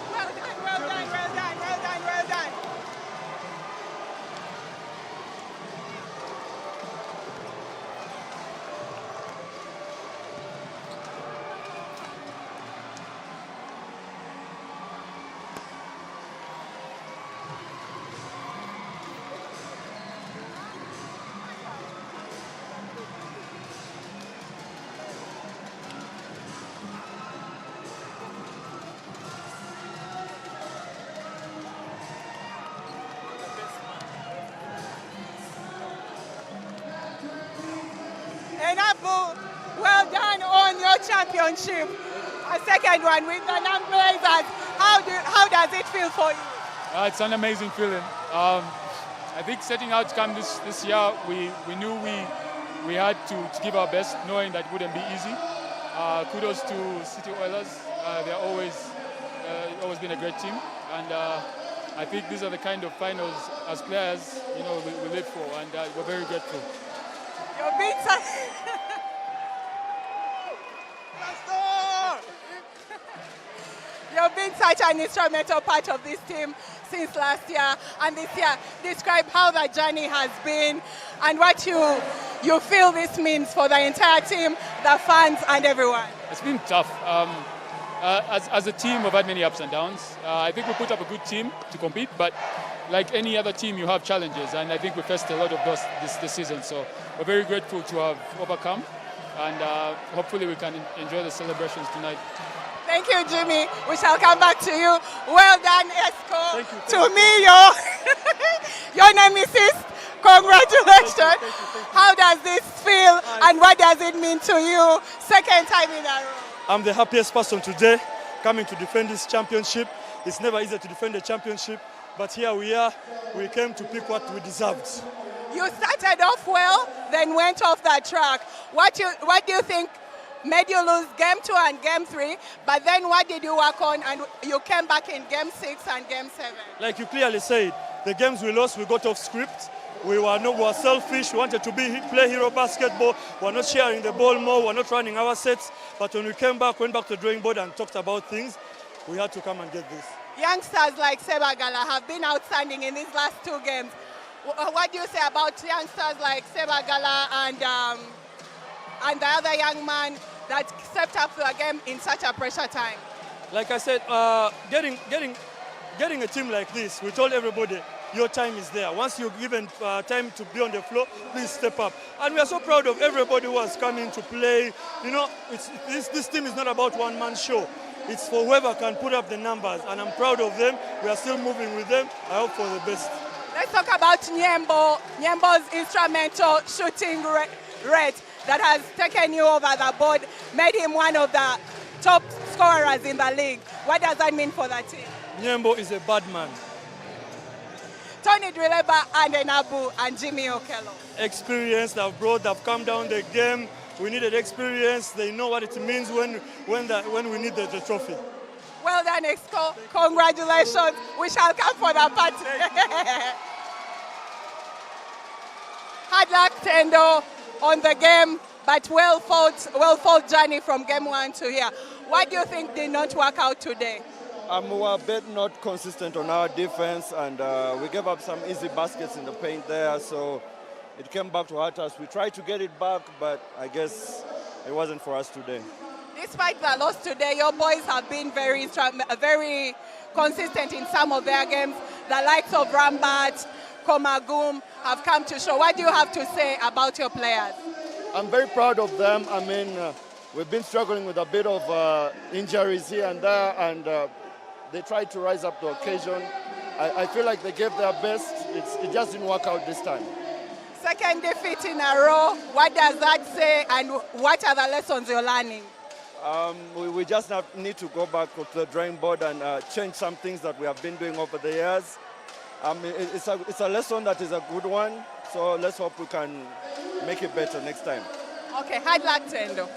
Well done. And Abu, well done on your championship. A second one with the Blazers. How does it feel for you? It's an amazing feeling. I think setting out to come this year, we knew we had to give our best, knowing that it wouldn't be easy. Kudos to City Oilers. They're always been a great team, and I think these are the kind of finals as players, we live for, and we're very grateful. You're being You've been such an instrumental part of this team since last year and this year. Describe how the journey has been. and what you feel this means for the entire team, the fans, and everyone. It's been tough. As a team, we've had many ups and downs. I think we put up a good team to compete, but like any other team, you have challenges, and I think we faced a lot of those this season. So we're very grateful to have overcome, and hopefully we can enjoy the celebrations tonight. Thank you, Jimmy. We shall come back to you. Well done, Esco. Thank you. To me, your nemesis. Congratulations. Thank you. How does this feel, and what does it mean to you? Second time in a row. I'm the happiest person today coming to defend this championship. It's never easy to defend a championship, but here we are. We came to pick what we deserved. You started off well, then went off that track. What do you think made you lose game 2 and game 3, but then what did you work on, and you came back in game 6 and game 7? Like you clearly said, the games we lost, we got off script. We were selfish. We wanted to play hero basketball. We were not sharing the ball more. We were not running our sets. But when we came back, went back to the drawing board and talked about things, we had to come and get this. Youngsters like Sebagala have been outstanding in these last 2 games. What do you say about youngsters like Sebagala and the other young man that stepped up to a game in such a pressure time? Like I said, getting a team like this, we told everybody, your time is there. Once you're given time to be on the floor, please step up. And we are so proud of everybody who has come in to play. You know, this team is not about one-man show. It's for whoever can put up the numbers, and I'm proud of them. We are still moving with them. I hope for the best. Let's talk about Nyembo. Nyembo's instrumental shooting rate that has taken you over the board, made him one of the top scorers in the league. What does that mean for the team? Nyembo is a bad man. Tony Drileba and Enabu and Jimmy Okello. Experience they've come down the game. We needed experience. They know what it means when we need the trophy. Well done, Exco. Congratulations. We shall come for the party. Hard luck, Tendo, on the game, but well fought journey from game 1 to here. What do you think did not work out today? We were a bit not consistent on our defense, and we gave up some easy baskets in the paint there, so it came back to hurt us. We tried to get it back, but I guess it wasn't for us today. Despite the loss today, your boys have been very consistent in some of their games. The likes of Rambat, Komagum have come to show. What do you have to say about your players? I'm very proud of them. I mean, we've been struggling with a bit of injuries here and there, and they tried to rise up to occasion. I feel like they gave their best. It just didn't work out this time. Second defeat in a row. What does that say, and what are the lessons you're learning? We just need to go back to the drawing board and change some things that we have been doing over the years. It's a lesson that is a good one, so let's hope we can make it better next time. Okay, hard luck, Tendo.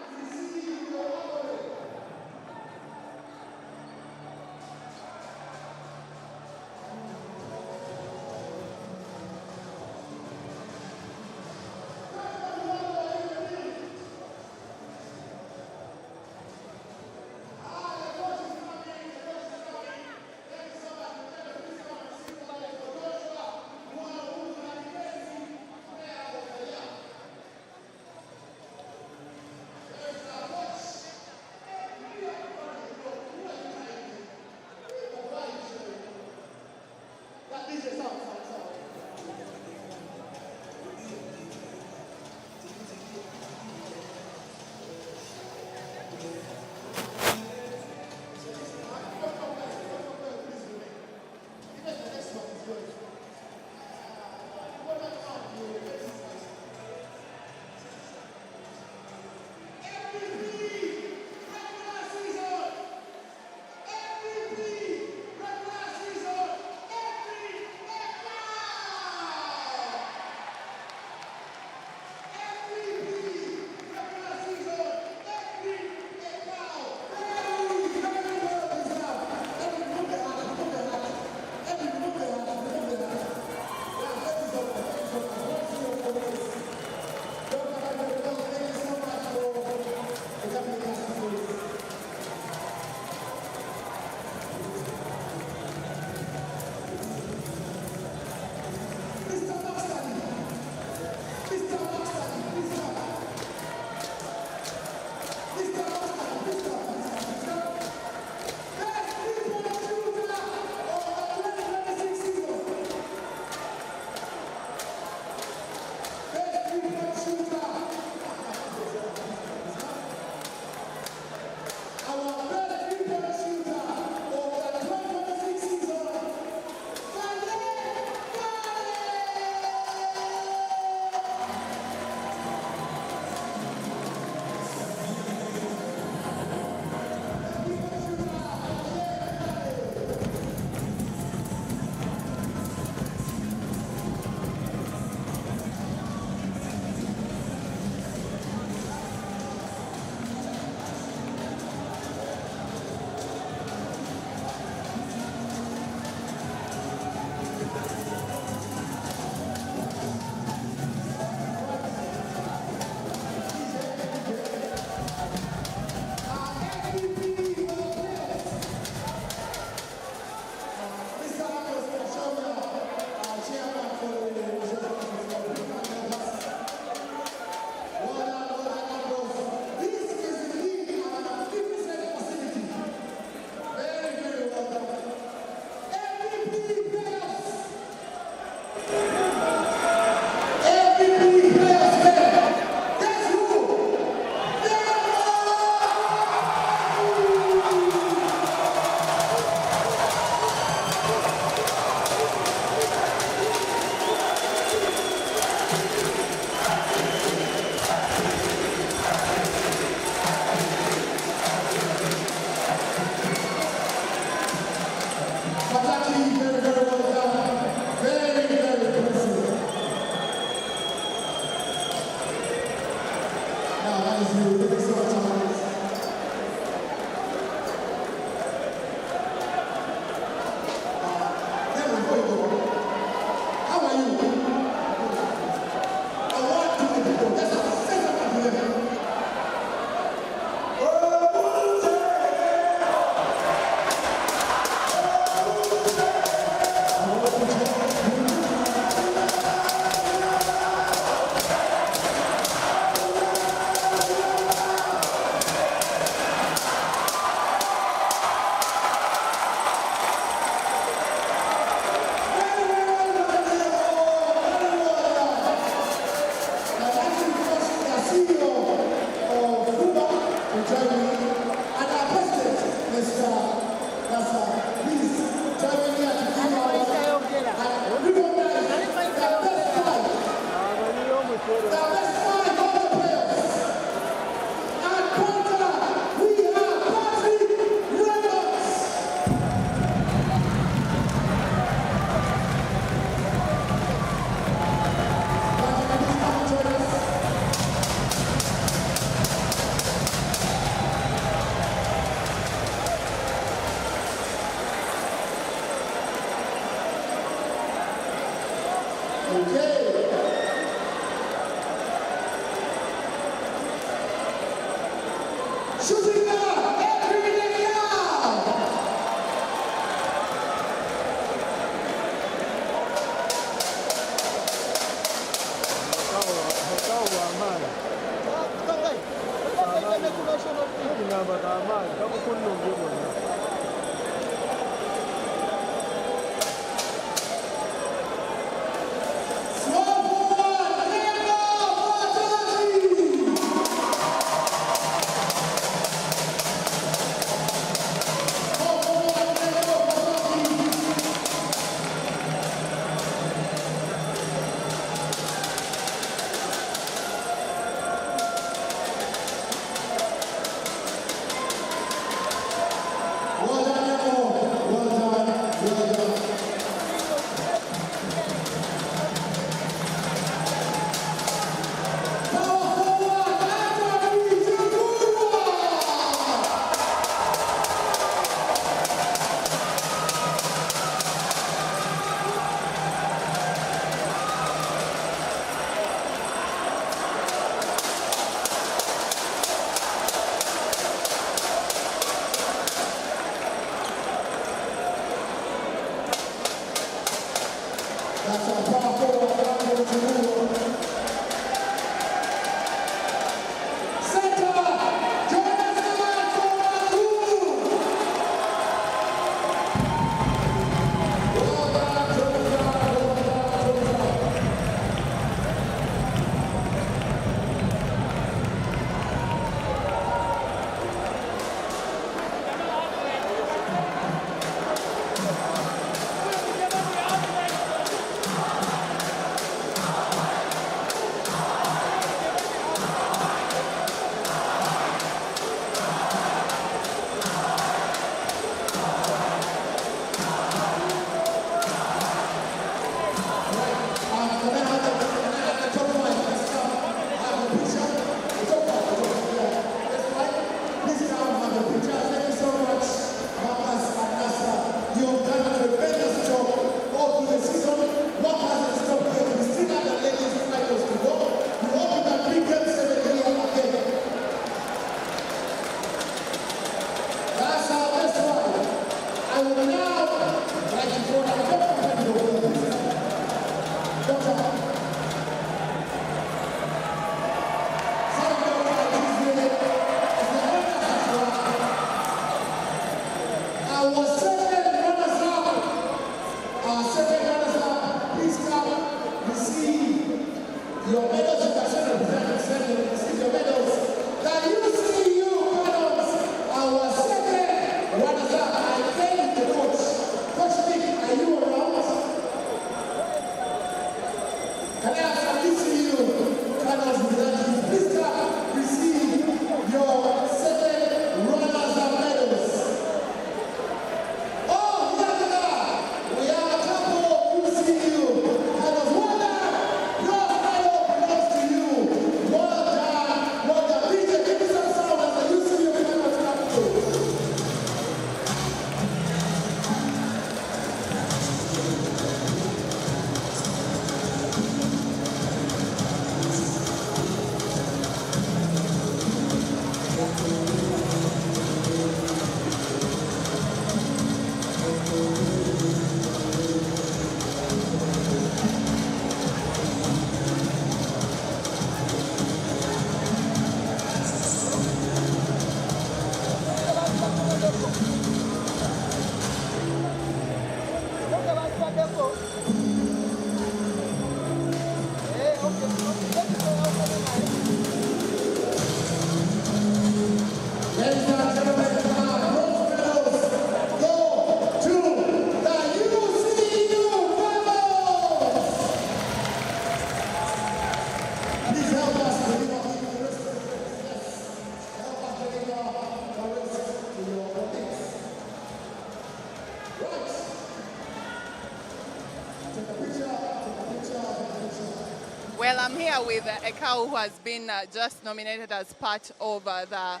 I'm here with Kawowo, who has been just nominated as part of the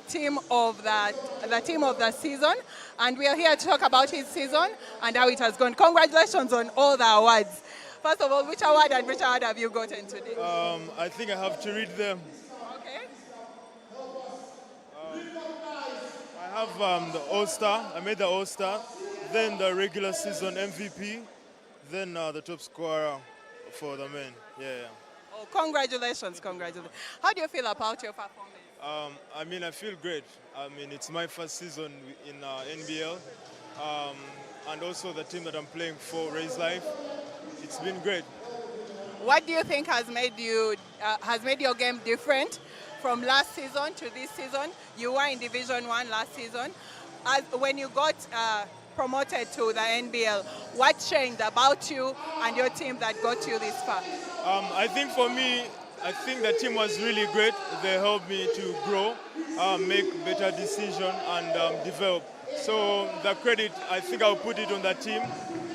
team of the season, and we are here to talk about his season and how it has gone. Congratulations on all the awards. First of all, which award and which award have you gotten today? I think I have to read them. Okay. I have the All-Star. I made the All-Star. Then the regular season MVP. Then the top scorer for the men. Yeah. Oh, congratulations. How do you feel about your performance? I feel great. It's my first season in NBL. And also the team that I'm playing for, Raise Life. It's been great. What do you think has made your game different from last season to this season? You were in Division 1 last season. When you got promoted to the NBL, what changed about you and your team that got you this far? I think for me, I think the team was really great. They helped me to grow, make better decisions, and develop. So the credit, I think I'll put it on the team.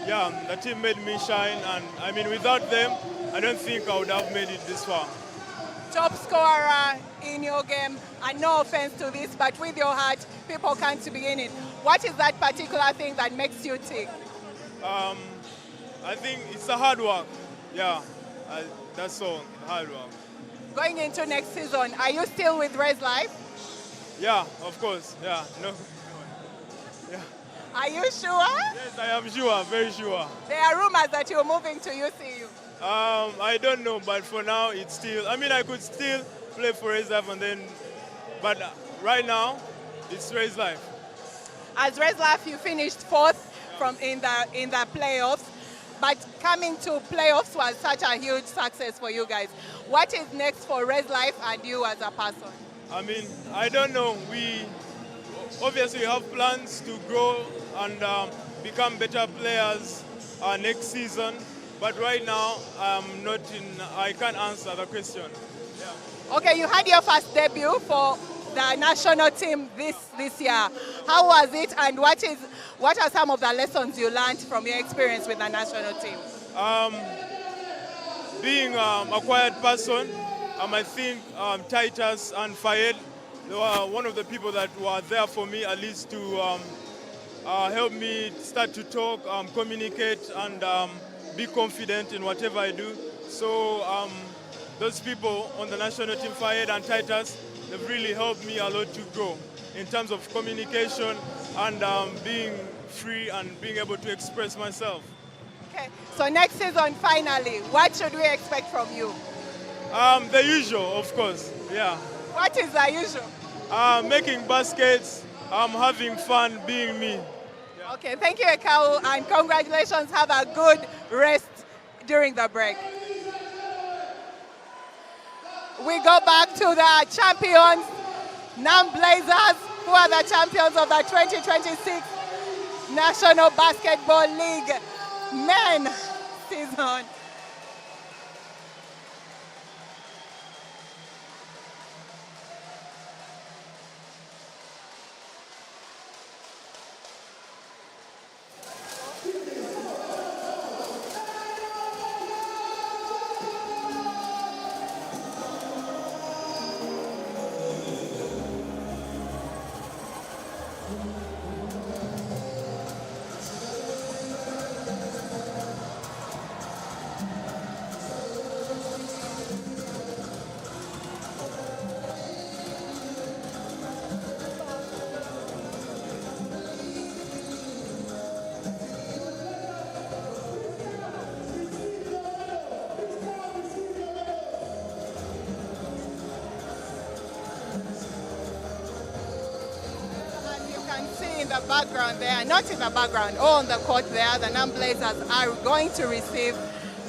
Yeah, the team made me shine, and without them, I don't think I would have made it this far. Top scorer in your game, and no offense to this, but with your heart, people can't be in it. What is that particular thing that makes you tick? I think it's the hard work. Yeah, that's all, hard work. Going into next season, are you still with Raise Life? Yeah, of course. Yeah, no. Yeah. Are you sure? Yes, I am sure, very sure. There are rumors that you're moving to UCU. I don't know, but for now, it's still. I could still play for Raise Life, but right now, it's Raise Life. As Raise Life, you finished 4th in the playoffs, but coming to playoffs was such a huge success for you guys. What is next for Raise Life and you as a person? I don't know. We obviously have plans to grow and become better players next season. But right now, I can't answer the question. Yeah. Okay, you had your first debut for the national team this year. How was it, and what are some of the lessons you learned from your experience with the national team? Being a quiet person, I think Titus and Fayed, they were one of the people that were there for me, at least to help me start to talk, communicate, and be confident in whatever I do. So those people on the national team, Fayed and Titus, they've really helped me a lot to grow in terms of communication and being free and being able to express myself. Okay, so next season, finally, what should we expect from you? The usual, of course, yeah. What is the usual? Making baskets, having fun, being me. Yeah. Okay, thank you, Kawowo, and congratulations. Have a good rest during the break. We go back to the champions, NAM Blazers, who are the champions of the 2026 National Basketball League men season. In the background there, not in the background, on the court there, the NAM Blazers are going to receive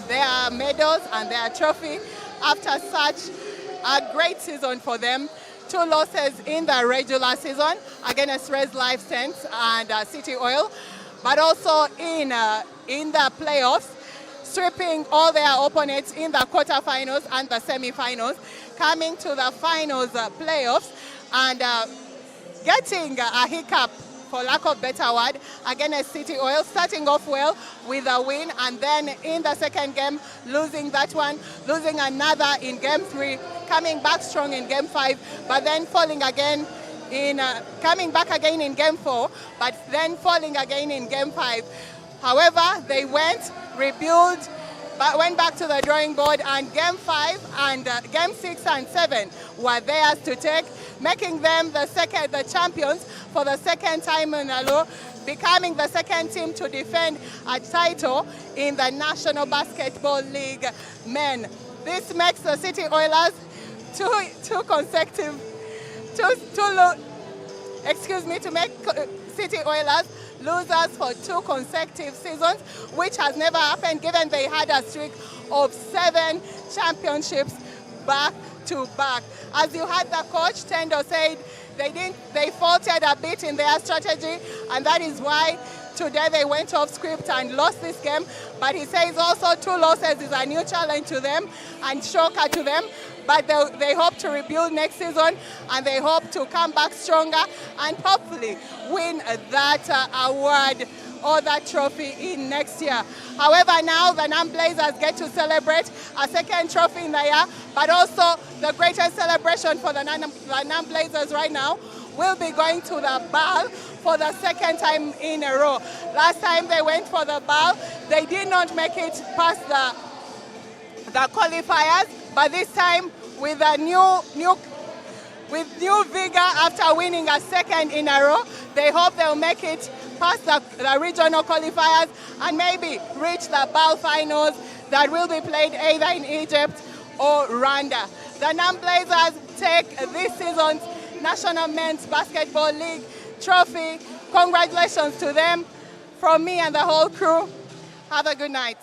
their medals and their trophy after such a great season for them. 2 losses in the regular season against Raise Life Saints and City Oil, but also in the playoffs, sweeping all their opponents in the quarterfinals and the semifinals, coming to the finals playoffs and getting a hiccup for lack of better word, against City Oil, starting off well with a win, and then in the second game, losing that one, losing another in game 3, coming back strong in game 5, but then falling again coming back again in game 4, but then falling again in game 5. However, they went, rebuilt, but went back to the drawing board, and game 5 and game 6 and 7 were theirs to take, making them the champions for the second time in a row, becoming the second team to defend a title in the National Basketball League men. This makes the City Oilers to make City Oilers losers for 2 consecutive seasons, which has never happened given they had a streak of 7 championships back to back. As you heard the coach, Tendo said they faltered a bit in their strategy, and that is why today they went off script and lost this game. But he says also 2 losses is a new challenge to them and shocker to them. But they hope to rebuild next season, and they hope to come back stronger and hopefully win that award or that trophy in next year. However, now the NAM Blazers get to celebrate a second trophy in the year, but also the greatest celebration for the NAM Blazers right now will be going to the ball for the second time in a row. Last time they went for the ball, they did not make it past the qualifiers, but this time with a new vigor after winning a second in a row, they hope they'll make it past the regional qualifiers and maybe reach the BAL finals that will be played either in Egypt or Rwanda. The NAM Blazers take this season's National Men's Basketball League trophy. Congratulations to them from me and the whole crew. Have a good night.